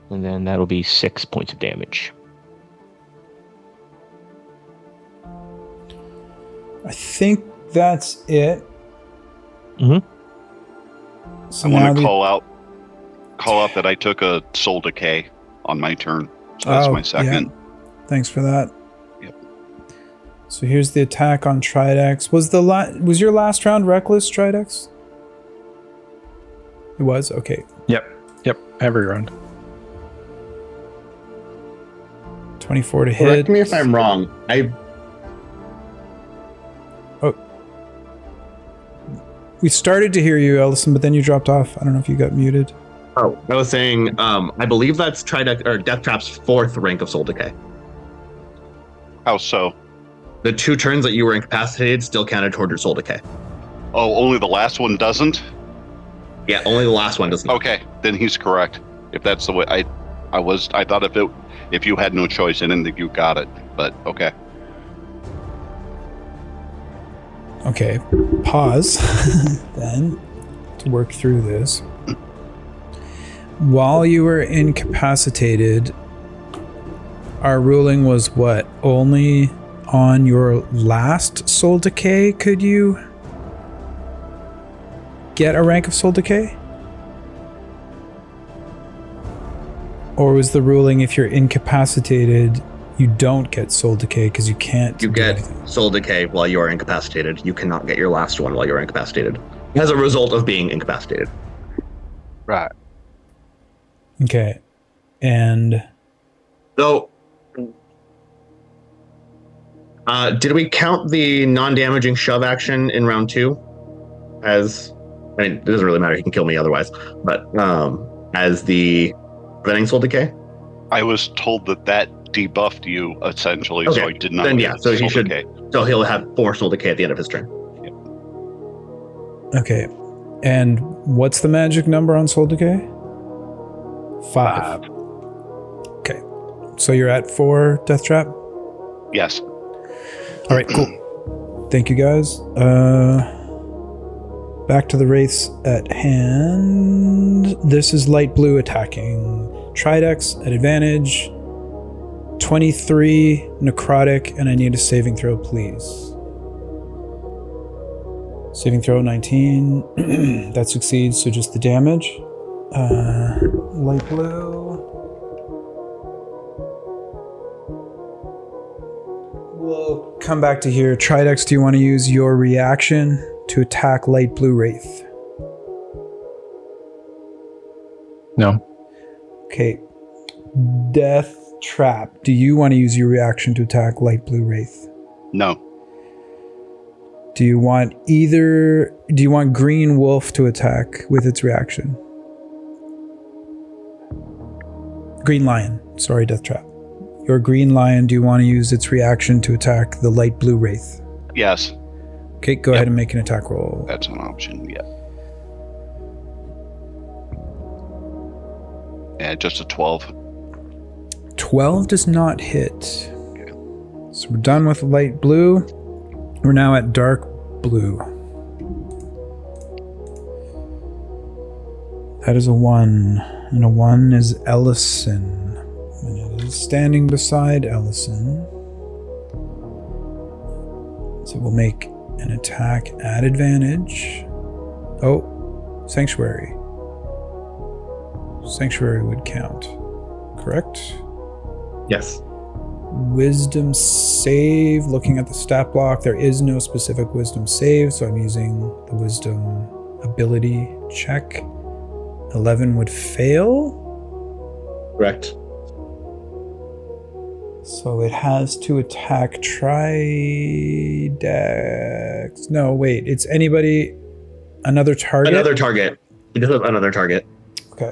And then that'll be 6 points of damage. I think that's it. Mhm. So I now want to the- call out that I took a soul decay on my turn. So that's my second. Yeah. Thanks for that. Yep. So here's the attack on Tridex. Was your last round reckless, Tridex? It was? Okay. Yep, every round. 24 to hit. Correct me if I'm wrong. We started to hear you, Ellison, but then you dropped off. I don't know if you got muted. I was saying, I believe that's Death Trap's 4th rank of Soul Decay. How so? The 2 turns that you were incapacitated still counted toward your Soul Decay. Oh, only the last one doesn't? Yeah, only the last one doesn't. Okay, then he's correct. If that's the way I thought if you had no choice, I didn't think you got it. But okay. Okay, pause then to work through this. While you were incapacitated, our ruling was what? Only on your last Soul Decay could you get a rank of Soul Decay? Or was the ruling if you're incapacitated, you don't get Soul Decay because you can't You do get anything? Soul Decay while you are incapacitated. You cannot get your last one while you're incapacitated. As a result of being incapacitated. Right. Okay. And So, did we count the non-damaging shove action in round 2? As, I mean, it doesn't really matter. He can kill me otherwise. But as the preventing Soul Decay? I was told that debuffed you essentially, so Okay, I did not. then get yeah, so he Soul should- Decay. So he'll have 4 soul decay at the end of his turn. Okay. And what's the magic number on soul decay? 5. Okay. So you're at 4, Death Trap? Yes. All right, cool. Thank you, guys. Back to the wraiths at hand. This is light blue attacking. Tridex at advantage. 23 necrotic, and I need a saving throw, please. Saving throw 19. That succeeds, so just the damage. Light blue. We'll come back to here. Tridex, do you want to use your reaction to attack light blue wraith? No. Okay. Death Trap, do you want to use your reaction to attack light blue wraith? No. Do you want green wolf to attack with its reaction? Green lion. Sorry, Death Trap. Your green lion, do you want to use its reaction to attack the light blue wraith? Yes. Okay, go ahead and make an attack roll. That's an option, yeah. Yeah, just a 12. 12 does not hit. So we're done with light blue. We're now at dark blue. That is a 1. And a 1 is Ellison. And it is standing beside Ellison. So we'll make an attack at advantage. Oh, Sanctuary. Sanctuary would count. Correct? Yes. Wisdom save. Looking at the stat block, there is no specific wisdom save, so I'm using the wisdom ability check. 11 would fail. Correct. So it has to attack Tridex. No, wait. It's anybody. Another target? Another target. He does have another target. Okay.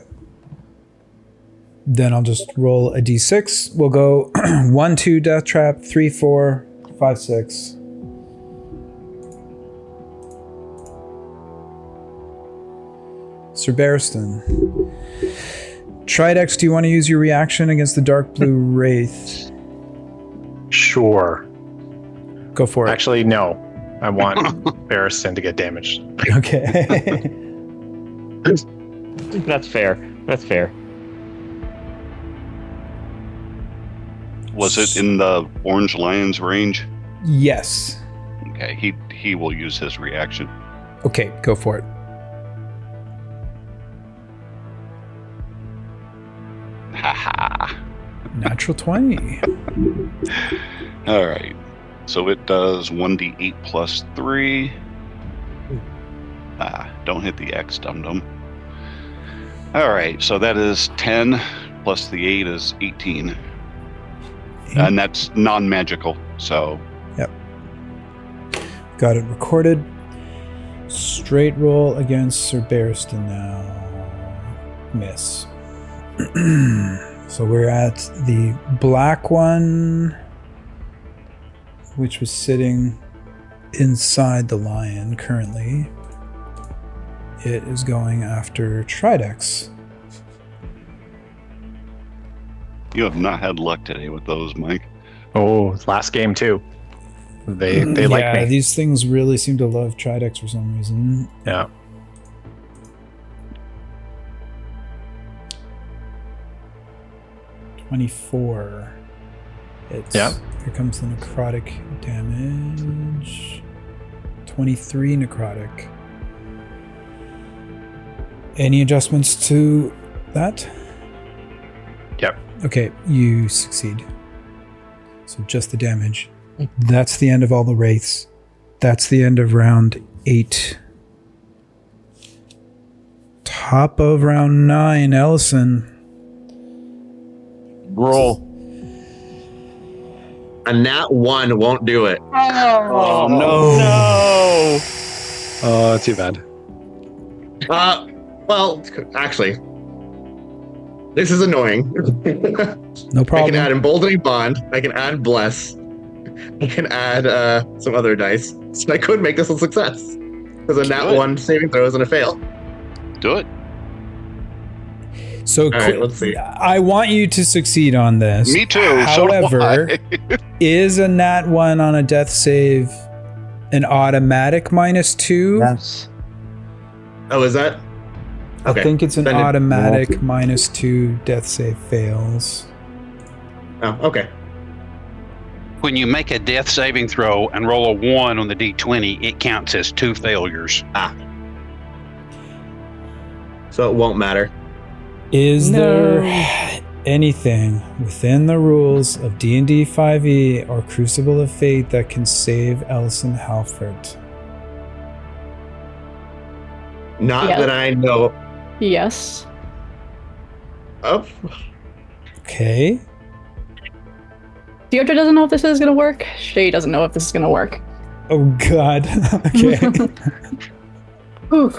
Then I'll just roll a d6. We'll go 1, 2, Death Trap, 3, 4, 5, 6. Sir Barristan. Tridex, do you want to use your reaction against the dark blue wraith? Sure. Go for it. Actually, no. I want Barristan to get damaged. Okay. That's fair. That's fair. Was it in the orange lion's range? Yes. Okay, he will use his reaction. Okay, go for it. Haha. Natural 20. All right. So it does 1d8 plus 3. Don't hit the X, dum-dum. All right, so that is 10 plus the 8 is 18. And that's non-magical, so... Yep. Got it recorded. Straight roll against Sir Barristan now. Miss. So we're at the black one, which was sitting inside the lion currently. It is going after Tridex. You have not had luck today with those, Mike. Oh, last game too. They like me. These things really seem to love Tridex for some reason. Yeah. $24. It's, yeah. Here comes the necrotic damage. 23 necrotic. Any adjustments to that? Yep. Okay, you succeed. So just the damage. That's the end of all the wraiths. That's the end of round 8. Top of round 9, Ellison. Roll. A nat 1 won't do it. Oh, no. No. Oh, too bad. Well, actually, this is annoying. No I problem. can add Emboldening Bond. I can add Bless. I can add some other dice. So I could make this a success. Because a nat Good. 1 saving throw is going to fail. Do it. So All right, let's see. I want you to succeed on this. Me too. However, so do I. is a nat 1 on a death save an automatic -2? Yes. Oh, is that? I think it's an Then automatic -2 death save fails. Oh, okay. When you make a death saving throw and roll a 1 on the d20, it counts as 2 failures. So it won't matter. Is there anything within the rules of D&D 5e or Crucible of Fate that can save Ellison Halford? Not Yeah. that I know Yes. of. Okay. Deirdre doesn't know if this is going to work. Shay doesn't know if this is going to work. Oh God. Okay. Ooh.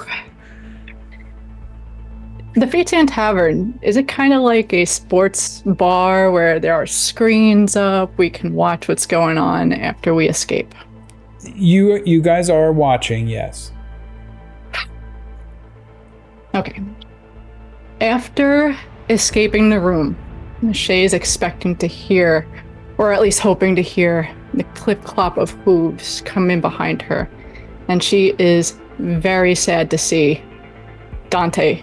The Fatesan Tavern, is it kind of like a sports bar where there are screens up, we can watch what's going on after we escape? You guys are watching, yes. Okay. After escaping the room, Shay is expecting to hear, or at least hoping to hear, the clip-clop of hooves come in behind her. And she is very sad to see Dante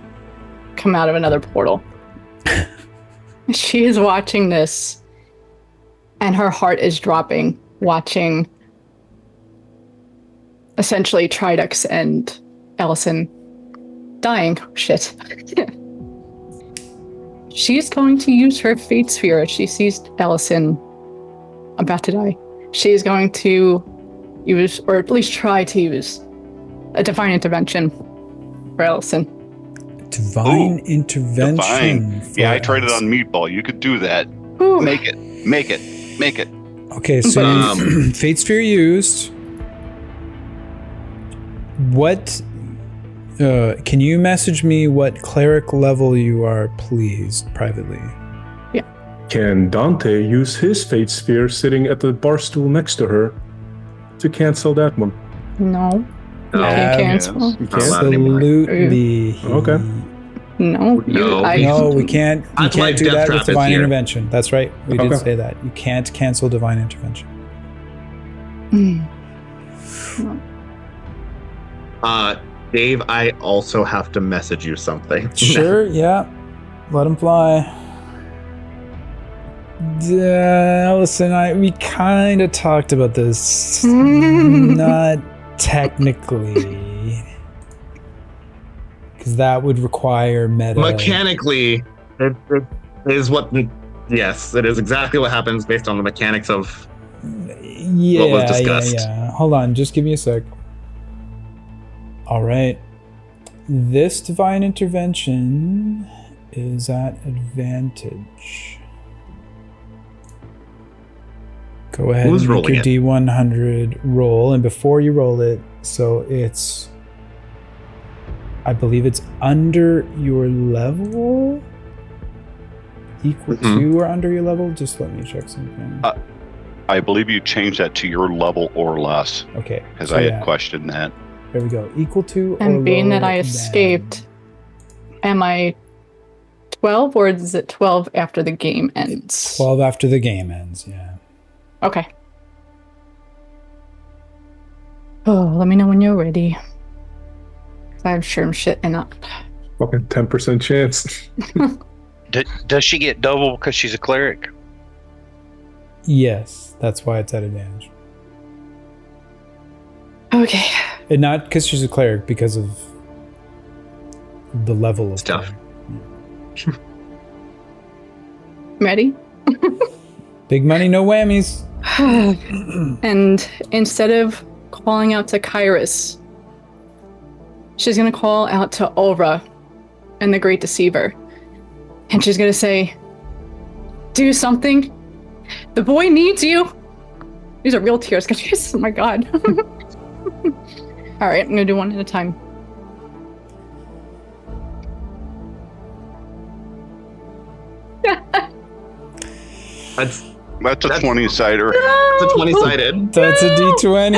come out of another portal. She is watching this, and her heart is dropping, watching essentially Tridux and Ellison dying. Shit. She's going to use her Fate Sphere as she sees Ellison about to die. She is going to use, or at least try to use, a Divine Intervention for Ellison. Divine Intervention. Divine. for Yeah, I tried it us. on Meatball. You could do that. Ooh. Make it. Make it. Make it. Okay, so Fate Sphere used. What? Can you message me what cleric level you are, please, privately? Can Dante use his fate sphere sitting at the bar stool next to her to cancel that one? No. You No. can't Yes. cancel. You can't? Absolutely. Okay. No. No. No, we can't. You That's why can't do Death that Trap with is Divine here. Intervention. That's right. We did Okay. say that. You can't cancel Divine Intervention. Dave, I also have to message you something. Sure, yeah. Let him fly. Ellison, we kind of talked about this. Not technically. Because that would require meta. Mechanically, it is what. Yes, it is exactly what happens based on the mechanics of. Yeah, what was discussed. yeah. Hold on, just give me a sec. All right. This Divine Intervention is at advantage. Go ahead Who's and make rolling your D100 roll, and before you roll it, so it's, I believe it's under your level? Equal to or under your level? Just let me check something. I believe you changed that to your level or less, Okay. because so I yeah, had questioned that. there we go. Equal to or And being that lower I than. escaped, am I 12 or is it 12 after the game ends? 12 after the game ends, yeah. Okay. Oh, let me know when you're ready. 'Cause I'm sure I'm shitting up. Fucking 10% chance. Does she get double because she's a cleric? Yes, that's why it's at advantage. Okay. And not because she's a cleric, because of the level of Stuff. cleric. Ready? Big money, no whammies. And instead of calling out to Kairos, she's going to call out to Ulra and the Great Deceiver. And she's going to say, do something. The boy needs you. These are real tears, guys. Oh my god. All right, I'm going to do one at a time. That's a 20-sider. It's a 20-sided. That's a D20.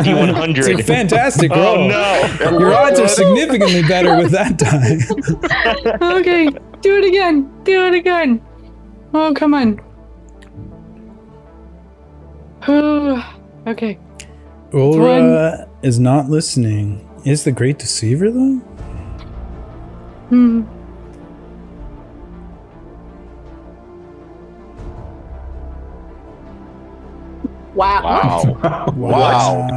D100. It's a fantastic roll. Oh no! Your odds are significantly better with that die. Okay, do it again. Do it again. Oh, come on. Oh, okay. Ulra is not listening. Is the Great Deceiver, though? Wow. Wow.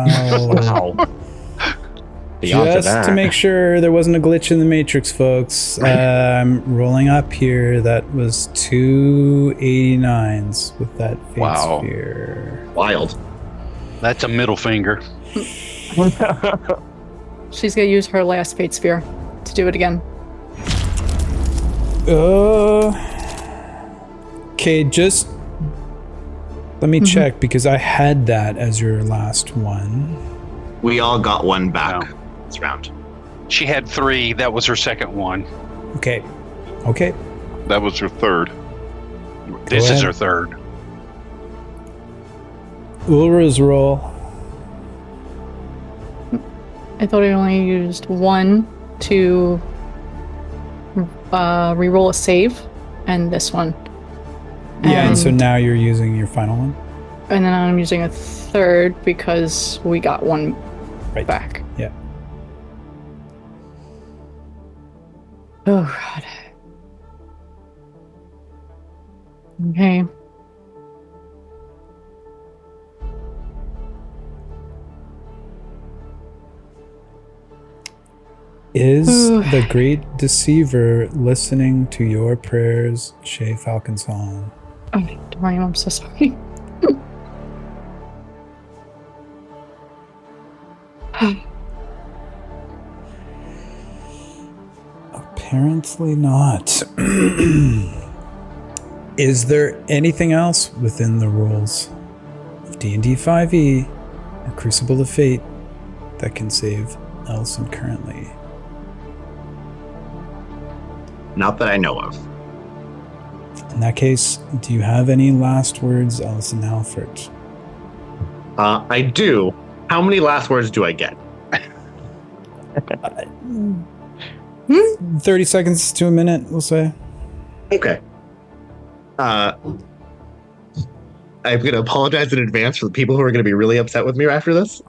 The odds of Just that. to make sure there wasn't a glitch in the Matrix, folks, I'm rolling up here. That was 2 89s with that Fate Wow. Sphere. Wild. That's a middle finger. She's gonna use her last Fate Sphere to do it again. Okay, just let me check because I had that as your last one. We all got one back Wow. this round. She had 3. That was her second one. Okay. That was your third. This is ahead. her third. Ulra's roll. I thought I only used one to re-roll a save, and this one. Yeah, and so now you're using your final one? And then I'm using a third because we got one back. Yeah. Oh, God. Okay. Is the Great Deceiver listening to your prayers, Shay Falconsong? Oh, Dorian, I'm so sorry. Apparently not. Is there anything else within the rules of D&D 5e or Crucible of Fate that can save Ellison currently? Not that I know of. In that case, do you have any last words, Ellison Halford? I do. How many last words do I get? 30 seconds to a minute, we'll say. Okay. I'm going to apologize in advance for the people who are going to be really upset with me after this.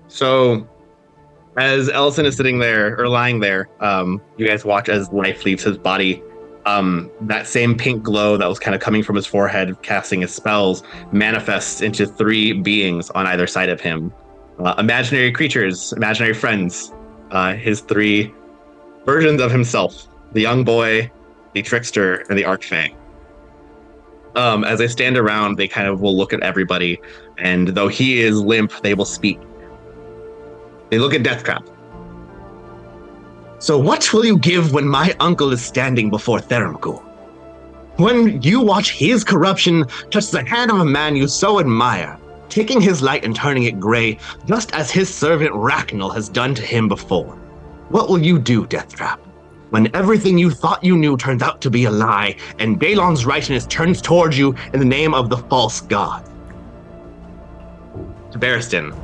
So, as Ellison is sitting there, or lying there, you guys watch as life leaves his body. That same pink glow that was kind of coming from his forehead, casting his spells, manifests into 3 beings on either side of him. Imaginary creatures, imaginary friends, his 3 versions of himself, the young boy, the trickster, and the archfey. As they stand around, they kind of will look at everybody, and though he is limp, they will speak. They look at Deathtrap. So what will you give when my uncle is standing before Theramgul? When you watch his corruption touch the hand of a man you so admire, taking his light and turning it gray, just as his servant Ragnall has done to him before. What will you do, Deathtrap, when everything you thought you knew turns out to be a lie, and Balon's righteousness turns towards you in the name of the false god? To Barristan,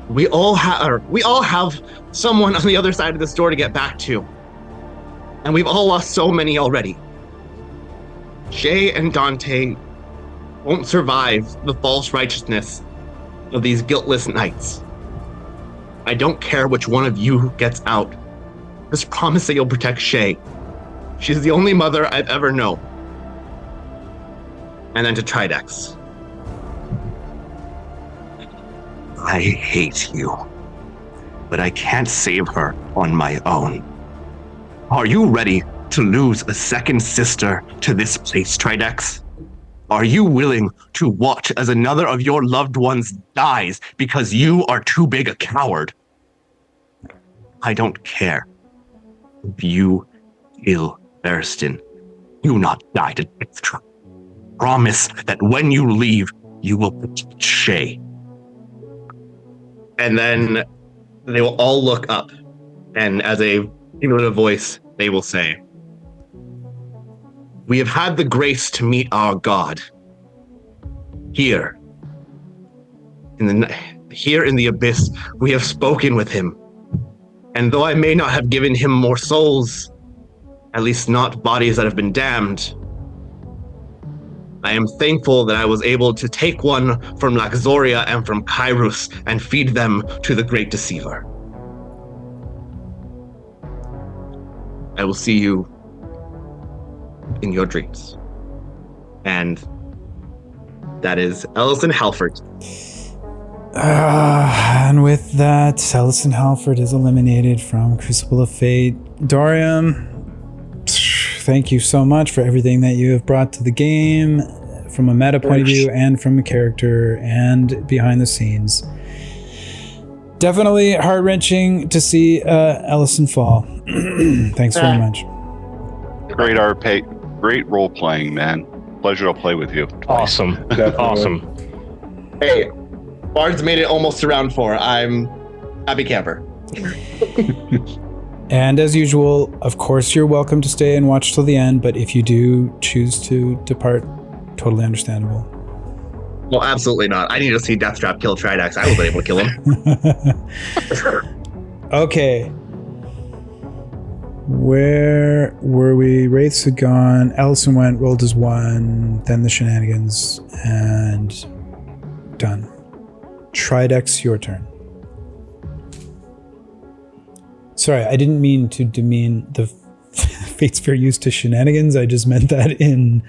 we all have someone on the other side of this door to get back to, and we've all lost so many already. Shay and Dante won't survive the false righteousness of these guiltless knights. I don't care which one of you gets out. Just promise that you'll protect Shay. She's the only mother I've ever known. And then to Tridex. I hate you, but I can't save her on my own. Are you ready to lose a second sister to this place, Tridex? Are you willing to watch as another of your loved ones dies because you are too big a coward? I don't care. If you kill Barristan, you not die to Deathtrap. Promise that when you leave, you will protect Shay. And then they will all look up, and as a cumulative voice, they will say, "We have had the grace to meet our god here in the abyss. We have spoken with him, and though I may not have given him more souls, at least not bodies that have been damned, I am thankful that I was able to take one from Laxoria and from Kairos and feed them to the Great Deceiver. I will see you in your dreams." And that is Ellison Halford. And with that, Ellison Halford is eliminated from Crucible of Fate. Dorian, thank you so much for everything that you have brought to the game from a meta point of view and from a character and behind the scenes. Definitely heart-wrenching to see Ellison fall. Thanks very much. Great RP, great role playing, man. Pleasure to play with you. Awesome. Awesome. Hey, Bard's made it almost to round 4. I'm happy camper. And as usual, of course, you're welcome to stay and watch till the end, but if you do choose to depart, totally understandable. Well, absolutely not. I need to see Deathtrap kill Tridax. I wasn't able to kill him. Okay. Where were we? Wraiths had gone. Ellison went, rolled his 1, then the shenanigans, and done. Tridex, your turn. Sorry, I didn't mean to demean the Fate Sphere used to shenanigans. I just meant that in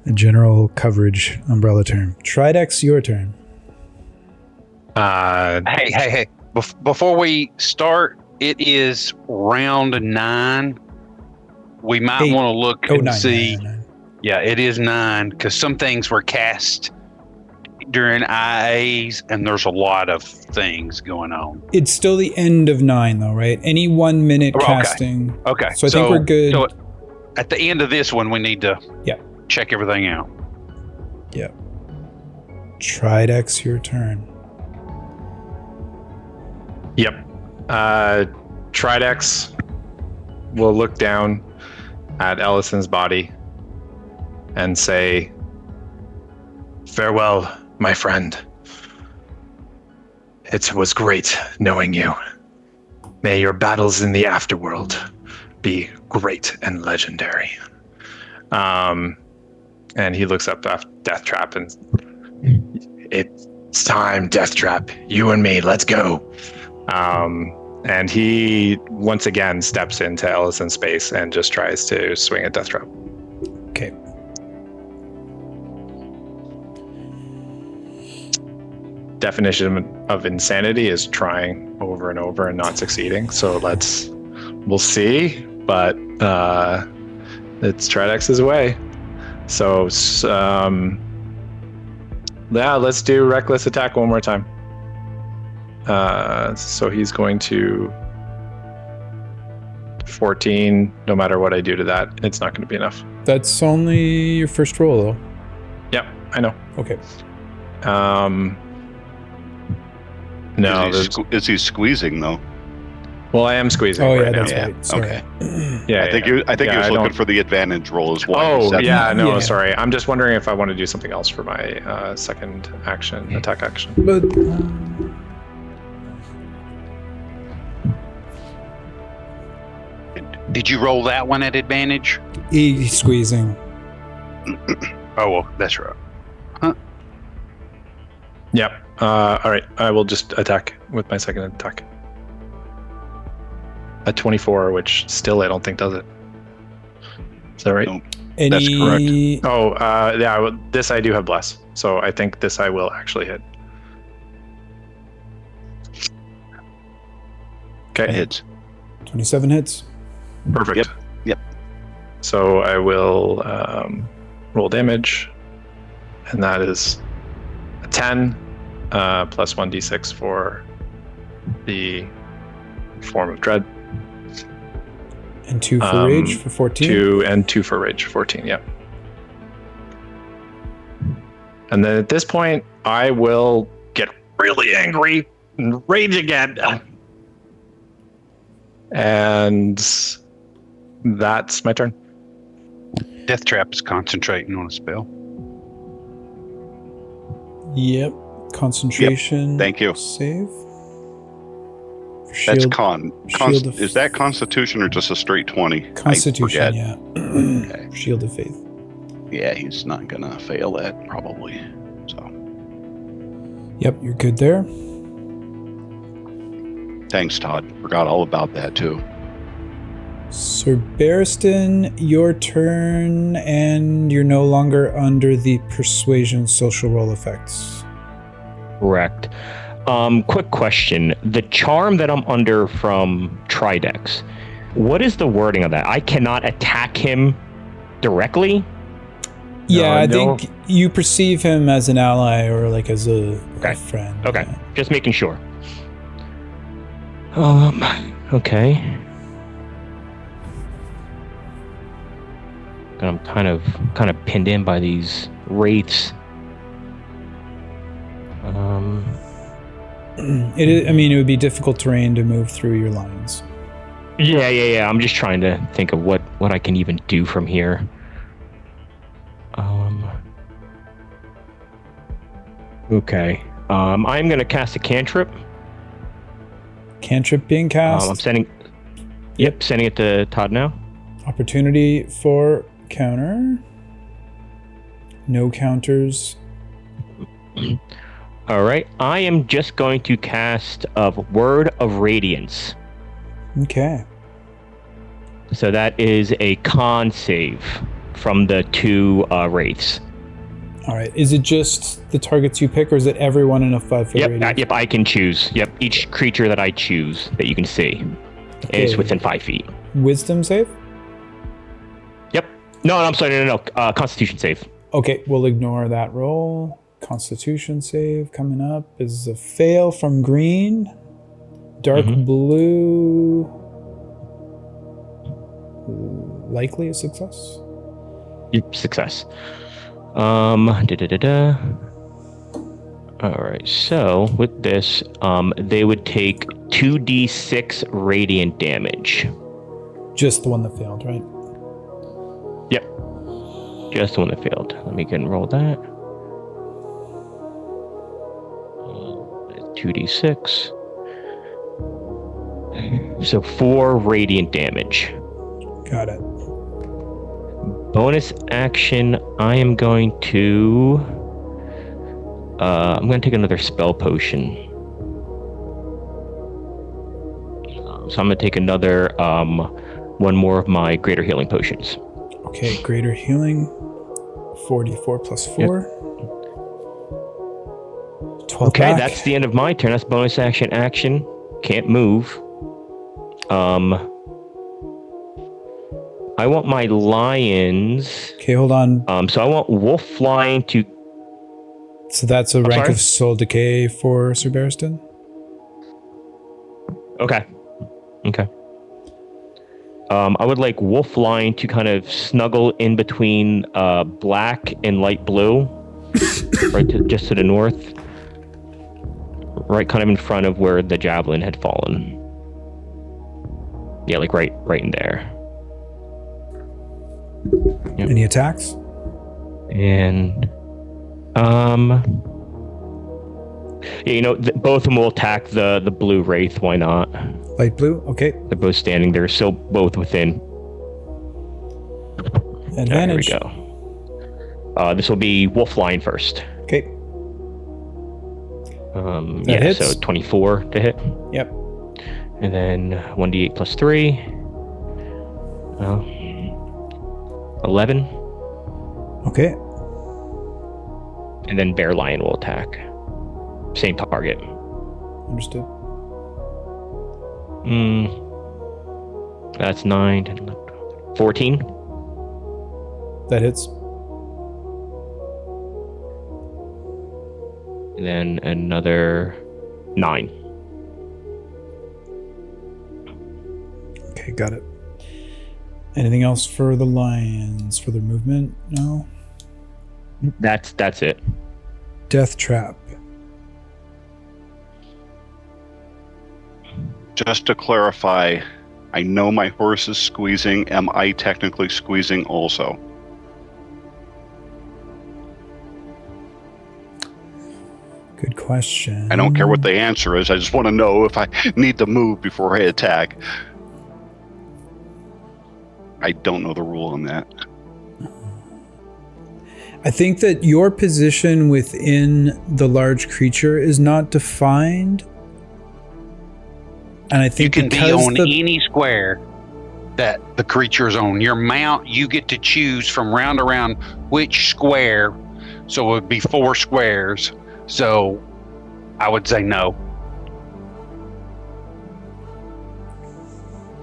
a general coverage umbrella term. Tridex, your turn. Hey. Before we start, it is round 9. We might want to look and 9, see. 9. Yeah, it is 9 because some things were cast during IAs, and there's a lot of things going on. It's still the end of 9, though, right? Any 1 minute casting. Okay. So I think we're good. So at the end of this one, we need to check everything out. Yep. Tridex, your turn. Yep. Tridex will look down at Ellison's body and say, "Farewell, my friend. It was great knowing you. May your battles in the afterworld be great and legendary." And he looks up to Deathtrap and, "It's time, Deathtrap. You and me, let's go." And he once again steps into Ellison's space and just tries to swing at Deathtrap. Okay. Definition of insanity is trying over and over and not succeeding. So we'll see, but it's Tridex's way. So let's do reckless attack one more time. So he's going to 14. No matter what I do to that, it's not going to be enough. That's only your first roll, though. Yep, I know. Okay. No. Is he squeezing though? Well, I am squeezing. Oh, right yeah, now. that's right. Sorry. Okay. Yeah, I think he was looking for the advantage roll as well. Oh, yeah, no, Yeah. sorry. I'm just wondering if I want to do something else for my second action, attack action. But Did you roll that one at advantage? he's squeezing. Oh, well, that's right. Yep. All right. I will just attack with my second attack. A 24, which still I don't think does it. Is that right? Nope. That's correct. Oh, yeah. This I do have bless, so I think this I will actually hit. Okay. Hits. 27 hits. Perfect. Yep. So I will roll damage, and that is a 10 plus 1d6 for the form of dread. And 2 for rage for 14. 2 for rage, 14, yep. And then at this point, I will get really angry and rage again. And That's my turn. Death Trap is concentrating on a spell. Yep. Concentration. Thank you. Save. That's Shield, con. Shield of Is that Constitution or just a straight 20? Constitution, I yeah. Okay. Shield of Faith. Yeah, he's not gonna fail that probably. So Yep, you're good there. thanks, Todd. Forgot all about that too. Sir Barristan, your turn, and you're no longer under the persuasion social role effects. Correct. Quick question. The charm that I'm under from Tridex, what is the wording of that? I cannot attack him directly? Yeah, I no. think you perceive him as an ally or like as a friend. Okay, Yeah. just making sure. Okay. I'm kind of pinned in by these wraiths. It would be difficult terrain to move through your lines. Yeah. I'm just trying to think of what I can even do from here. Okay. I'm gonna cast a cantrip. Cantrip being cast. I'm sending it to Todd now. Opportunity for counter. No counters. All right. I am just going to cast a Word of Radiance. Okay. So that is a con save from the two wraiths. All right. Is it just the targets you pick, or is it everyone in a 5-foot radius? Yep, I can choose. Yep, each creature that I choose that you can see is within 5 feet. Wisdom save? Yep. No, I'm sorry. No. Constitution save. Okay, we'll ignore that roll. Constitution save coming up is a fail from green. Dark blue. Likely a success. Yep, success. All right, so with this, they would take 2d6 radiant damage. Just the one that failed, right? Yep. Just the one that failed. Let me go and roll that. 2d6. So 4 radiant damage. Got it. Bonus action, I am going to... I'm going to take another spell potion. So I'm going to take another one more of my greater healing potions. Okay, greater healing. 44 plus 4. Yep. 12 okay, back. That's the end of my turn. That's bonus action. Can't move. I want my lions. Okay, hold on. So I want wolf flying to... So that's a rank of soul decay for Sir Barristan? Okay. I would like wolf line to kind of snuggle in between black and light blue, just to the north, right, kind of in front of where the javelin had fallen. Yeah, like right in there. Yep. Any attacks? And yeah, both of them will attack the blue wraith. Why not? Light blue. Okay. They're both standing there, still both within. Advantage. There we go. This will be wolf line first. Okay. Yeah, hits. so 24 to hit. Yep. And then 1d8 plus 3. 11. Okay. And then bear lion will attack. Same target. Understood. That's 9, 10, 11, 14. That hits. And then another 9. Okay, got it. Anything else for the lions? For their movement? No? That's it. Death trap. Just to clarify, I know my horse is squeezing. Am I technically squeezing also? Good question. I don't care what the answer is. I just want to know if I need to move before I attack. I don't know the rule on that. I think that your position within the large creature is not defined. And I think you can be on any square that the creature's on. Your mount, you get to choose from round to round which square. So it would be 4 squares. So I would say no.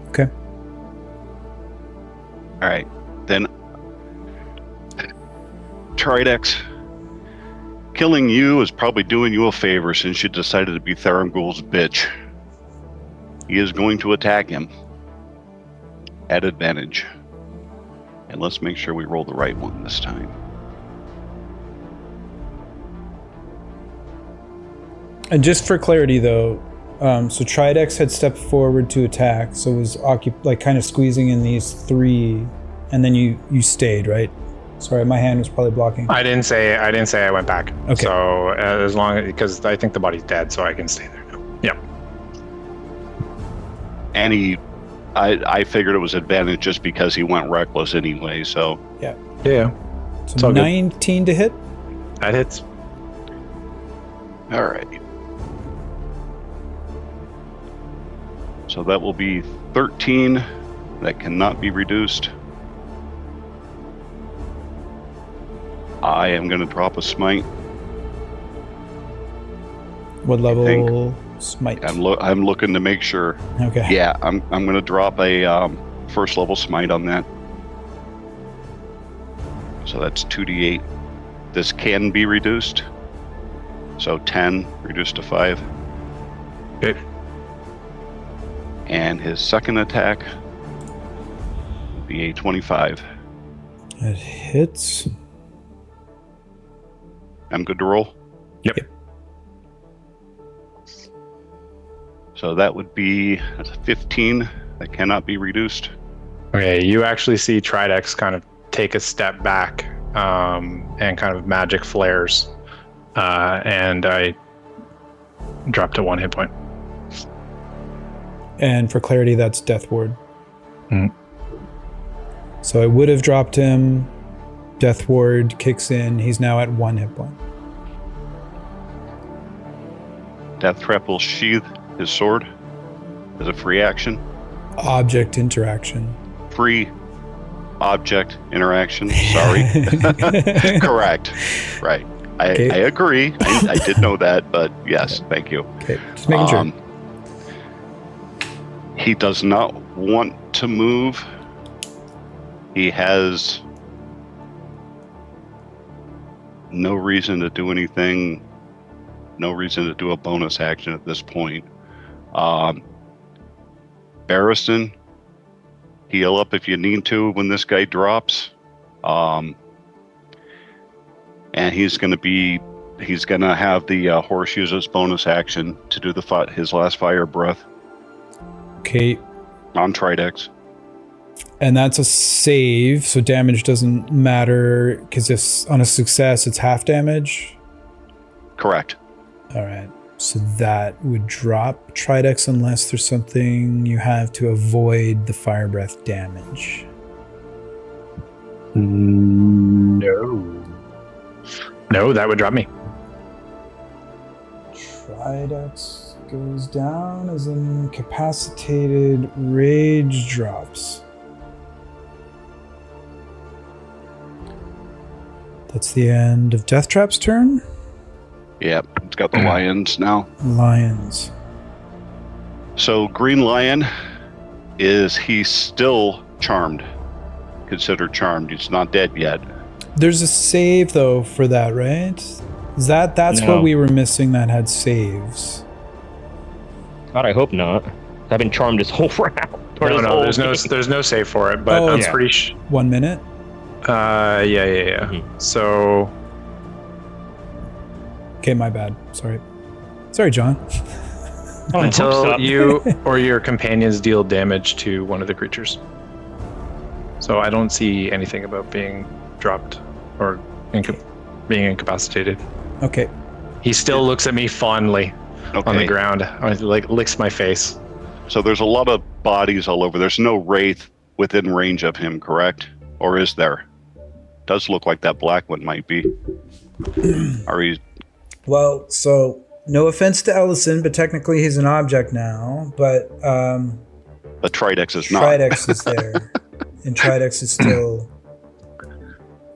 Okay. All right. Then Tridex, killing you is probably doing you a favor since you decided to be Tharangul's bitch. He is going to attack him at advantage. And let's make sure we roll the right one this time. And just for clarity, though, so Tridex had stepped forward to attack, so was kind of squeezing in these 3, and then you stayed, right? Sorry, my hand was probably blocking. I didn't say I went back. Okay. So as long as, because I think the body's dead, so I can stay there now. Yep. And I figured it was advantage just because he went reckless anyway. So yeah. So 19 to hit. That hits. All right. So that will be 13. That cannot be reduced. I am going to drop a smite. What level smite? I'm looking to make sure. Okay. Yeah, I'm going to drop a first level smite on that. So that's 2d8. This can be reduced. So 10 reduced to 5. Okay. And his second attack would be a 25. It hits. I'm good to roll? Yep. So that would be a 15. That cannot be reduced. Okay, you actually see Tridex kind of take a step back and kind of magic flares. And I drop to 1 hit point. And for clarity, that's Death Ward. Mm. So I would have dropped him. Death Ward kicks in. He's now at 1 hit point. Death Trap will sheath his sword as a free action. Object interaction. Free object interaction. Sorry. Correct. Right. I agree. I did know that, but yes, thank you. Okay, just making sure. He does not want to move. He has no reason to do anything, no reason to do a bonus action at this point. Barristan, heal up if you need to when this guy drops. And he's going to have the horse use his bonus action to do his last fire breath. Okay. On Tridex. And that's a save, so damage doesn't matter, because if on a success, it's half damage. Correct. All right. So that would drop Tridex unless there's something you have to avoid the fire breath damage. No, that would drop me. Tridex goes down as incapacitated. Rage drops. That's the end of Death Trap's turn. Yep, it's got the lions now. Lions. So Green Lion, he's still charmed. Considered charmed. He's not dead yet. There's a save though for that, right? That's No. what we were missing that had saves. God, I hope not. I've been charmed this whole round. No, there's no save for it, but I'm yeah. pretty 1 minute. Yeah. Mhm. So Okay, my bad. Sorry, John. Until you or your companions deal damage to one of the creatures. So I don't see anything about being dropped or being incapacitated. Okay. He still looks at me fondly on the ground. Like licks my face. So there's a lot of bodies all over. There's no wraith within range of him, correct? Or is there? Does look like that black one might be. Are we? Well, so no offense to Ellison, but technically he's an object now. But Tridex is not. Tridex is there, and Tridex is still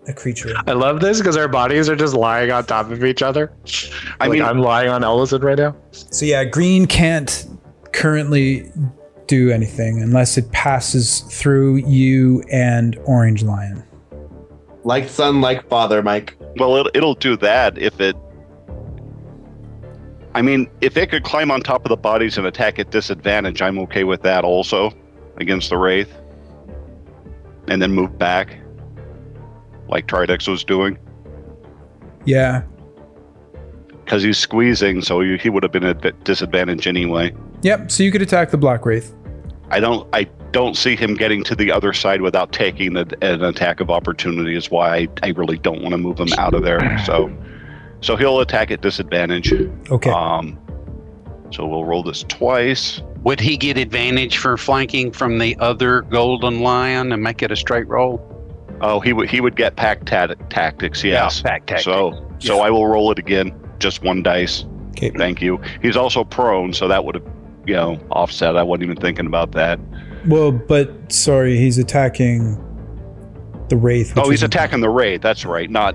a creature. I love this because our bodies are just lying on top of each other. I mean, I'm lying on Ellison right now. So yeah, green can't currently do anything unless it passes through you and Orange Lion. Like son, like father, Mike. Well, it'll do that if it. I mean, if it could climb on top of the bodies and attack at disadvantage, I'm okay with that also against the Wraith. And then move back, like Tridex was doing. Yeah. Because he's squeezing, so he would have been at disadvantage anyway. Yep. So you could attack the Black Wraith. I don't see him getting to the other side without taking an attack of opportunity. Is why I really don't want to move him out of there. So he'll attack at disadvantage. Okay. So we'll roll this twice. Would he get advantage for flanking from the other golden lion and make it a straight roll? Oh, he would get pack tactics. Yes. Yeah, pack tactics. So I will roll it again. Just one dice. Okay. Thank you. He's also prone, so that would have, offset. I wasn't even thinking about that. Well, but sorry, he's attacking the Wraith. Oh, he's attacking the Wraith. That's right. Not.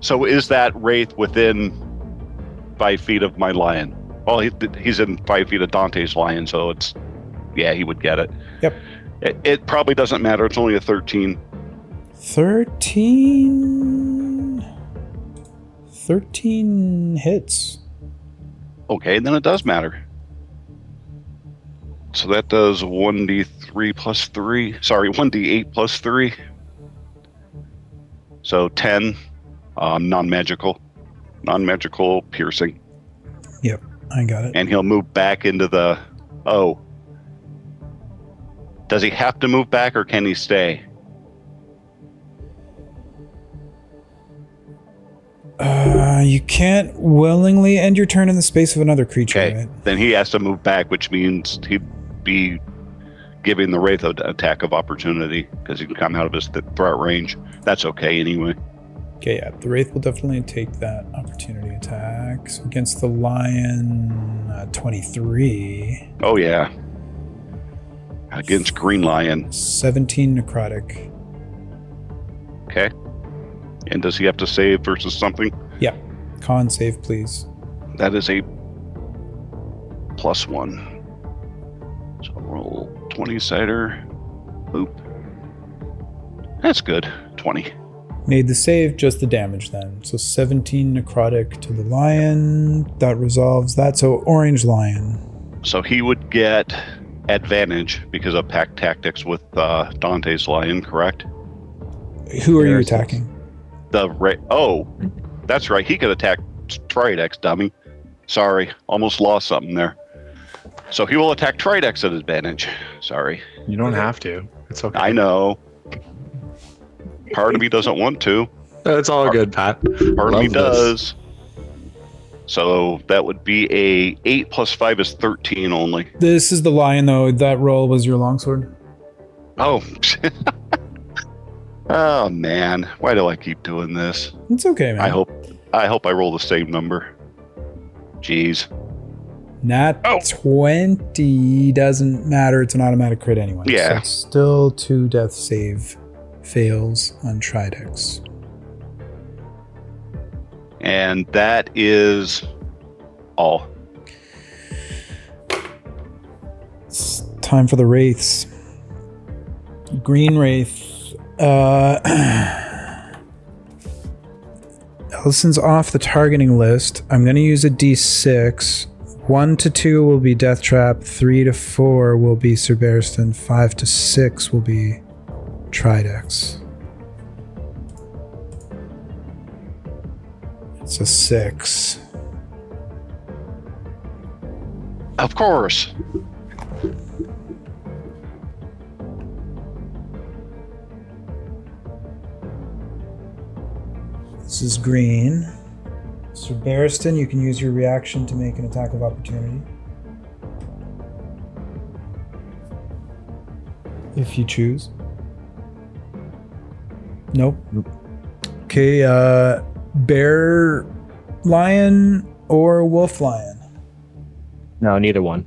So is that Wraith within 5 feet of my lion? Well, he's in 5 feet of Dante's lion, so it's, he would get it. Yep. It probably doesn't matter. It's only a 13. 13 hits. Okay, then it does matter. So that does 1d3 plus 3. Sorry, 1d8 plus 3. So 10 non-magical piercing. Yep, I got it. And he'll move back into the... Oh. Does he have to move back or can he stay? You can't willingly end your turn in the space of another creature, right? Then he has to move back, which means he'd be giving the Wraith an attack of opportunity because he can come out of his threat range. That's okay anyway. Okay, yeah. The Wraith will definitely take that opportunity attack. So against the Lion, 23. Oh, yeah. Against Green Lion. 17 necrotic. Okay. And does he have to save versus something? Yeah. Con save, please. That is a +1. So roll 20-sider. Boop. That's good. 20. Made the save, just the damage then. So 17 necrotic to the Lion. That resolves that. So Orange Lion. So he would get advantage because of pack tactics with Dante's Lion, correct? Who are you attacking? Oh, that's right. He could attack Tridex, dummy. Sorry, almost lost something there. So he will attack Tridex at advantage. Sorry. You don't have to. It's okay. I know. Part of me doesn't want to. It's all good, Pat. Part of me does. So that would be a 8 plus 5 is 13 only. This is the Lion, though. That roll was your longsword. Oh. Oh man, why do I keep doing this? It's okay, man. I hope I roll the same number. Jeez. Nat 20 doesn't matter. It's an automatic crit anyway. Yeah. So it's still 2 death save fails on Tridex. And that is all. It's time for the Wraiths. Green Wraith. Ellison's off the targeting list. I'm going to use a d6. 1 to 2 will be Death Trap. 3 to 4 will be Sir Barristan. 5 to 6 will be Tridex. It's a 6. Of course. This is green. Sir Barristan, you can use your reaction to make an attack of opportunity. If you choose. Nope. Okay, bear lion or wolf lion? No, neither one.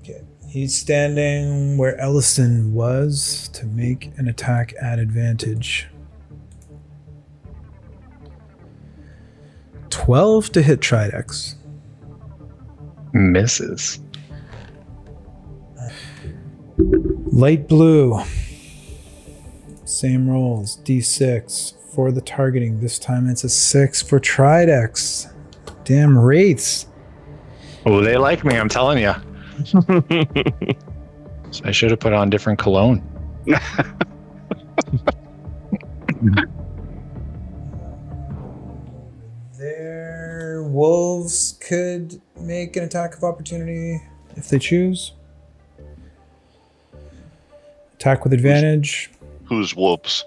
Okay. He's standing where Ellison was to make an attack at advantage. 12 to hit Tridex. Misses. Light blue. Same rolls. D6 for the targeting. This time it's a 6 for Tridex. Damn wraiths. Oh, they like me, I'm telling you. I should have put on different cologne. Their wolves could make an attack of opportunity if they choose. Attack with advantage. Who's wolves?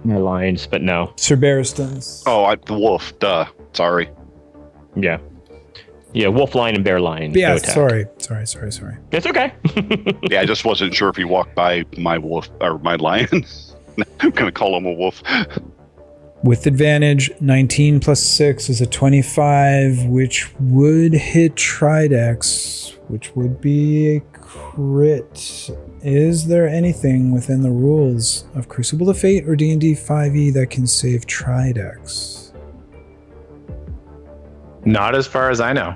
My lions, but no. Sir Barristan's. Oh, the wolf. Duh. Sorry. Yeah. Yeah, wolf lion and bear lion. Yeah, no attack. sorry. It's okay. Yeah, I just wasn't sure if he walked by my wolf or my lion. I'm gonna call him a wolf. With advantage, 19 plus 6 is a 25, which would hit Tridex, which would be a crit. Is there anything within the rules of Crucible of Fate or D&D 5e that can save Tridex? Not as far as I know.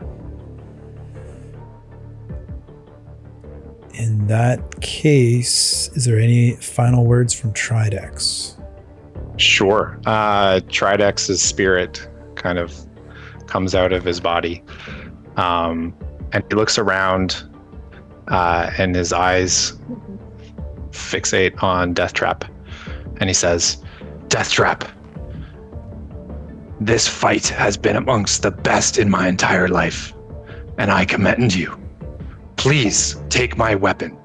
In that case, is there any final words from Tridex? Sure. Tridex's spirit kind of comes out of his body. And he looks around and his eyes fixate on Deathtrap. And he says, Deathtrap, this fight has been amongst the best in my entire life, and I commend you. Please take my weapon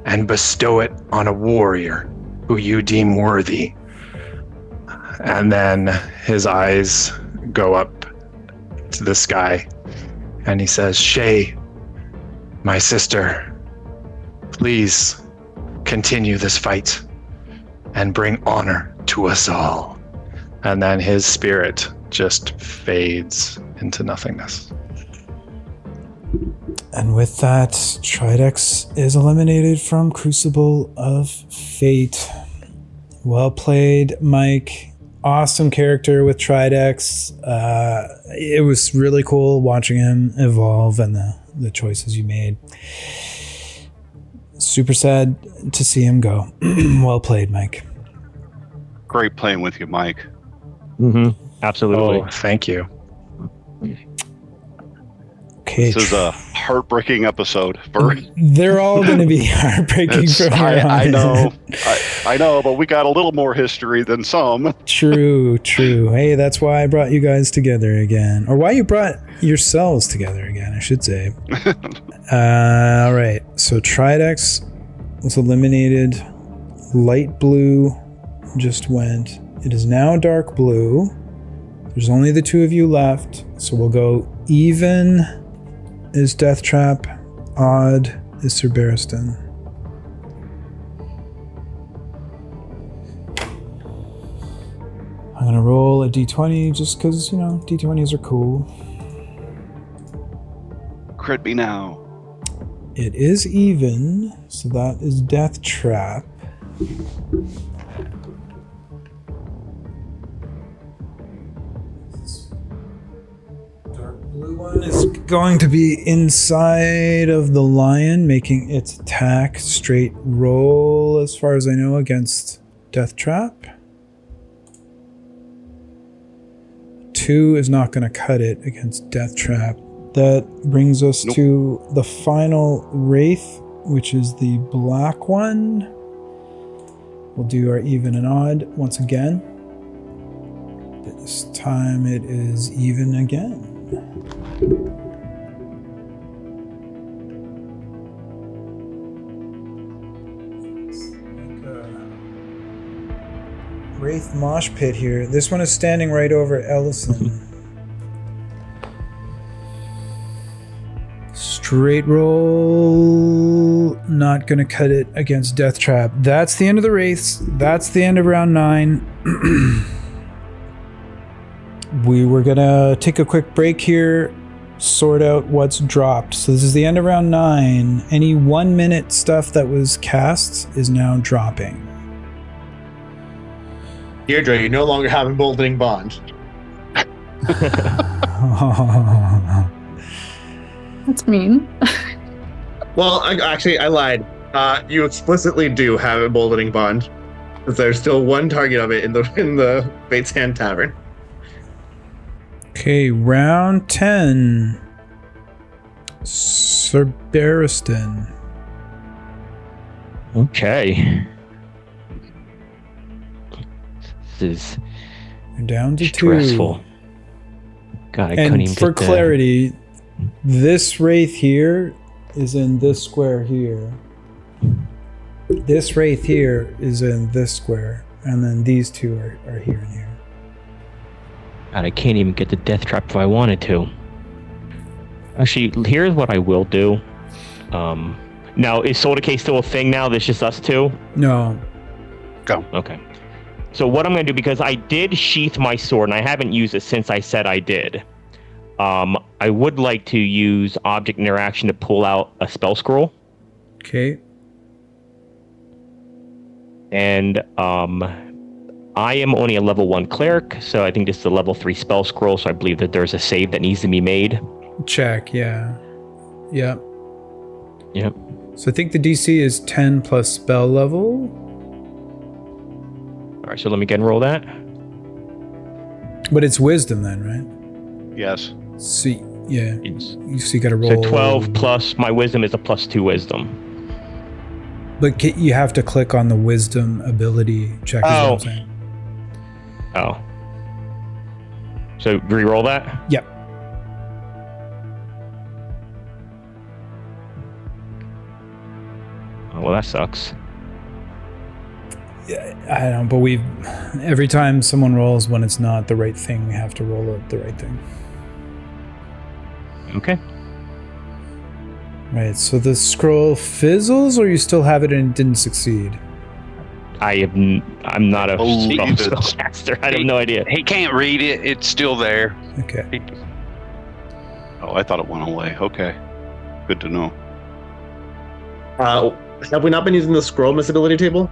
and bestow it on a warrior who you deem worthy. And then his eyes go up to the sky and he says, Shay, my sister, please continue this fight and bring honor to us all. And then his spirit just fades into nothingness. And with that, Tridex is eliminated from Crucible of Fate. Well played, Mike. Awesome character with Tridex. It was really cool watching him evolve and the choices you made. Super sad to see him go. Well played, Mike. Great playing with you, Mike. Mm-hmm. Absolutely. Oh, thank you. Okay. This is a heartbreaking episode. They're all going to be heartbreaking from here on. I know. I know, but we got a little more history than some. True. Hey, that's why I brought you guys together again. Or why you brought yourselves together again, I should say. All right. So Tridex was eliminated. Light blue just went. It is now dark blue. There's only the two of you left. So we'll go even is Deathtrap, odd is Sir Barristan. I'm gonna roll a d20 just because, d20s are cool. Crit me now. It is even, so that is Deathtrap. Blue one is going to be inside of the lion, making its attack straight roll, as far as I know, against Deathtrap. 2 is not going to cut it against Deathtrap. That brings us to the final Wraith, which is the black one. We'll do our even and odd once again. This time it is even again. Wraith mosh pit here. This one is standing right over Ellison. Straight roll. Not gonna cut it against Death Trap. That's the end of the Wraiths. That's the end of round 9. We were gonna take a quick break here, sort out what's dropped. So this is the end of round 9. Any 1 minute stuff that was cast is now dropping. Deirdre, you no longer have emboldening bond. That's mean. Well, I lied. You explicitly do have emboldening bond. There's still one target of it in the Fate's Hand Tavern. Okay, round 10. Sir Barristan. Okay. This is You're down to stressful. 2. God, I couldn't And even for get clarity, this Wraith here is in this square here. This Wraith here is in this square. And then these two are here and here. God, I can't even get the Death Trap if I wanted to. Actually, here's what I will do. Now, is Soul Decay still a thing now? There's just us two? No. Go. Okay. So what I'm going to do, because I did sheath my sword, and I haven't used it since I said I did. I would like to use Object Interaction to pull out a spell scroll. Okay. And I am only a level 1 cleric, so I think this is a level 3 spell scroll, so I believe that there's a save that needs to be made. Check, yeah. Yep. Yep. So I think the DC is 10 plus spell level. All right, so let me get and roll that. But it's wisdom then, right? Yes. So, yeah. It's, So you gotta roll. so 12 plus my wisdom is a +2 wisdom. But you have to click on the wisdom ability check. Is what I'm saying. Oh. So re-roll that? Yep. Oh, well, that sucks. Yeah, I don't know, but every time someone rolls when it's not the right thing, we have to roll it the right thing. Okay. Right, so the scroll fizzles, or you still have it and it didn't succeed? I'm not a spellcaster. I have no idea. He can't read it. It's still there. Okay. Oh, I thought it went away. Okay. Good to know. Have we not been using the scroll misability table?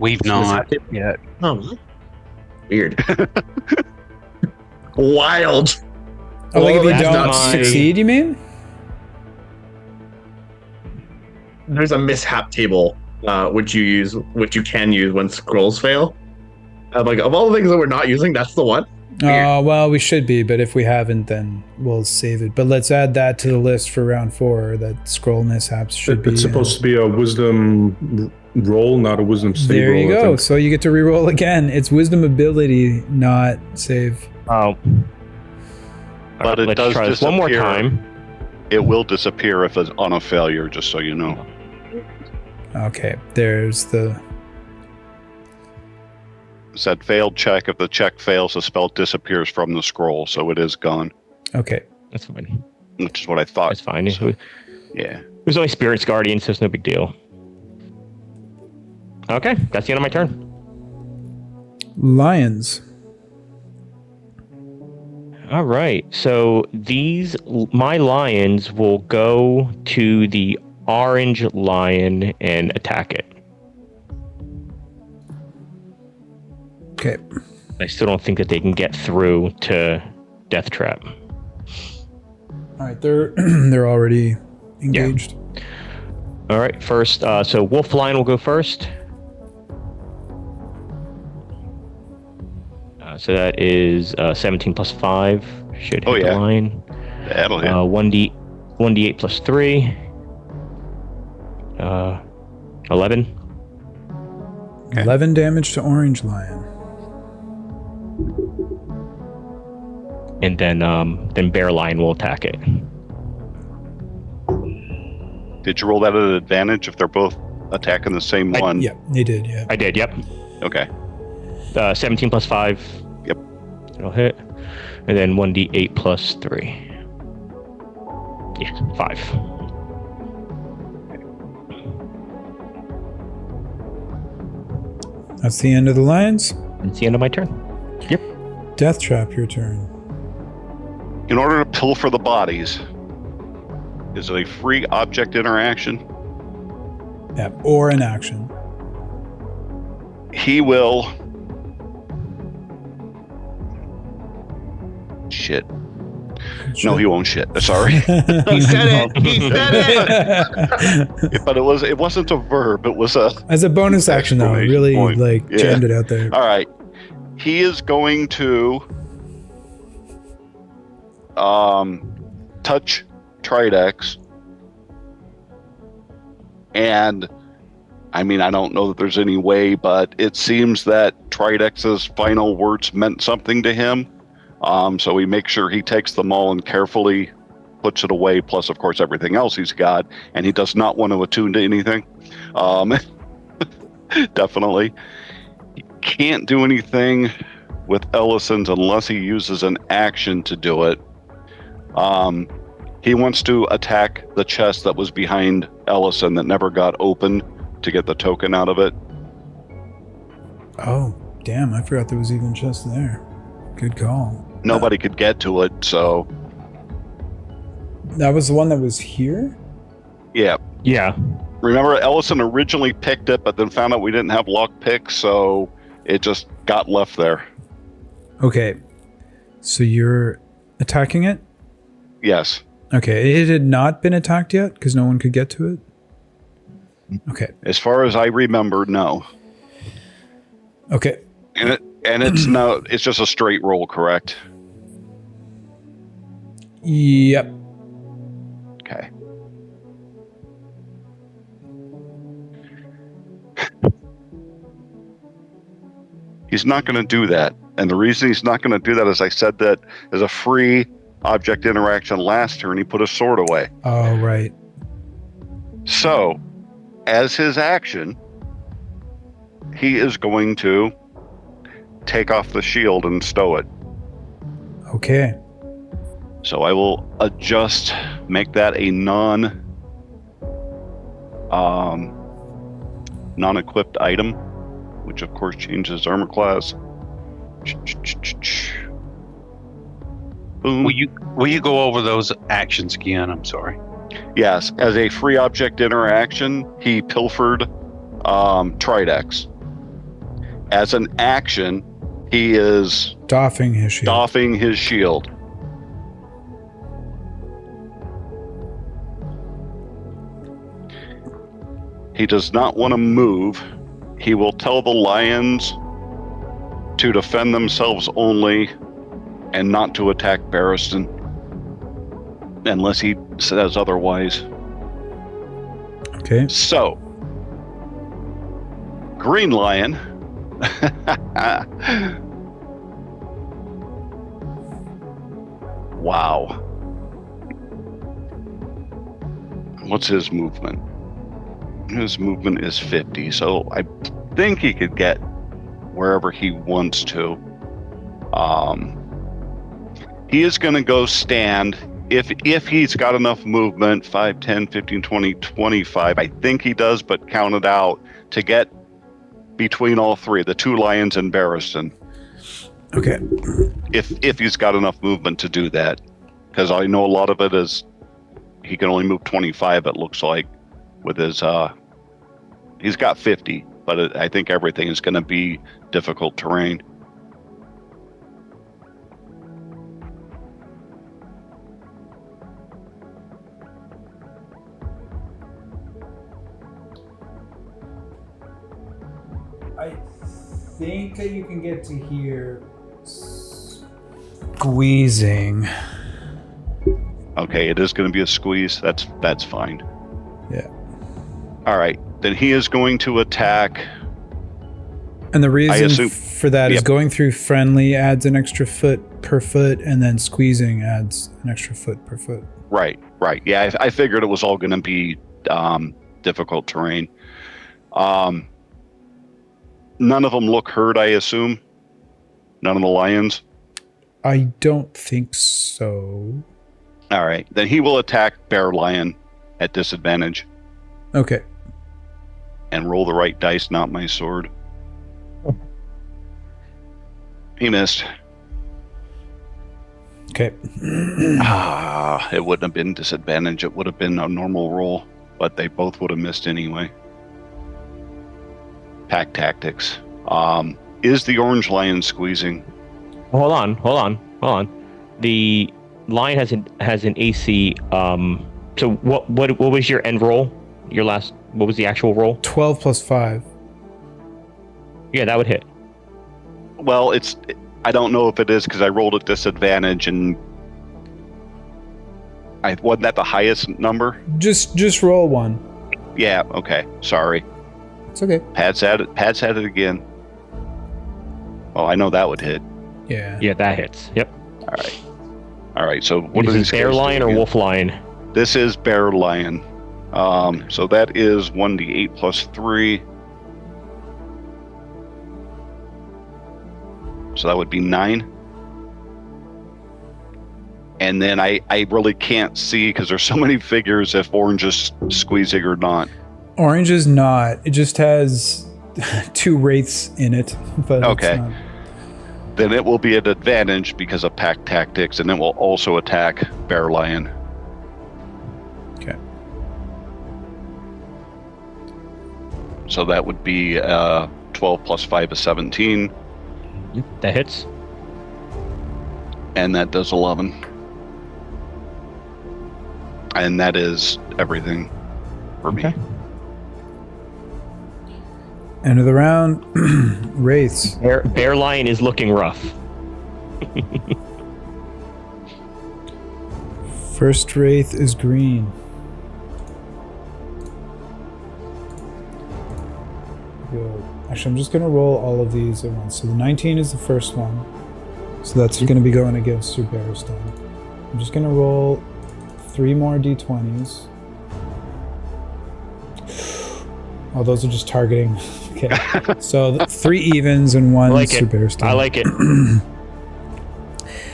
We've not yet. Oh, weird. Wild. Oh, like if you that's don't not succeed, you mean? There's a mishap table, which you can use when scrolls fail. Like of all the things that we're not using, that's the one. Oh, well, we should be, but if we haven't, then we'll save it. But let's add that to the list for round 4. That scroll mishaps should be. It's supposed to be a wisdom roll, not a wisdom save. There you roll, go. So you get to re-roll again. It's wisdom ability, not save. Oh. But Let's it does try this one more time. It will disappear if it's on a failure, just so you know. Okay, there's the... Said failed check. If the check fails, the spell disappears from the scroll, so it is gone. Okay. That's fine. Which is what I thought. That's fine. So, yeah. There's only Spirit's Guardian, so it's no big deal. Okay, that's the end of my turn. Lions. All right, so my lions will go to the orange lion and attack it. Okay. I still don't think that they can get through to Death Trap. All right, they're already engaged. Yeah. All right, first, so Wolf Lion will go first. So that is 17 plus 5. Should hit the line. That'll hit. 1d8 plus 3. 11. Okay. 11 damage to orange lion. and then Bear Lion will attack it. Did you roll that at an advantage if they're both attacking the same one? Yeah, they did. Yeah. I did. Yep. Okay. 17 plus 5. Yep. It'll hit, and then 1d8 plus 3. Yeah, 5. That's the end of the lions. It's the end of my turn. Yep. Death Trap, your turn. In order to pilfer the bodies, is it a free object interaction? Yeah, or an action. He will. Shit. No, he won't shit. Sorry. He said it. He said it. But it wasn't a verb. It was a. As a bonus action, though, really point. jammed it out there. All right. He is going to touch Tridex, and I mean, I don't know that there's any way, but it seems that Tridex's final words meant something to him. So he makes sure he takes them all and carefully puts it away, plus, of course, everything else he's got, and he does not want to attune to anything. Definitely. He can't do anything with Ellison's unless he uses an action to do it. He wants to attack the chest that was behind Ellison that never got open to get the token out of it. Oh, damn, I forgot there was even chest there. Good call. Nobody could get to it, so... That was the one that was here? Yeah. Yeah. Remember, Ellison originally picked it, but then found out we didn't have lock picks, so it just got left there. Okay. So you're attacking it? Yes. Okay, it had not been attacked yet because no one could get to it? Okay. As far as I remember, no. Okay. And it's just a straight roll, correct? Yep. Okay. He's not going to do that. And the reason he's not going to do that is I said that as a free object interaction last turn, he put his sword away. Oh, right. So, as his action, he is going to take off the shield and stow it. Okay. So I will make that a non-equipped item, which of course changes armor class. Boom. Will you go over those actions again? I'm sorry. Yes, as a free object interaction, he pilfered Tridex. As an action, he is doffing his shield. He does not want to move. He will tell the lions to defend themselves only and not to attack Barristan unless he says otherwise. Okay. So, Green Lion wow. What's his movement? His movement is 50, so I think he could get wherever he wants to. He is going to go stand if he's got enough movement, 5, 10, 15, 20, 25. I think he does, but count it out to get between all three, the two lions and Barristan. Okay. If he's got enough movement to do that, because I know a lot of it is he can only move 25. It looks like with his he's got 50, but I think everything is going to be difficult terrain. I think that you can get to here squeezing. Okay, it is going to be a squeeze. That's fine. Yeah. All right, then he is going to attack. And the reason for that is going through friendly adds an extra foot per foot, and then squeezing adds an extra foot per foot. Right. Yeah, I figured it was all going to be difficult terrain. None of them look hurt, I assume. None of the lions. I don't think so. All right, then he will attack Bear Lion at disadvantage. Okay. And roll the right dice, not my sword. He missed. Okay. It wouldn't have been disadvantage. It would have been a normal roll, but they both would have missed anyway. Pack tactics. Is the orange lion squeezing? Hold on. The lion has an AC. So what was your end roll? What was the actual roll? 12 plus 5. Yeah, that would hit. Well, I don't know if it is because I rolled at disadvantage and wasn't that the highest number? Just roll one. Yeah, okay. Sorry. It's okay. Pat's had it again. Oh, I know that would hit. Yeah. Yeah, that hits. Yep. All right. So what is are these bear guys lion or doing? wolf lion? This is bear lion. So that is 1d8 plus 3. So that would be 9. And then I really can't see because there's so many figures if orange is squeezing or not. Orange is not. It just has 2 wraiths in it. But Okay. It's not. Then it will be an advantage because of pack tactics, and it will also attack bear lion. Okay. So that would be 12 plus 5 is 17. Yep, that hits. And that does 11. And that is everything for me. End of the round. Wraiths. Bear lion is looking rough. First wraith is green. Good. Actually, I'm just going to roll all of these at once. So the 19 is the first one. So that's going to be going against your Bearstone. I'm just going to roll 3 more d20s. Oh, those are just targeting. Okay. So 3 evens and 1 Sir Bearstone. I like it.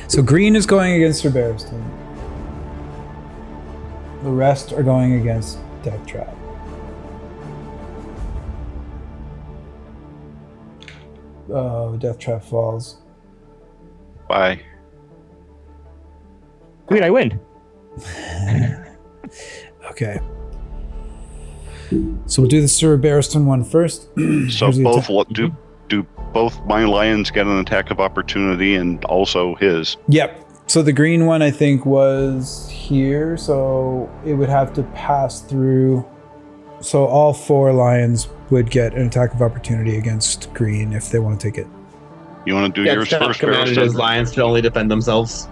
So green is going against Sir Bearstone. The rest are going against Death Trap. Oh, Death Trap falls. Bye. Sweet, I win. Okay. So we'll do the Sir Bearstone one first. So do both my lions get an attack of opportunity and also his? Yep. So the green one I think was here, so it would have to pass through. So all 4 lions would get an attack of opportunity against green if they want to take it. You want to do yours first, commanded his lions to only defend themselves.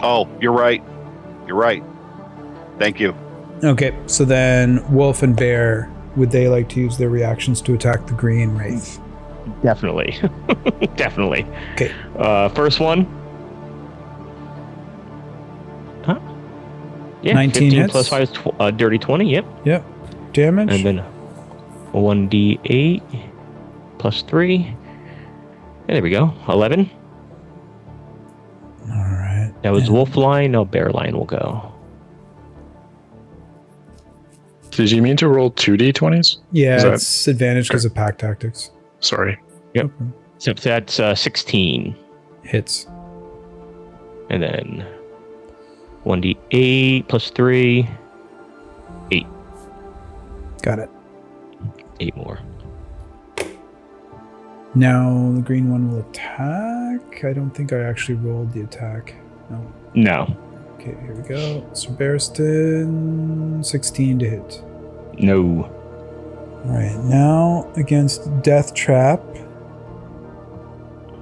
Oh, you're right. Thank you. Okay, so then wolf and bear, would they like to use their reactions to attack the green wraith? Definitely. Definitely. Okay. First one. Huh? Yeah, 19 15 hits. plus 5 is dirty 20, yep. Yep. Damage? And then 1d8 plus 3. And there we go. 11. All right. That was wolf lion. Now bear lion will go. Did you mean to roll 2d20s? Yeah, it's advantage because of pack tactics. Sorry. Yep. So that's 16. Hits. And then 1d8 plus 3. 8. Got it. 8 more. Now the green one will attack. I don't think I actually rolled the attack. No. No. Okay, here we go. Sir Bearston, 16 to hit. No. All right, now against Death Trap.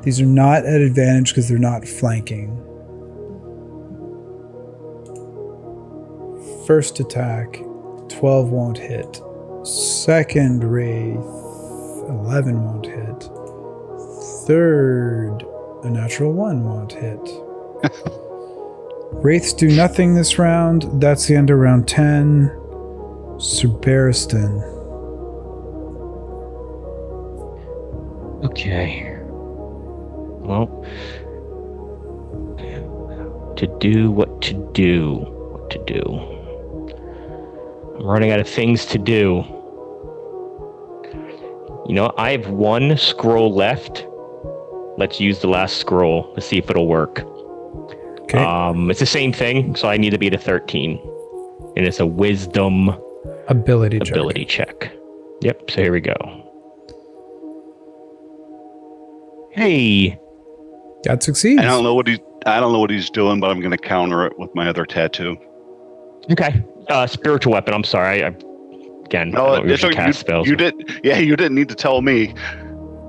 These are not at advantage because they're not flanking. First attack, 12 won't hit. Second wraith, 11 won't hit. third. A natural 1 won't hit. Wraiths do nothing this round. That's the end of round 10. Sir Barristan. Okay. Well, what to do. I'm running out of things to do. You know, I have 1 scroll left. Let's use the last scroll to see if it'll work. Okay. It's the same thing, so I need to beat a 13. And it's a wisdom Ability check. Yep, so here we go. Hey. That succeeds. I don't know what he's doing, but I'm going to counter it with my other tattoo. Okay. Spiritual weapon, I'm sorry. I don't usually cast spells. You didn't need to tell me.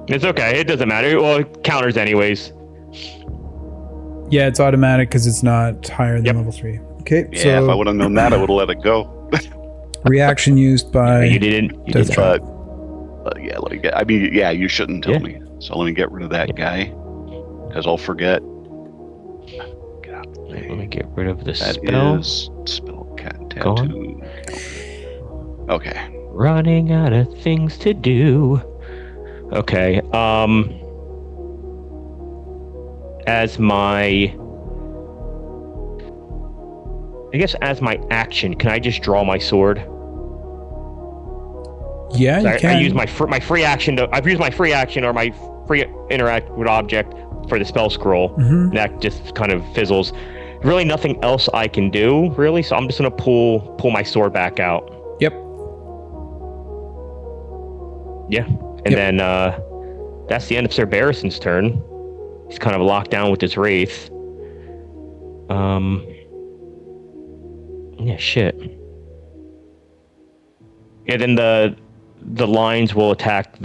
It's okay. It doesn't matter. Well, it counters anyways. Yeah, it's automatic because it's not higher than level 3. Okay, Yeah, so if I would have known that, I would have let it go. reaction used by You didn't. Death Trap. Yeah, you shouldn't tell me. So let me get rid of that guy, because I'll forget. Get out of the way. Let me get rid of the That spell. is spell cat Go tattoo. Okay. Running out of things to do. Okay. As my action, can I just draw my sword? Yeah, you can. I use my free action. I've used my free action or my free interact with object for the spell scroll. Mm-hmm. That just kind of fizzles. Really, nothing else I can do really. So I'm just gonna pull my sword back out. Yep. Yeah, and then that's the end of Sir Barristan's turn. He's kind of locked down with his wraith. Yeah, shit. And then the lines will attack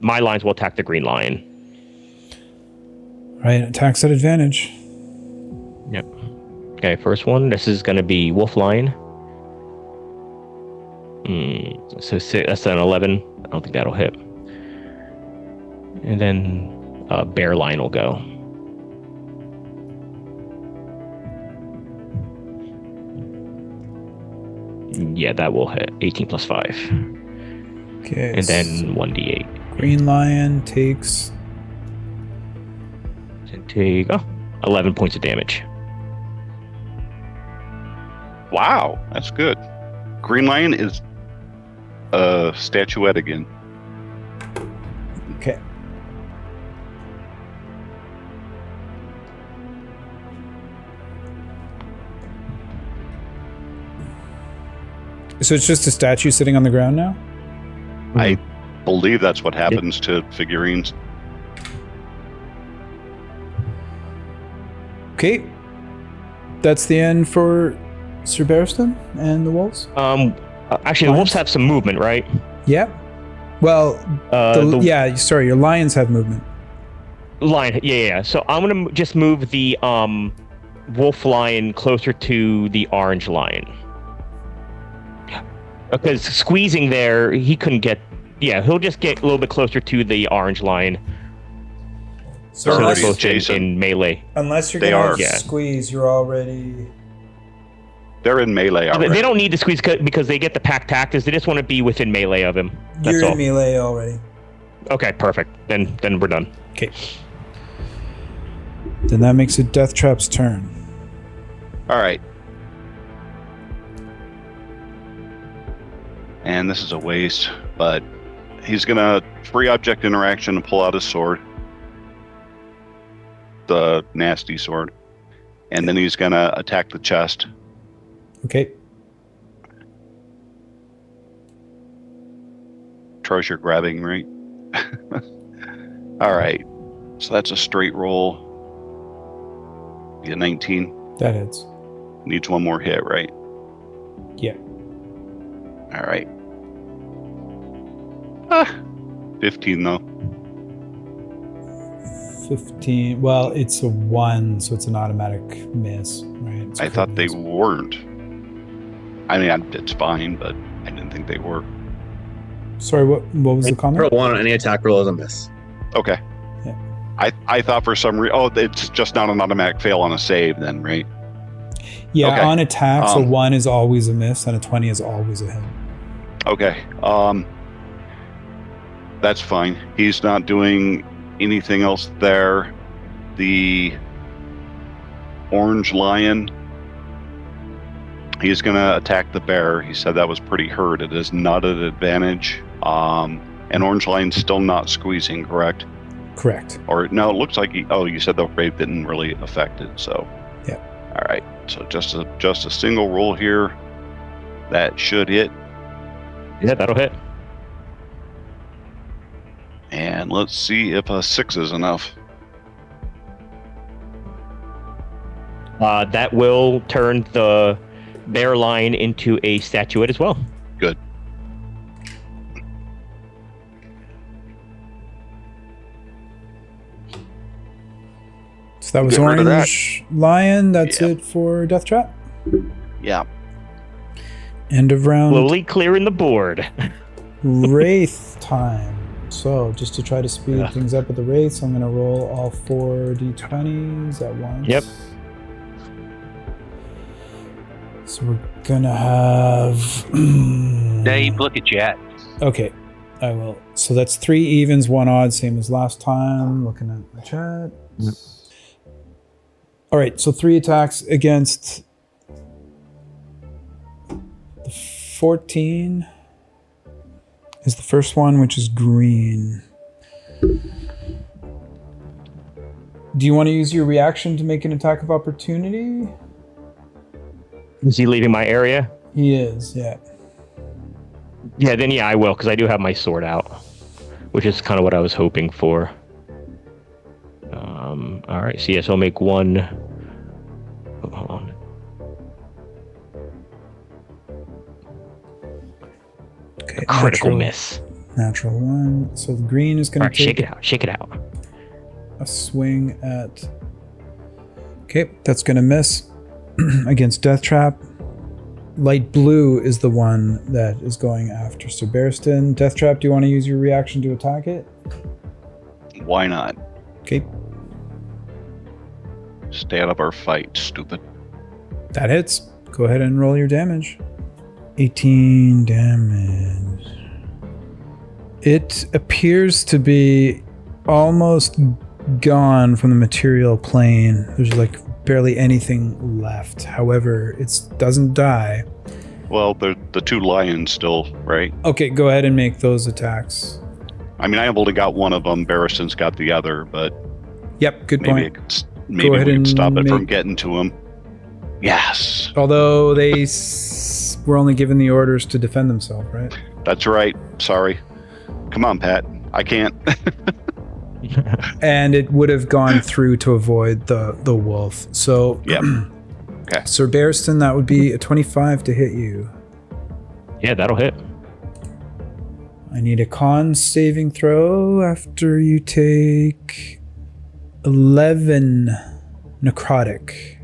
my lines will attack the green lion. Right, attacks at advantage. Yep. Okay, first one. This is going to be wolf lion. So that's an 11. I don't think that'll hit. And then bear lion will go. Yeah, that will hit. 18 plus 5. Okay. And then 1d8. Green lion takes 11 points of damage. Wow, that's good. Green Lion is a statuette again. Okay. So it's just a statue sitting on the ground now? I believe that's what happens to figurines. Okay. That's the end for Sir Barristan and the wolves? Actually, the wolves have some movement, right? Yeah. Well, sorry, your lions have movement. Lion, yeah. So I'm gonna just move the wolf lion closer to the orange lion. Because squeezing there, he couldn't get. Yeah, he'll just get a little bit closer to the orange lion. So they're unless- both in melee. Unless you're They going are. to squeeze, you're already... They're in melee already. They don't need to squeeze because they get the pack tactics. They just want to be within melee of him. That's You're all. in melee already. Okay, perfect. Then we're done. Okay. Then that makes it Death Trap's turn. All right. And this is a waste, but he's going to free object interaction and pull out his sword. The nasty sword. And then he's going to attack the chest. Okay. Treasure grabbing, right? All right. So that's a straight roll. Be a 19. That hits. Needs one more hit, right? Yeah. All right. 15 though. 15. Well, it's a 1, so it's an automatic miss, right? It's a I crit thought they miss. weren't. I mean, it's fine, but I didn't think they were. Sorry, what was the comment? Roll 1 on any attack roll is a miss. Okay. I thought for some reason. Oh, it's just not an automatic fail on a save, then, right? Yeah, Okay. on attacks, a 1 is always a miss, and a 20 is always a hit. Okay. That's fine. He's not doing anything else there. The orange lion, he's going to attack the bear. He said that was pretty hurt. It is not an advantage. And orange lion's still not squeezing, correct? Correct. Or no, it looks like you said the rape didn't really affect it. So yeah. All right. So just a single roll here. That should hit. Yeah, that'll hit. And let's see if a 6 is enough. That will turn the bear lion into a statuette as well. Good. So that was Get rid of orange lion. That's it for Death Trap. Yeah. End of round. Slowly clearing the board. Wraith time. So just to try to speed things up with the Wraiths, I'm going to roll all 4 d20s at once. Yep. So we're going to have... Dave, look at chat. Okay, I will. So that's 3 evens, 1 odd, same as last time. Looking at my chat. Yep. All right, so 3 attacks against the 14 is the first one, which is green. Do you want to use your reaction to make an attack of opportunity? Is he leaving my area? He is, yeah. Yeah, then I will, because I do have my sword out, which is kind of what I was hoping for. All right, so yes, I'll make 1. Hold on. Okay, Critical miss. Natural 1. So the green is going All to right, take shake it out. a swing at... Okay, that's going to miss against Death Trap. Light blue is the one that is going after Sir Barristan. Death Trap, do you want to use your reaction to attack it? Why not? Okay, Stay out of our fight, stupid. that hits. Go ahead and roll your damage. 18 damage. It appears to be almost gone from the material plane. There's like barely anything left. However, it doesn't die. Well, the 2 lions still, right? Okay, go ahead and make those attacks. I mean, I've only got one of them. Barristan's got the other, but Yep, good maybe point. maybe ahead we can and stop it from make- getting to him. Yes, Although they were only given the orders to defend themselves, right? that's right. Sorry. Come on, Pat. I can't. And it would have gone through to avoid the wolf. So, Yep. Okay. Sir Barristan, that would be a 25 to hit you. Yeah, that'll hit. I need a con saving throw after you take 11 necrotic.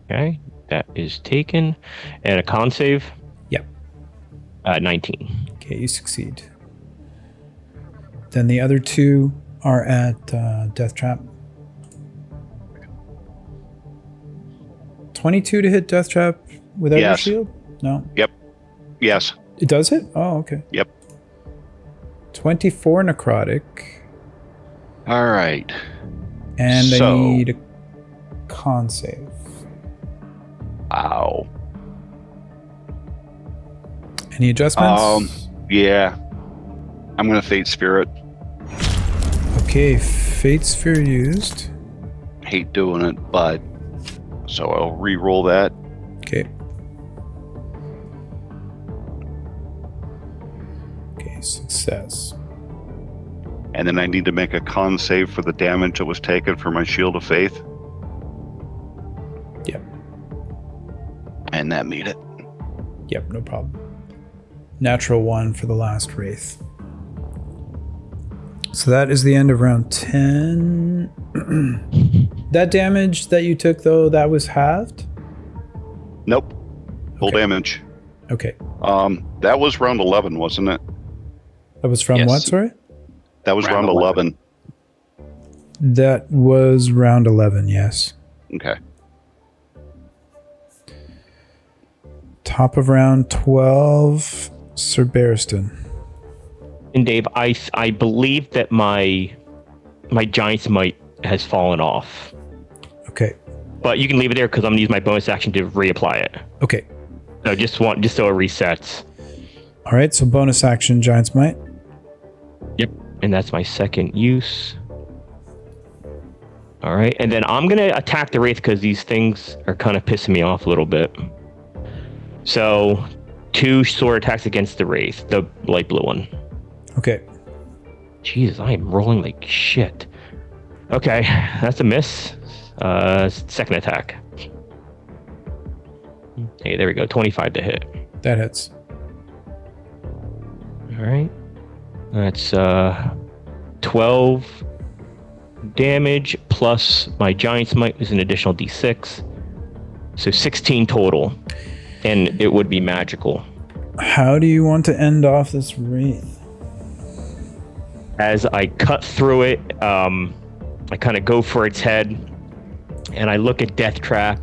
Okay, that is taken. And a con save? Yep. 19. Okay, you succeed. Then the other 2 are at Death Trap. 22 to hit Death Trap without your Yes. shield? No. Yes. It does hit? Oh, okay. Yep. 24 necrotic. All right. And I So- need a con save. Ow. Any adjustments? Yeah. I'm gonna Fate Spirit. Okay, Fate Sphere used. Hate doing it, but so I'll re-roll that. Okay. Okay, success. And then I need to make a con save for the damage that was taken for my Shield of Faith. Yep. And that made it. Yep, no problem. Natural 1 for the last Wraith. So that is the end of round 10. That damage that you took, though, that was halved? Nope. Full Okay. damage. Okay. That was round 11, wasn't it? That was from Yes. what, sorry? That was Round round 11. That was round 11, yes. Okay. Top of round 12, Sir Barristan. And Dave, I believe that my Giant's Might has fallen off. Okay. But you can leave it there because I'm gonna use my bonus action to reapply it. Okay. So just so it resets. All right, so bonus action, Giant's Might. Yep. And that's my second use. All right, and then I'm gonna attack the Wraith because these things are kind of pissing me off a little bit. So 2 sword attacks against the Wraith, the light blue one. Okay. Jesus, I am rolling like shit. Okay, that's a miss. Second attack. Hey, there we go. 25 to hit. That hits. All right. That's 12 damage plus my Giant's Might is an additional d6. So 16 total. And it would be magical. How do you want to end off this wraith? As I cut through it, I kind of go for its head. And I look at Death Trap.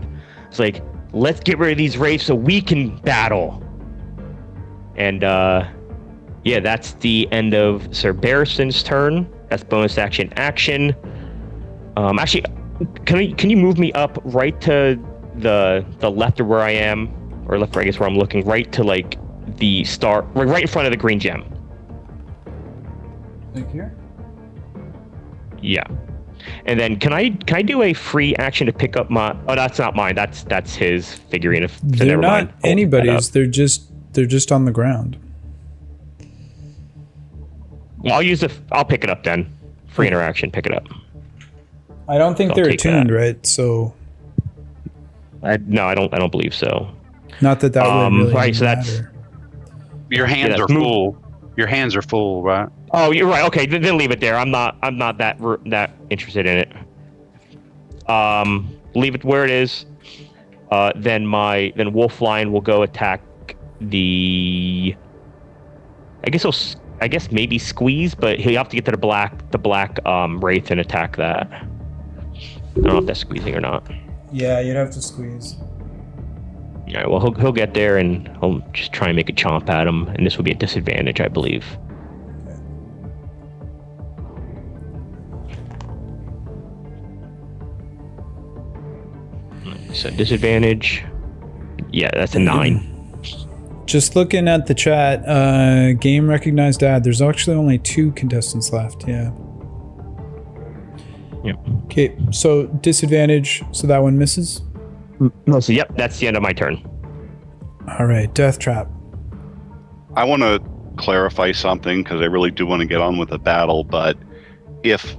It's like, let's get rid of these wraiths so we can battle. And yeah, that's the end of Sir Barristan's turn. That's bonus action. Actually, can you move me up right to the left of where I am, or left, I guess, where I'm looking, right to like the star, right in front of the green gem. Like here? Yeah. And then can I do a free action to pick up my? Oh, that's not mine. That's his figurine. They're not anybody's. They're just on the ground. Well, I'll pick it up then. Free interaction. Pick it up. I don't think they're attuned, right? So. No, I don't believe so. Not that would really right. So matter. that's your hands are full. Your hands are full, right? Oh, you're right. Okay, then leave it there. I'm not that interested in it. Leave it where it is. Then Wolfline will go attack the. I guess maybe squeeze, but he'll have to get to the black wraith and attack that. I don't know if that's squeezing or not. Yeah, you'd have to squeeze. All right. Well, he'll get there and he'll just try and make a chomp at him, and this will be a disadvantage, I believe. So disadvantage. Yeah, that's a 9. Just looking at the chat, game recognized ad. There's actually only 2 contestants left. Yeah. Yep. Okay, so disadvantage. So that one misses. No. So yep, that's the end of my turn. All right, Death Trap. I want to clarify something because I really do want to get on with the battle. But if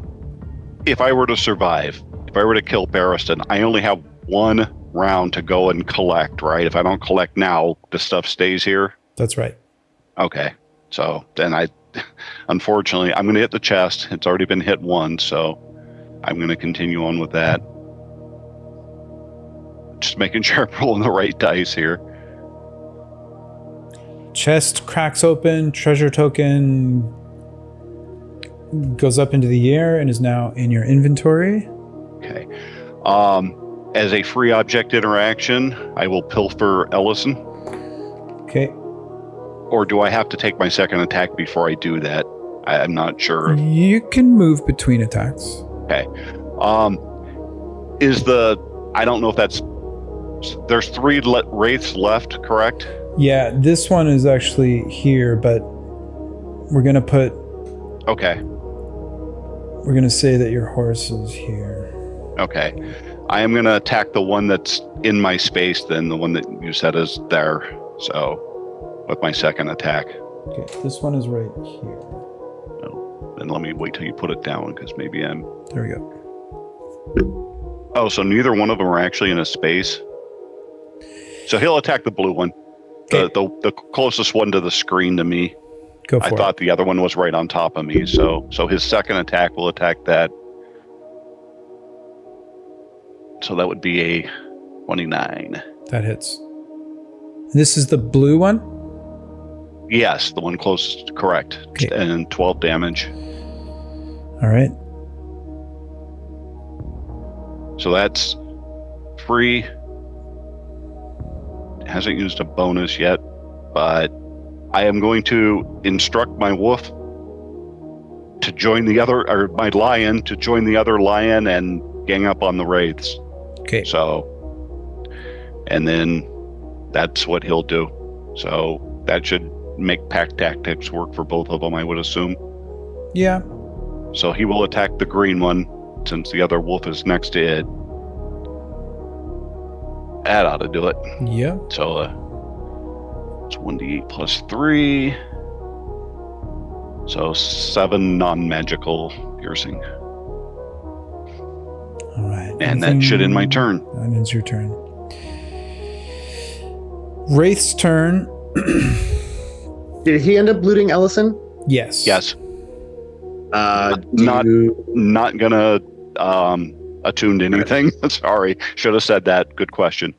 I were to survive, if I were to kill Barristan, I only have 1 round to go and collect, right? If I don't collect now, the stuff stays here. That's right. Okay, so then unfortunately, I'm going to hit the chest. It's already been hit once, so I'm going to continue on with that. Just making sure I'm rolling the right dice here. Chest cracks open, treasure token goes up into the air and is now in your inventory. Okay. As a free object interaction, I will pilfer Ellison. Okay. Or do I have to take my second attack before I do that? I'm not sure. You can move between attacks. Okay. I don't know if there's 3 wraiths left, correct? Yeah, this one is actually here, but we're going to put... Okay. We're going to say that your horse is here. Okay. I am going to attack the one that's in my space, then the one that you said is there. So, with my second attack. Okay, this one is right here. Oh, then let me wait till you put it down, because maybe I'm... There we go. Oh, so neither one of them are actually in a space? So he'll attack the blue one. Okay. The closest one to the screen to me. Go for it. I thought the other one was right on top of me, so his second attack will attack that. So that would be a 29. That hits. This is the blue one? Yes, the one closest, correct. Okay. And 12 damage. All right. So that's free. Hasn't used a bonus yet, but I am going to instruct my wolf to join the other, or my lion to join the other lion and gang up on the wraiths. Okay. So, and then that's what he'll do. So that should make pack tactics work for both of them, I would assume. Yeah. So he will attack the green one since the other wolf is next to it. That ought to do it. Yeah. So it's 1d8 plus 3. So 7 non-magical piercing. All right. And that should end my turn. That ends your turn. Wraith's turn. Did he end up looting Ellison? Yes. Yes. Do Not you- not gonna attune to anything. Sorry. Should have said that. Good question.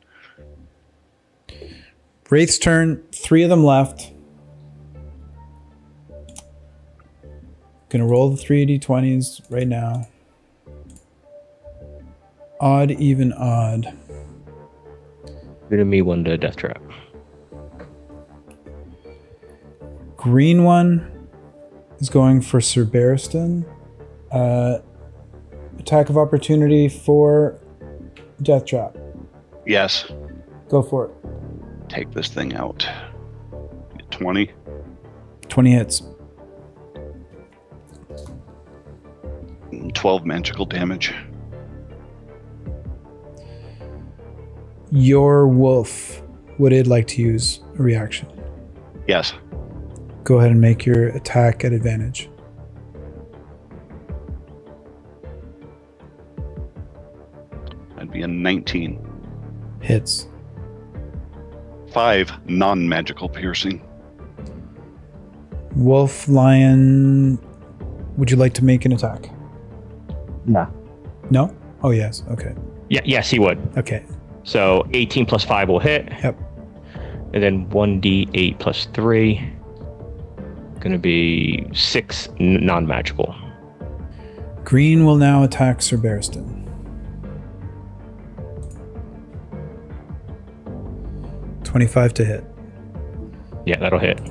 Wraith's turn. 3 of them left. Gonna roll the 3d20s right now. Odd, even, odd. Gonna me one to death trap. Green one is going for Sir Barristan. Attack of opportunity for Death Trap. Yes. Go for it. Take this thing out. 20. 20 hits. 12 magical damage. Your wolf, would it like to use a reaction? Yes. Go ahead and make your attack at advantage. That'd be a 19. Hits. 5 non-magical piercing. Wolf, lion, would you like to make an attack? No. No? Oh, yes. Okay. Yeah, yes, he would. Okay. So 18 plus 5 will hit. Yep. And then 1d8 plus 3. Gonna be 6 non-magical. Green will now attack Sir Barristan. $25 to hit. Yeah, that'll hit.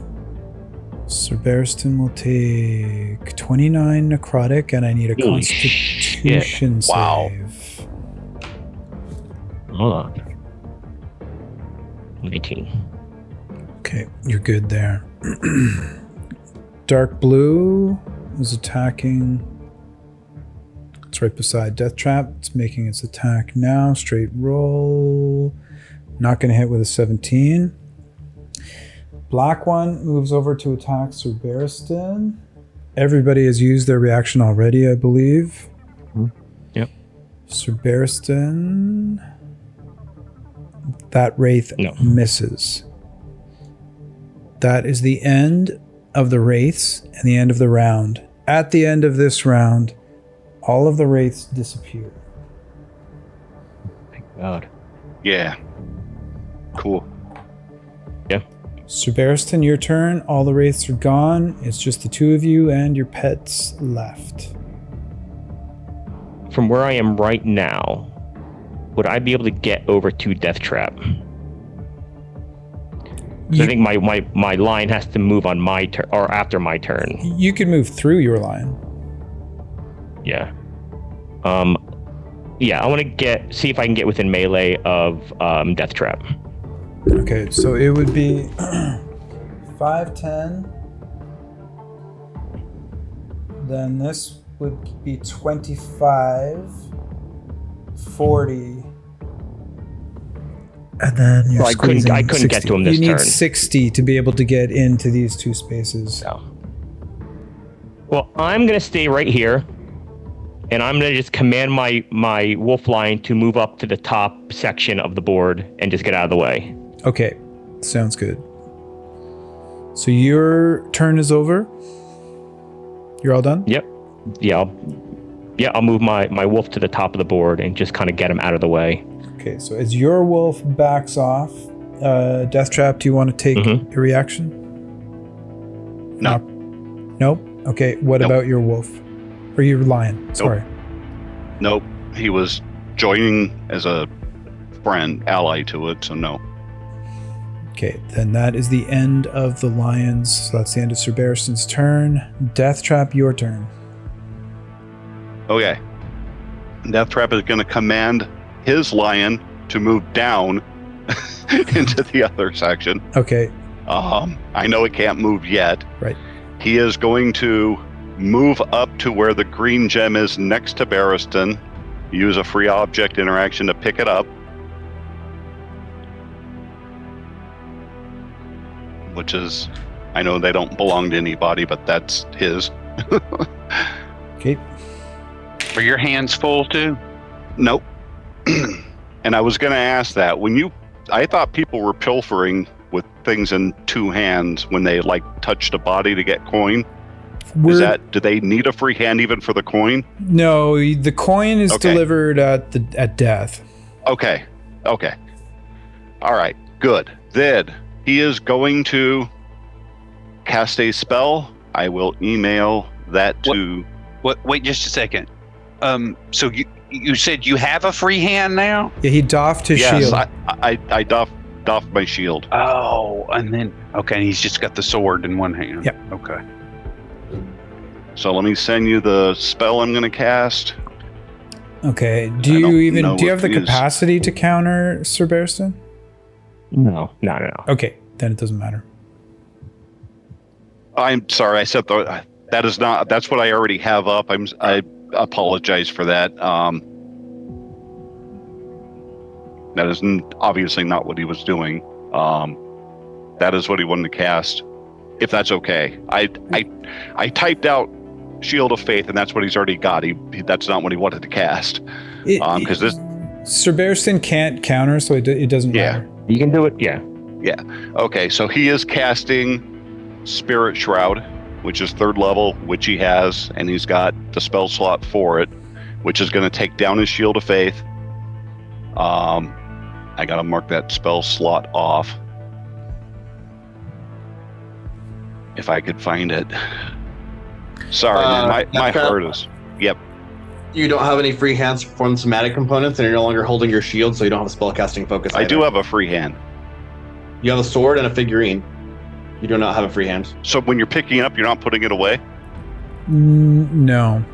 Sir Barristan will take 29 necrotic, and I need a Holy Constitution shit. Wow. save. Hold on. 19. Okay, you're good there. Dark blue is attacking. It's right beside Death Trap. It's making its attack now. Straight roll. Not going to hit with a 17. Black one moves over to attack Sir Barristan. Everybody has used their reaction already, I believe. Yep. Sir Barristan. That wraith misses. That is the end of the wraiths and the end of the round. At the end of this round, all of the wraiths disappear. Thank God. Yeah. Cool. Yeah. Sir Barristan, your turn. All the wraiths are gone. It's just the two of you and your pets left. From where I am right now, would I be able to get over to Death Trap? I think my line has to move on my turn or after my turn. You can move through your line. Yeah. Yeah, I want to see if I can get within melee of Death Trap. Okay, so it would be 5, 10. Then this would be 25, 40. And then you're So I couldn't squeezing get 60. to him this You need turn. 60 to be able to get into these two spaces. No. Well, I'm gonna stay right here, and I'm gonna just command my wolf line to move up to the top section of the board and just get out of the way. Okay, sounds good. So your turn is over. You're all done? Yep. Yeah. I'll move my wolf to the top of the board and just kind of get him out of the way. Okay, so as your wolf backs off, Death Trap, do you want to take a reaction? No. Nope. Okay, what Nope. about your wolf? Or your lion? Sorry. Nope. He was joining as a friend, ally to it, so no. Okay, then that is the end of the lions. So that's the end of Sir Barristan's turn. Deathtrap, your turn. Okay. Deathtrap is going to command his lion to move down into the other section. Okay. I know it can't move yet. Right. He is going to move up to where the green gem is next to Barristan. Use a free object interaction to pick it up. Which is, I know they don't belong to anybody, but that's his. Okay. Are your hands full too? Nope. And I was going to ask that I thought people were pilfering with things in two hands when they like touched a body to get coin. Do they need a free hand even for the coin? No, the coin is delivered at death. Okay. All right. Good. Then he is going to cast a spell. I will email that to. Wait just a second. So you said you have a free hand now? Yeah, he doffed his shield. Yes, I doffed my shield. Oh, and then he's just got the sword in one hand. Yep. Okay. So let me send you the spell I'm going to cast. Okay. Do you have the capacity to counter Sir Barristan? No. Okay, then it doesn't matter. I'm sorry. I said that is not. That's what I already have up. I apologize for that. That is obviously not what he was doing. That is what he wanted to cast. If that's okay, I typed out Shield of Faith, and that's what he's already got. That's not what he wanted to cast. Because this Sir Barristan can't counter, so it doesn't matter. You can do it. Yeah. Okay, so he is casting Spirit Shroud, which is 3rd level, which he has, and he's got the spell slot for it, which is going to take down his Shield of Faith. I got to mark that spell slot off. If I could find it. Sorry, man, my heart is. Yep. You don't have any free hands to perform somatic components, and you're no longer holding your shield, so you don't have a spellcasting focus. I do have a free hand. You have a sword and a figurine. You do not have a free hand. So when you're picking it up, you're not putting it away? No.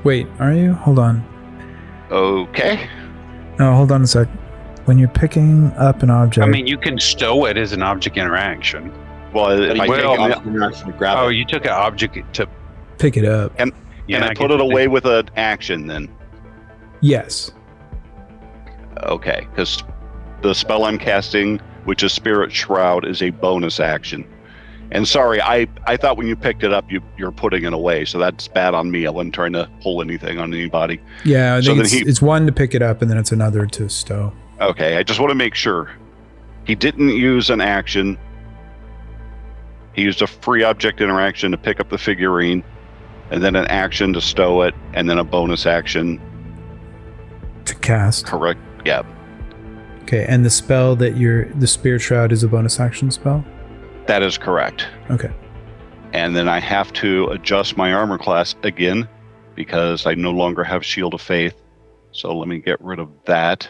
Wait, are you? Hold on. Okay. No, hold on a sec. When you're picking up an object... I mean, you can stow it as an object interaction. Well, if I take an interaction to grab it. Oh, you took an object to... Pick it up. And I put it away with an action then? Yes. Okay, because the spell I'm casting, which is Spirit Shroud, is a bonus action. And sorry, I thought when you picked it up, you're putting it away, so that's bad on me. I wasn't trying to pull anything on anybody. Yeah, I think it's one to pick it up, and then it's another to stow. Okay, I just want to make sure. He didn't use an action. He used a free object interaction to pick up the figurine, and then an action to stow it, and then a bonus action to cast. Correct. Yeah. Okay, and the spell the Spirit Shroud is a bonus action spell? That is correct. Okay. And then I have to adjust my armor class again because I no longer have Shield of Faith. So let me get rid of that.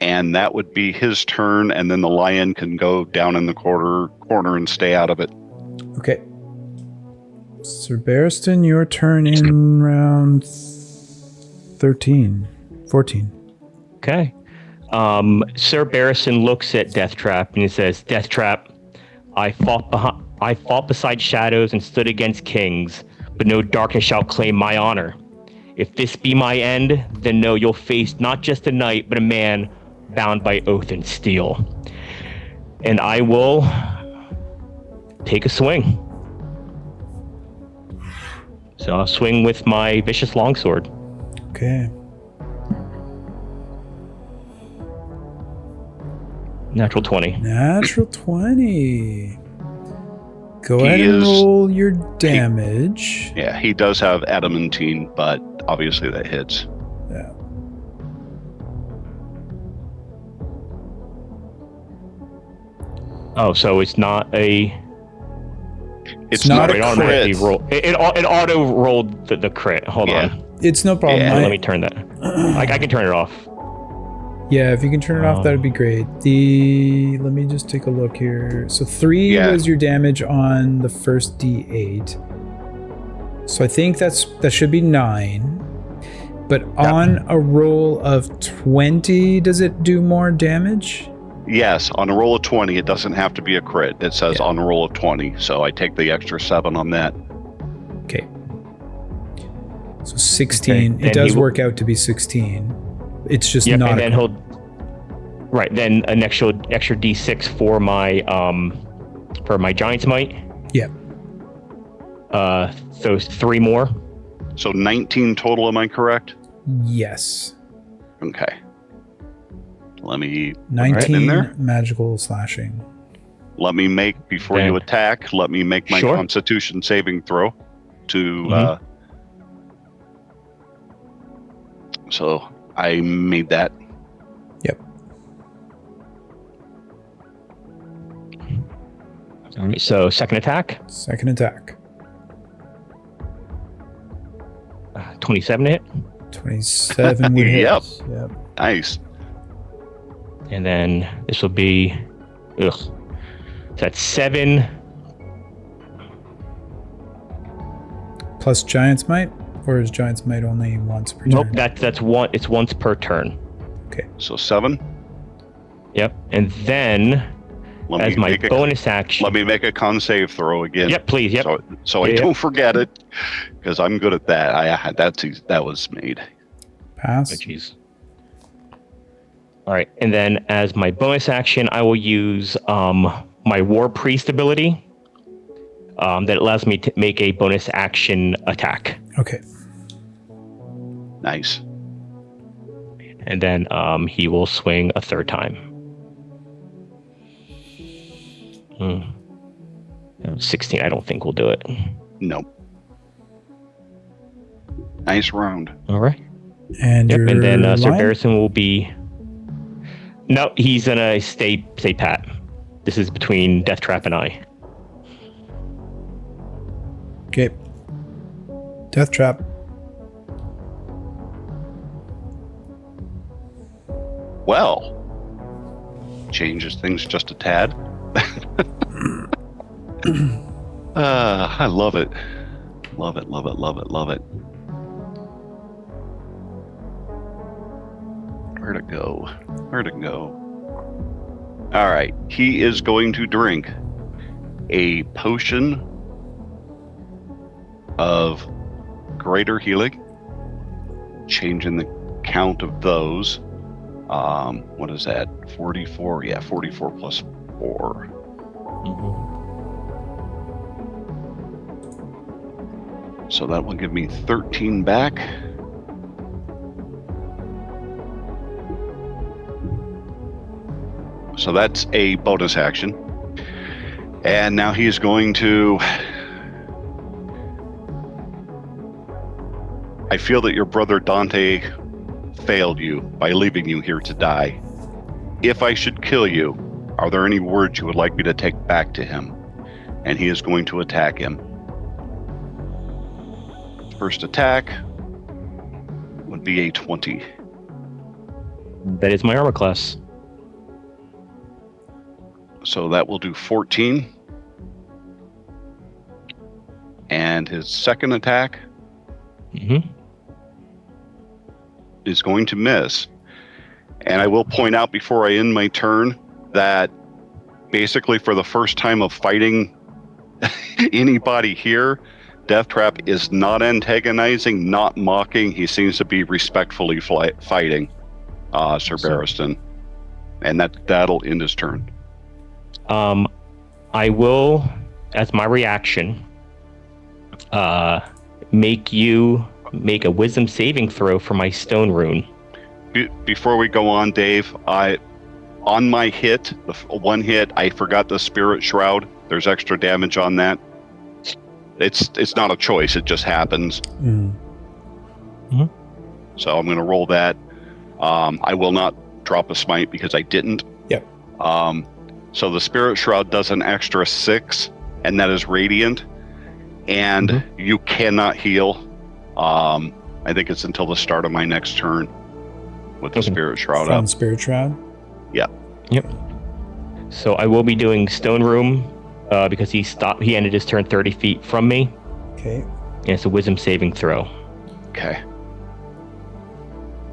And that would be his turn, and then the lion can go down in the corner and stay out of it. Okay. Sir Barristan, your turn in round 14. Okay. Sir Barristan looks at Deathtrap and he says, "Deathtrap, I fought beside shadows and stood against kings, but no darkness shall claim my honor. If this be my end, then know you'll face not just a knight, but a man bound by oath and steel. And I will take a swing. So I'll swing with my vicious longsword." Okay. Natural 20. Natural 20. Go ahead and roll your damage. He does have adamantine, but obviously that hits. Yeah. Oh, so it's not a... It's not a It automatically crit. roll. It auto rolled the crit. Hold on. It's no problem. Yeah, Let me turn that. I can turn it off. Yeah, if you can turn it off, that would be great. Let me just take a look here. So 3 was your damage on the first D8. So I think that should be 9. But on a roll of 20, does it do more damage? Yes, on a roll of 20, it doesn't have to be a crit. It says on a roll of 20, so I take the extra 7 on that. Okay. So 16. Okay, it does work out to be 16. It's just not. And then then an extra D6 for my Giant's Might. Yep. So 3 more. So 19 total, am I correct? Yes. Okay. Let me 19 in there. magical slashing. Let me make, before you attack, let me make my Constitution saving throw to so I made that. Yep. All right, so second attack. 27 hit. 27 would hit. Yep. Yep. Nice. And then this will be, so that's 7. Plus Giant's Might? Or is Giant's Might only once per turn? Nope, that's one. It's once per turn. Okay. So 7. Yep. And then as my bonus action. Let me make a con save throw again. Yep, please. Yep. So I don't forget it, because I'm good at that. That was made. Pass. Oh, jeez. All right, and then as my bonus action, I will use my War Priest ability that allows me to make a bonus action attack. Okay. Nice. And then he will swing a third time. 16, I don't think we'll do it. Nope. Nice round. All right. And and then Sir lion? Barrison will be. No, he's gonna stay pat. This is between Death Trap and I. Okay. Death Trap. Well, changes things just a tad. I love it. Love it, love it, love it, love it. Where'd it go? Where'd it go? All right. He is going to drink a potion of greater healing, changing the count of those. What is that? 44? Yeah, 44 plus 4. So that will give me 13 back. So that's a bonus action. And now he is going to... I feel that your brother Dante failed you by leaving you here to die. If I should kill you, are there any words you would like me to take back to him? And he is going to attack him. First attack would be a 20. That is my armor class. So that will do 14. And his second attack is going to miss. And I will point out before I end my turn that basically for the first time of fighting anybody here, Death Trap is not antagonizing, not mocking. He seems to be respectfully fighting Sir Barristan. And that'll end his turn. I will, as my reaction, make you make a wisdom saving throw for my stone rune. Before we go on, Dave, on my hit, the one hit, I forgot the Spirit Shroud. There's extra damage on that. It's not a choice. It just happens. So I'm going to roll that. I will not drop a smite because I didn't. Yep. So the Spirit Shroud does an extra 6, and that is radiant. and you cannot heal. I think it's until the start of my next turn with the Spirit Shroud From up. Spirit Shroud? Yeah. Yep. So I will be doing Stone Room because he ended his turn 30 feet from me. Okay. And it's a Wisdom saving throw. Okay.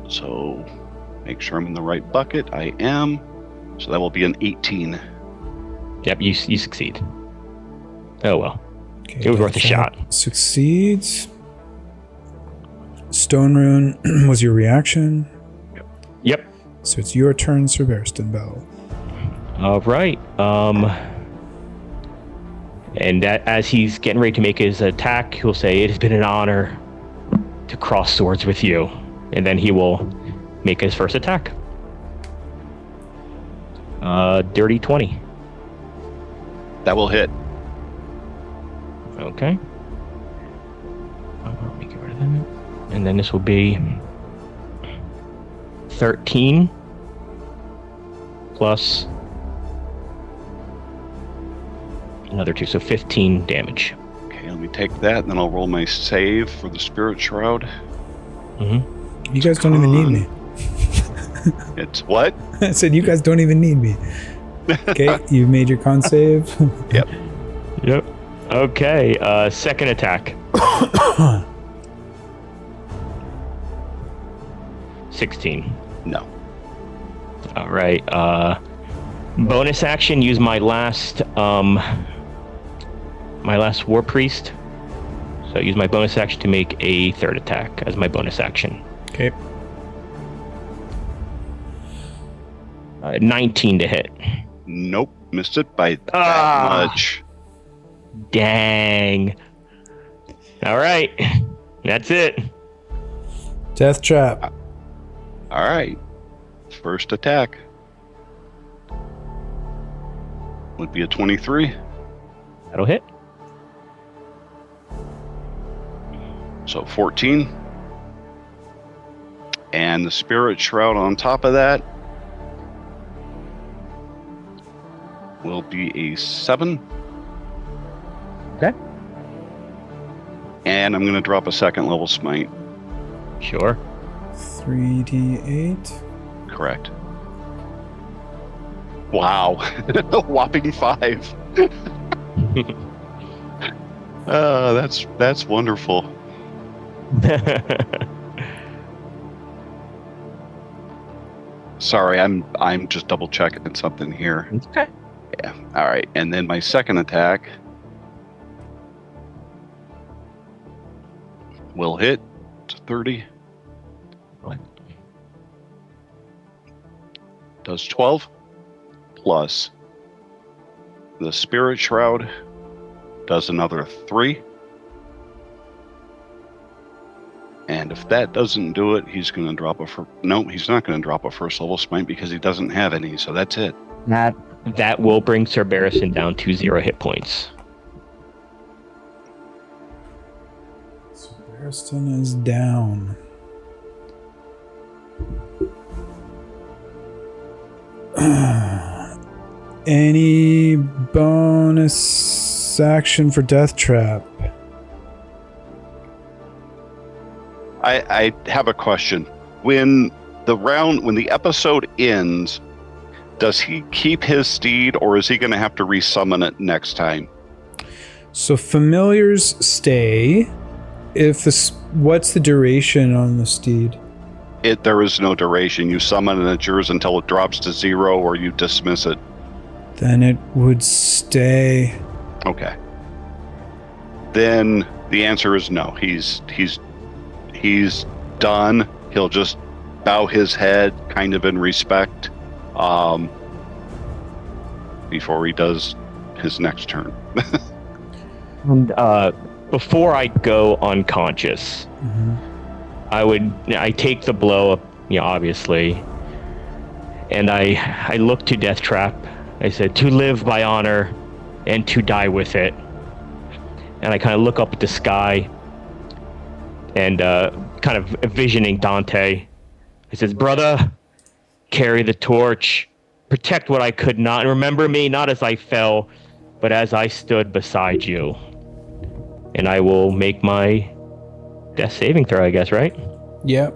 So make sure I'm in the right bucket. I am. So that will be an 18. Yep, you succeed. Oh well. Okay, It was worth a shot. Succeeds. Stone Rune was your reaction. Yep. So it's your turn, Sir Barristan Bell. All right. And as he's getting ready to make his attack, he'll say, "It has been an honor to cross swords with you." And then he will make his first attack. Dirty 20. That will hit. Okay. Let me get rid of that. And then this will be 13 plus another 2, so 15 damage. Okay, let me take that, and then I'll roll my save for the Spirit Shroud. Mm-hmm. You guys don't even need me. It's what? I said you guys don't even need me. Okay, you made your con save. Yep. Yep. Okay, second attack. 16. No. All right. Bonus action. Use my last War Priest. So use my bonus action to make a third attack as my bonus action. Okay. 19 to hit. Nope. Missed it by that much. Dang. All right. That's it. Death Trap. All right. First attack would be a 23. That'll hit. So 14. And the Spirit Shroud on top of that will be a 7. Okay. And I'm going to drop a second level smite. Sure. 3d8. Correct. Wow. A whopping 5. That's wonderful. Sorry, I'm just double checking something here. Okay. Yeah. All right. And then my second attack will hit. It's 30. Does 12 plus the Spirit Shroud does another 3. And if that doesn't do it, he's going to drop nope, he's not going to drop a first level smite because he doesn't have any, so that's it. That will bring Sir Barristan down to 0 hit points. So Barristan is down. Any bonus action for Death Trap? I have a question. When the episode ends, does he keep his steed or is he going to have to resummon it next time? So familiars stay. What's the duration on the steed? There is no duration. You summon and it's yours until it drops to 0 or you dismiss it. Then it would stay. Okay. Then the answer is no. He's done. He'll just bow his head kind of in respect before he does his next turn. And before I go unconscious, I take the blow, obviously, and I look to Death Trap. I said, "To live by honor and to die with it." And I kind of look up at the sky and kind of envisioning Dante. He says, "Brother, carry the torch, protect what I could not, and remember me not as I fell, but as I stood beside you." and I will make my death saving throw, I guess, right? Yep.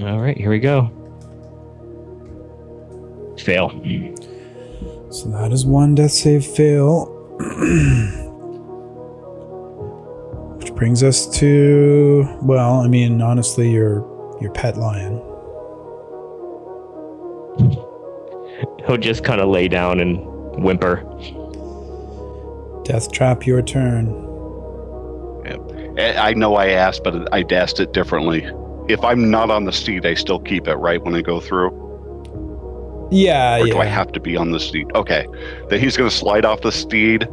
All right, here we go. Fail. So that is one death save fail. Which brings us to, well, I mean, honestly, your pet lion. He'll just kind of lay down and whimper. Death Trap, your turn. I know I asked, but I asked it differently. If I'm not on the steed, I still keep it, right, when I go through? Yeah, Or do I have to be on the steed? Okay. Then he's going to slide off the steed,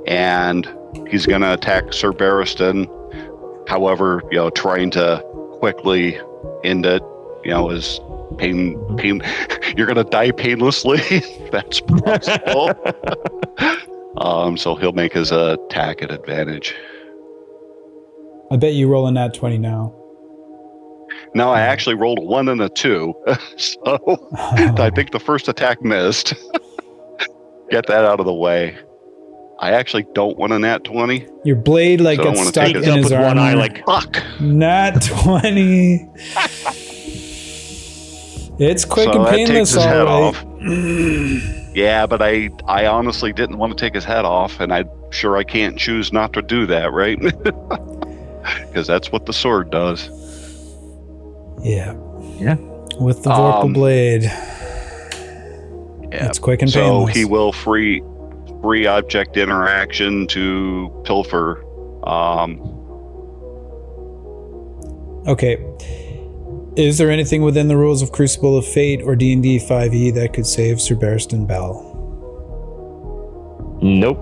and he's going to attack Sir Barristan. However, trying to quickly end it, is pain. You're going to die painlessly. That's possible. So he'll make his attack at advantage. I bet you roll a nat 20 now. No, I actually rolled a 1 and a 2, so I think the first attack missed. Get that out of the way. I actually don't want a nat 20. Your blade gets stuck in his armor. One eye, fuck. Nat 20. It's quick So and that takes painless, his head all right. off. Yeah, but I honestly didn't want to take his head off, and I'm sure I can't choose not to do that, right? Because that's what the sword does. Yeah. Yeah. With the Vorpal blade. Yeah. It's quick and painless. So he will free object interaction to pilfer. Okay. Is there anything within the rules of Crucible of Fate or D&D 5e that could save Sir Barristan Bell? Nope.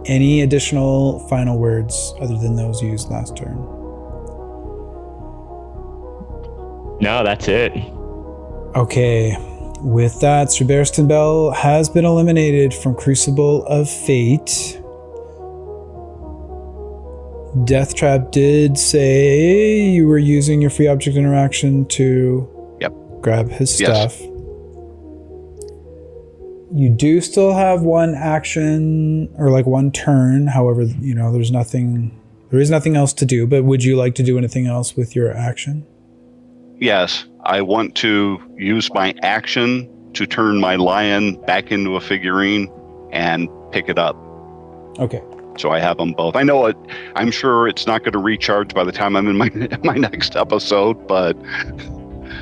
Any additional final words other than those used last turn? No, that's it. Okay. With that, Sir Barristan Bell has been eliminated from Crucible of Fate. Death Trap did say you were using your free object interaction to grab his stuff. Yes. You do still have one action or one turn. However, there is nothing else to do, but would you like to do anything else with your action? Yes, I want to use my action to turn my lion back into a figurine and pick it up. Okay. So I have them both. I know it. I'm sure it's not going to recharge by the time I'm in my next episode, but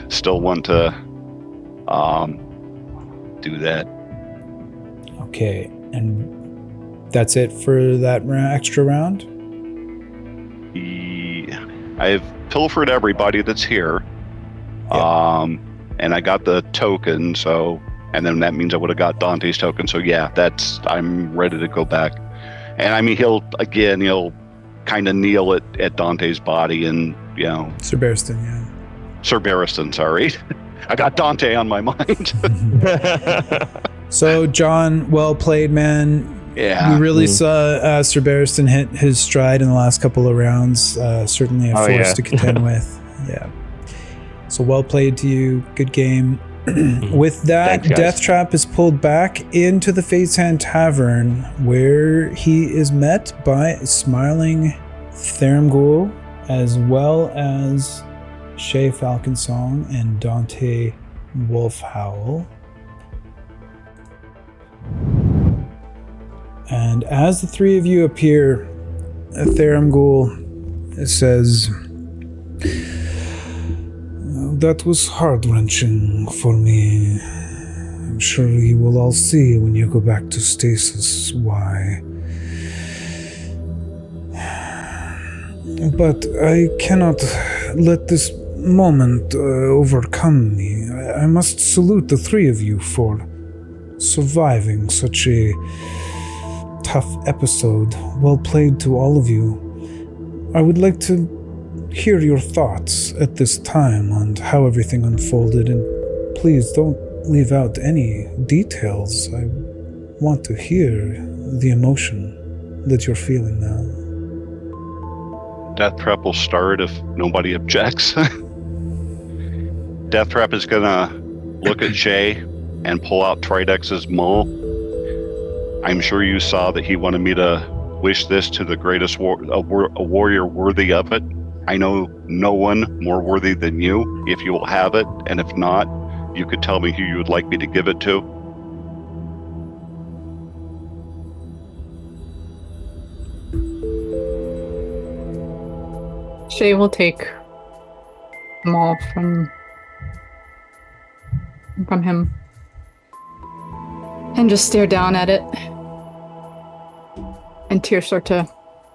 still want to do that. Okay, and that's it for that extra round? I've pilfered everybody that's here. Yep. And I got the token, and then that means I would have got Dante's token. So yeah, I'm ready to go back. And I mean, he'll kind of kneel at Dante's body and, Sir Barristan, yeah. Sir Barristan, sorry. I got Dante on my mind. So, John, well played, man. Yeah. We really saw Sir Barristan hit his stride in the last couple of rounds. Certainly a force to contend with. Yeah. So, well played to you. Good game. With that, Thanks, Death Trap is pulled back into the Fate's Hand Tavern, where he is met by a smiling Tharamgul, as well as Shay Falconsong and Dante Wolfhowl. And as the three of you appear, Tharamgul says, "That was heart-wrenching for me. I'm sure you will all see when you go back to stasis why. But I cannot let this moment overcome me. I must salute the three of you for surviving such a tough episode. Well played to all of you. I would like to hear your thoughts at this time on how everything unfolded, and please don't leave out any details. I want to hear the emotion that you're feeling now." Death Trap will start if nobody objects. Death Trap is gonna look at Shay and pull out Tridex's maul I'm sure you saw that he wanted me to wish this to the greatest a warrior worthy of it. I know no one more worthy than you, if you will have it, and if not, you could tell me who you would like me to give it to. Shay will take them all from him and just stare down at it. And tears start to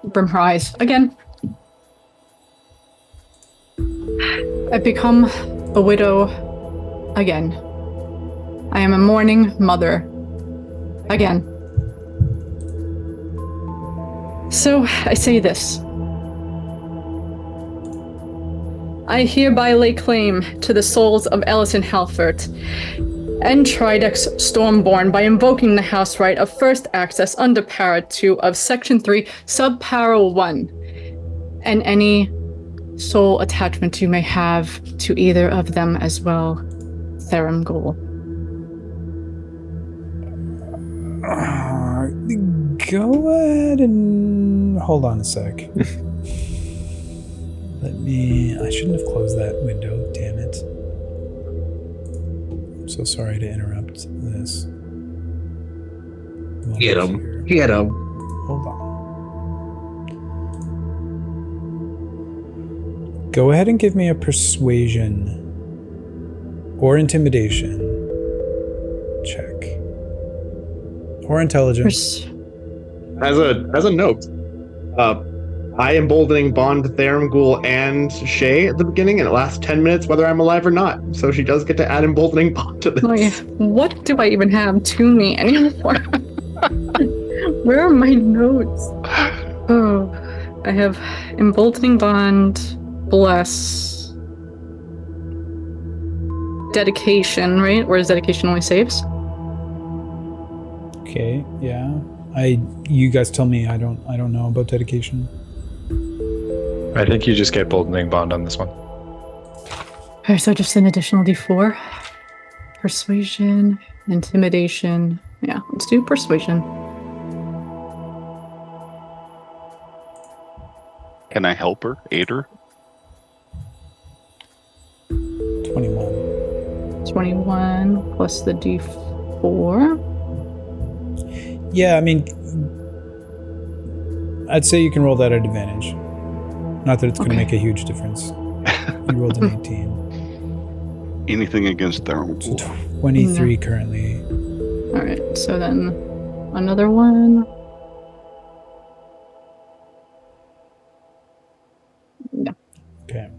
brim her eyes again. I've become a widow again. I am a mourning mother again. So I say this. I hereby lay claim to the souls of Ellison Halfert and Tridex Stormborn by invoking the house right of first access under Para 2 of Section 3, Subpara 1, and any soul attachment you may have to either of them as well, Therum Ghoul. Go ahead and hold on a sec. I shouldn't have closed that window, damn it. I'm so sorry to interrupt this. Get him. Get him. Hold on. Go ahead and give me a persuasion or intimidation check. Or intelligence. As a note, I emboldening bond Therum Ghoul and Shay at the beginning, and it lasts 10 minutes whether I'm alive or not. So she does get to add emboldening bond to this. Oh, yeah. What do I even have to me anymore? Where are my notes? Oh, I have emboldening bond, bless, dedication, right? Or is dedication only saves? Okay, yeah. You guys tell me. I don't know about dedication. I think you just get boldening bond on this one. Alright, so just an additional D4. Persuasion, intimidation. Yeah, let's do persuasion. Can I help her? Aid her? 21. 21 plus the D4. Yeah, I mean, I'd say you can roll that at advantage. Not that it's going to make a huge difference. You rolled an 18. Anything against Therum Ghoul? 23 currently. Alright, so then another one. Yeah. Okay.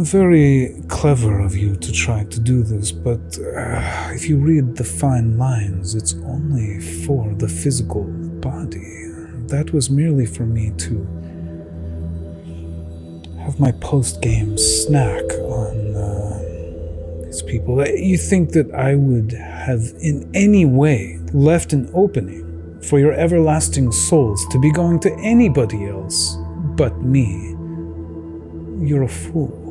Very clever of you to try to do this, but if you read the fine lines, it's only for the physical body. That was merely for me to have my post-game snack on these people. You think that I would have in any way left an opening for your everlasting souls to be going to anybody else but me? You're a fool.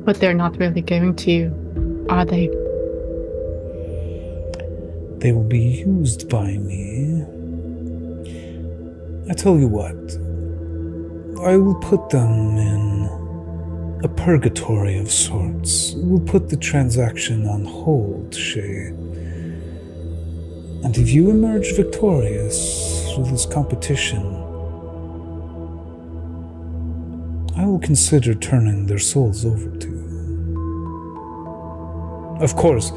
But they're not really going to you, are they? They will be used by me. I tell you what, I will put them in a purgatory of sorts. We'll put the transaction on hold, Shay. And if you emerge victorious through this competition, I will consider turning their souls over to you. Of course,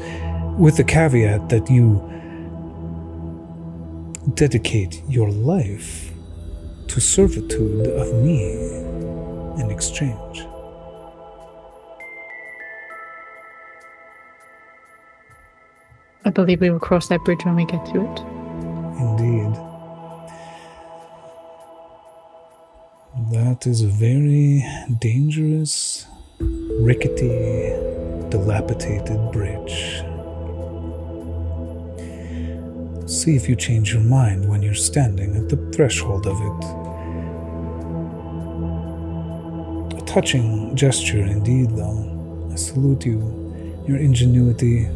with the caveat that you dedicate your life to servitude of me in exchange. I believe we will cross that bridge when we get to it. Indeed. That is a very dangerous, rickety, dilapidated bridge. See if you change your mind when you're standing at the threshold of it. A touching gesture indeed, though. I salute you your ingenuity.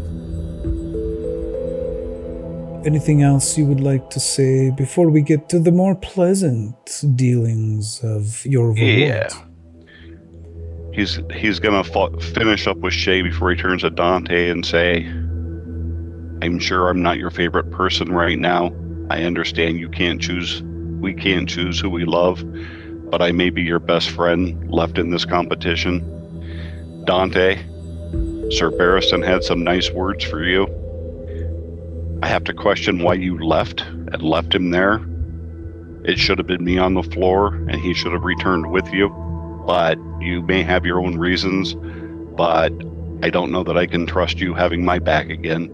Anything else you would like to say before we get to the more pleasant dealings of your reward? He's gonna finish up with Shay before he turns to Dante and say, I'm sure I'm not your favorite person right now. I understand we can't choose who we love, but I may be your best friend left in this competition. Dante, Sir Barristan had some nice words for you. I have to question why you left him there. It should have been me on the floor, and he should have returned with you. But you may have your own reasons, but I don't know that I can trust you having my back again.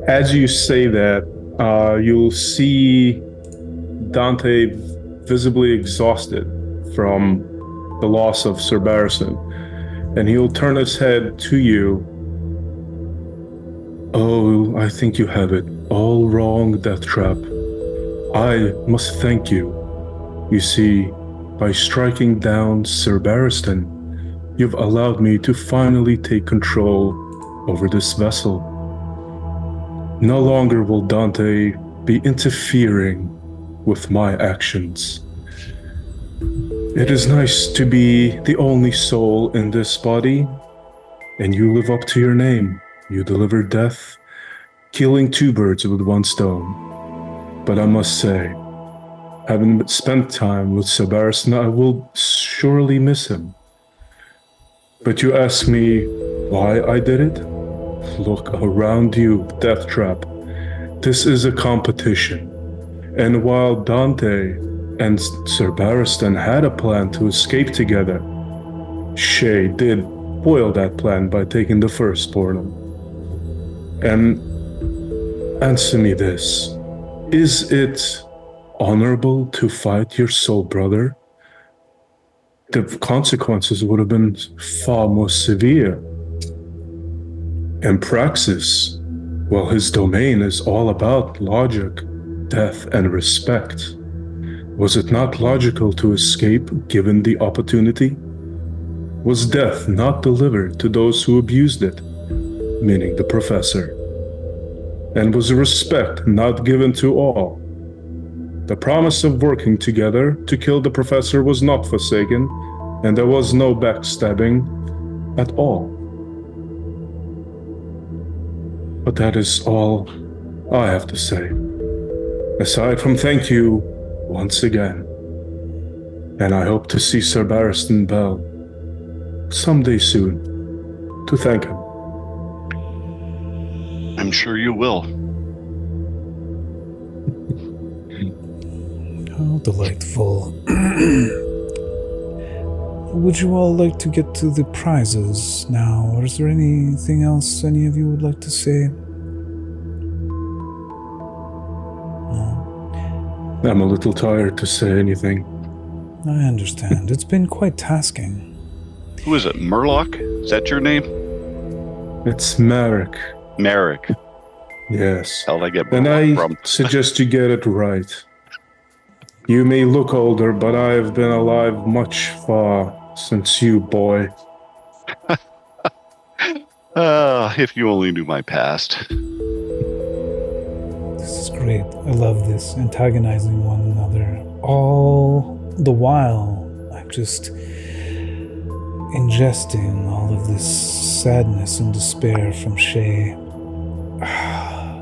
As you say that, you'll see Dante visibly exhausted from the loss of Sir Barristan, and he'll turn his head to you. Oh, I think you have it all wrong, Deathtrap. I must thank you. You see, by striking down Sir Barristan, you've allowed me to finally take control over this vessel. No longer will Dante be interfering with my actions. It is nice to be the only soul in this body, and you live up to your name. You deliver death, killing two birds with one stone. But I must say, having spent time with Sir Barristan, I will surely miss him. But you ask me why I did it? Look around you, Deathtrap. This is a competition. And while Dante and Sir Barristan had a plan to escape together, Shay did foil that plan by taking the first portal. And answer me this. Is it honorable to fight your soul brother? The consequences would have been far more severe. And Praxis, well, his domain is all about logic, death, and respect. Was it not logical to escape given the opportunity? Was death not delivered to those who abused it, meaning the professor? And was respect not given to all? The promise of working together to kill the professor was not forsaken, and there was no backstabbing at all. But that is all I have to say. Aside from thank you once again. And I hope to see Sir Barristan Bell someday soon to thank him. I'm sure you will. How delightful. Would you all like to get to the prizes now, or is there anything else any of you would like to say? No. I'm a little tired to say anything. I understand. It's been quite tasking. Who is it? Murloc? Is that your name? It's Marek. Marek. Yes. How'd I get And Murloc I from? suggest you get it right. You may look older, but I've been alive much far since you, boy. If you only knew my past. This is great. I love this. Antagonizing one another. All the while, I'm just ingesting all of this sadness and despair from Shay.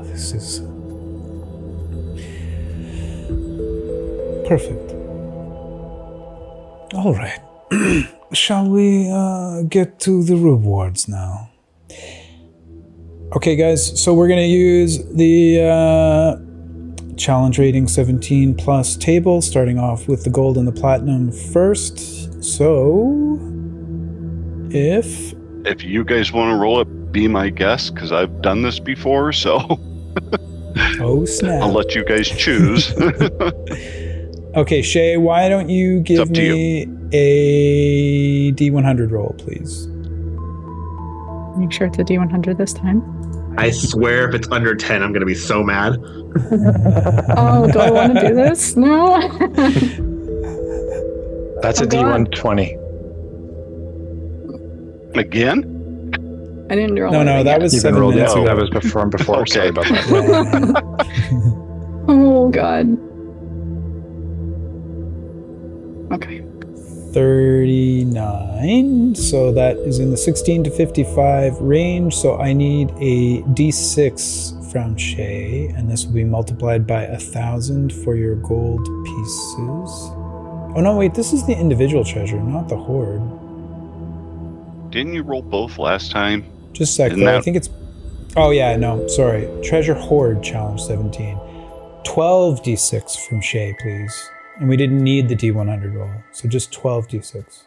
This is perfect. All right. Shall we get to the rewards now? Okay, guys, so we're going to use the challenge rating 17 plus table, starting off with the gold and the platinum first. So, if you guys want to roll it, be my guest, because I've done this before, so oh snap. I'll let you guys choose. Okay, Shay, why don't you give me a D100 roll, please? Make sure it's a D100 this time. I swear if it's under 10, I'm going to be so mad. Oh, do I want to do this? No. That's a D120. Again? I didn't roll. No, anything that yet. was You've been 7 rolled minutes into ago. that was before. Okay. Sorry about that. Oh god. Okay. 39. So that is in the 16 to 55 range. So I need a d6 from Shay, and this will be multiplied by 1,000 for your gold pieces. Oh no, wait, this is the individual treasure, not the hoard. Didn't you roll both last time? Just a sec, Isn't though. I that- think it's... Oh yeah, no, sorry. Treasure hoard challenge 17. 12 d6 from Shay, please. And we didn't need the d100 roll, so just 12 d6.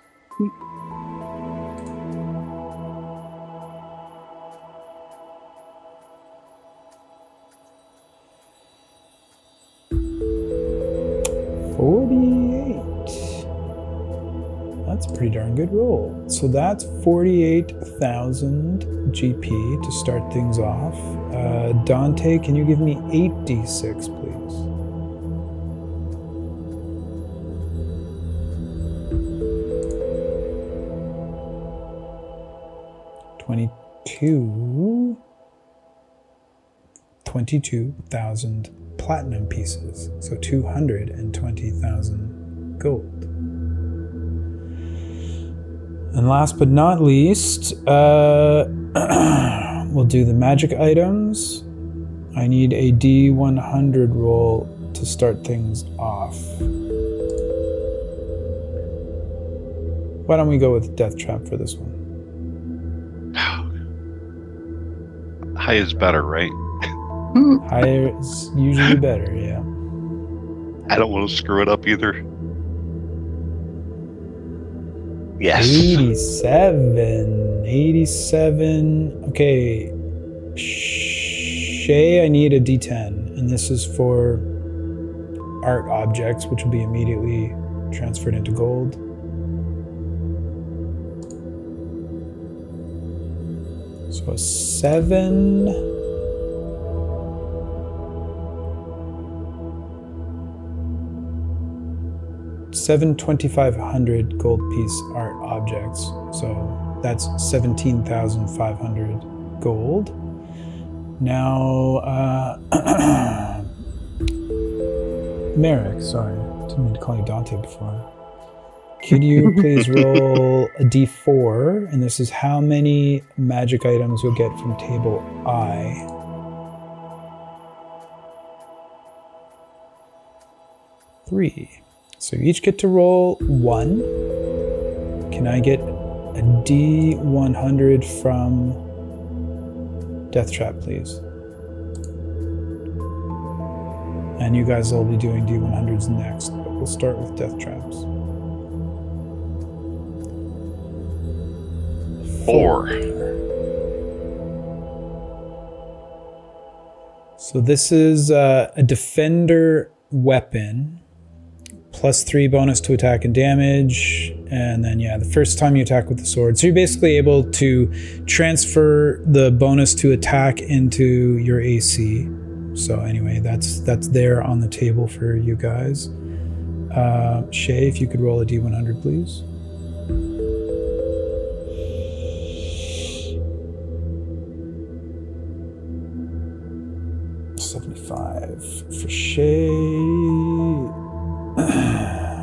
That's a pretty darn good roll. So that's 48,000 GP to start things off. Dante, can you give me 8d6, please? $22,000 platinum pieces. So 220,000 gold. And last but not least, we'll do the magic items. I need a D100 roll to start things off. Why don't we go with Death Trap for this one? High is better, right? Higher is usually better, yeah. I don't want to screw it up either. Yes. 87. Okay. Shay, I need a D10. And this is for art objects, which will be immediately transferred into gold. So a 7. Seven 2,500 gold piece art objects. So that's 17,500 gold. Now, Merrick, sorry, didn't mean to call you Dante before. Could you please roll a d4, and this is how many magic items you'll get from table I. Three. So you each get to roll 1. Can I get a D100 from Death Trap, please? And you guys will be doing D100s next, but we'll start with Death Traps. 4. So this is a defender weapon. +3 bonus to attack and damage, and then the first time you attack with the sword. So you're basically able to transfer the bonus to attack into your AC. So anyway, that's there on the table for you guys. Shay, if you could roll a D100, please. $75 for Shay.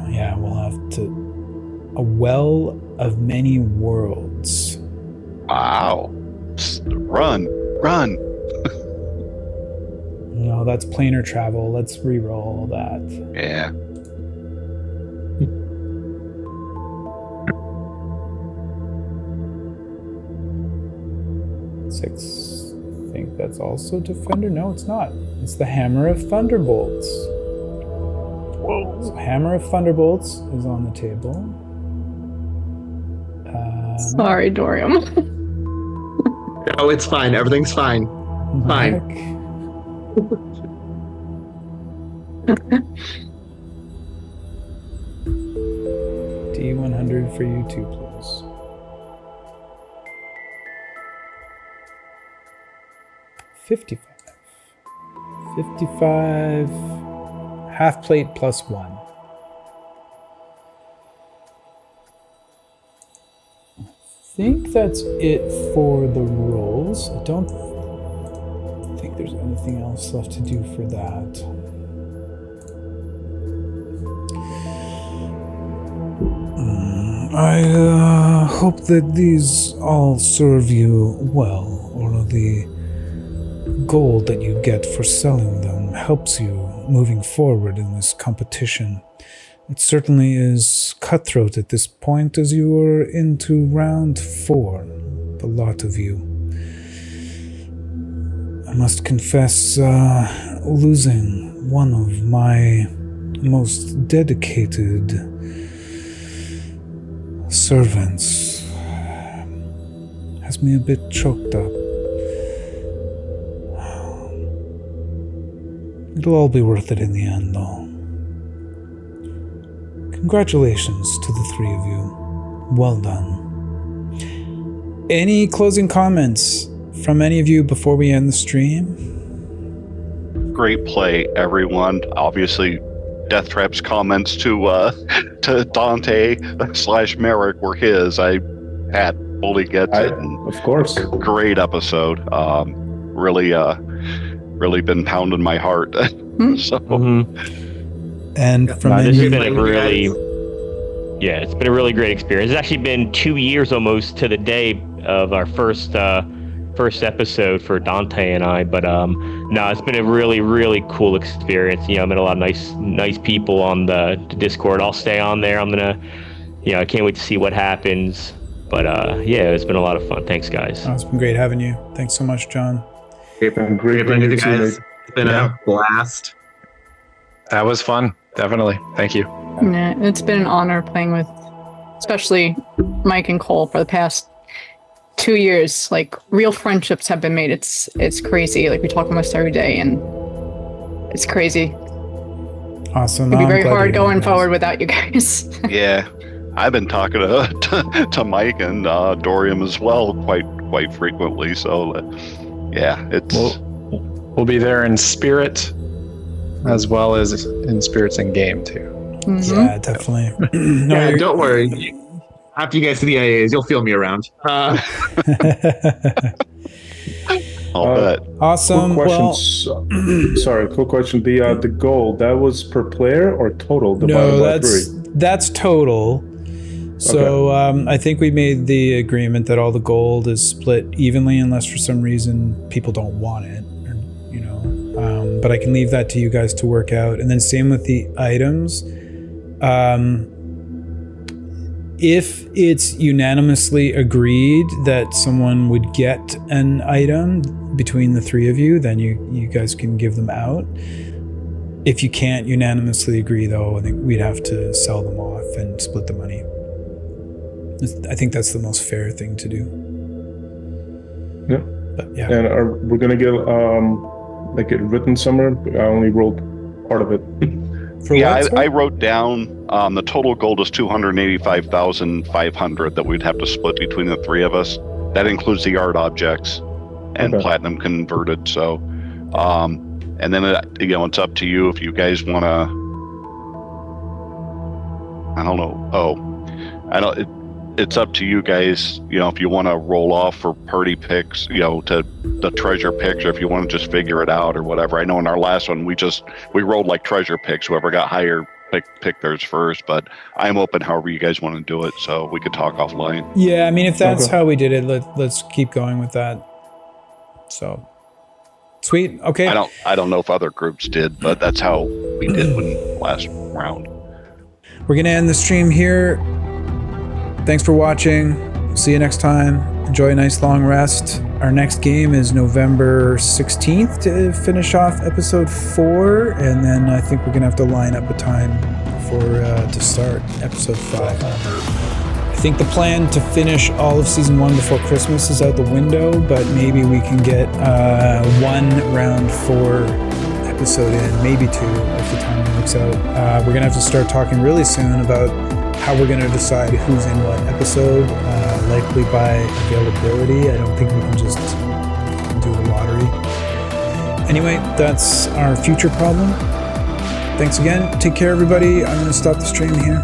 Yeah, we'll have to... A Well of Many Worlds. Wow. Run. No, that's planar travel. Let's re-roll that. Yeah. Six. I think that's also Defender. No, it's not. It's the Hammer of Thunderbolts. Whoa. So Hammer of Thunderbolts is on the table. Sorry, Dorium. Oh, it's fine. Everything's fine. Fine. D100 for you too, please. $55. Half plate +1. think that's it for the rolls. I don't think there's anything else left to do for that. I hope that these all serve you well, or the gold that you get for selling them helps you moving forward in this competition. It certainly is cutthroat at this point, as you are into round 4, the lot of you. I must confess, losing one of my most dedicated servants has me a bit choked up. It'll all be worth it in the end, though. Congratulations to the 3 of you. Well done. Any closing comments from any of you before we end the stream? Great play, everyone. Obviously, Death Trap's comments to Dante / Merrick were his. I fully gets it. And of course. Great episode. Really been pounding my heart. So. And from this has been a really, it's been a really great experience. It's actually been 2 years almost to the day of our first episode for Dante and I, but no, it's been a really cool experience. I met a lot of nice people on the Discord. I'll stay on there. I'm gonna, I can't wait to see what happens. But it's been a lot of fun. Thanks, guys. It's been great having you. Thanks so much, John. It's been great being with you guys. It's been a blast. That was fun. Definitely. Thank you. Yeah, it's been an honor playing with, especially Mike and Cole for the past 2 years. Like, real friendships have been made. It's crazy. Like, we talk almost every day, and it's crazy. Awesome. It'd be very hard going forward without you guys. Yeah, I've been talking to Mike and Dorian as well quite frequently. So, it's we'll be there in spirit, as well as in spirits in game too. Mm-hmm. Yeah, definitely. Don't worry. After you guys see the IAs, you'll feel me around. I'll bet. Awesome. Quick question. Sorry, quick question. The gold, that was per player or total? That's total. So I think we made the agreement that all the gold is split evenly, unless for some reason people don't want it. But I can leave that to you guys to work out. And then same with the items. If it's unanimously agreed that someone would get an item between the 3 of you, then you guys can give them out. If you can't unanimously agree, though, I think we'd have to sell them off and split the money. I think that's the most fair thing to do. Yeah. But yeah. And we're gonna get it written somewhere? I only rolled part of it. I wrote down the total gold is 285,500 that we'd have to split between the 3 of us. That includes the art objects and platinum converted. So, and then it's up to you if you guys want to. I don't know. It's up to you guys. If you want to roll off for party picks, to the treasure picks, or if you want to just figure it out or whatever. I know in our last one we rolled like treasure picks. Whoever got higher pick theirs first. But I'm open however you guys want to do it. So we could talk offline. Yeah, I mean, if that's how we did it, let's keep going with that. So sweet. Okay. I don't know if other groups did, but that's how we did last round. We're gonna end the stream here. Thanks for watching. See you next time. Enjoy a nice long rest. Our next game is November 16th to finish off episode 4, and then I think we're gonna have to line up a time to start episode 5. I think the plan to finish all of season 1 before Christmas is out the window, but maybe we can get 1 round 4 episode in, maybe 2 if the time works out. We're gonna have to start talking really soon about how we're going to decide who's in what episode, likely by availability. I don't think we can just do the lottery. Anyway, that's our future problem. Thanks again. Take care, everybody. I'm going to stop the stream here.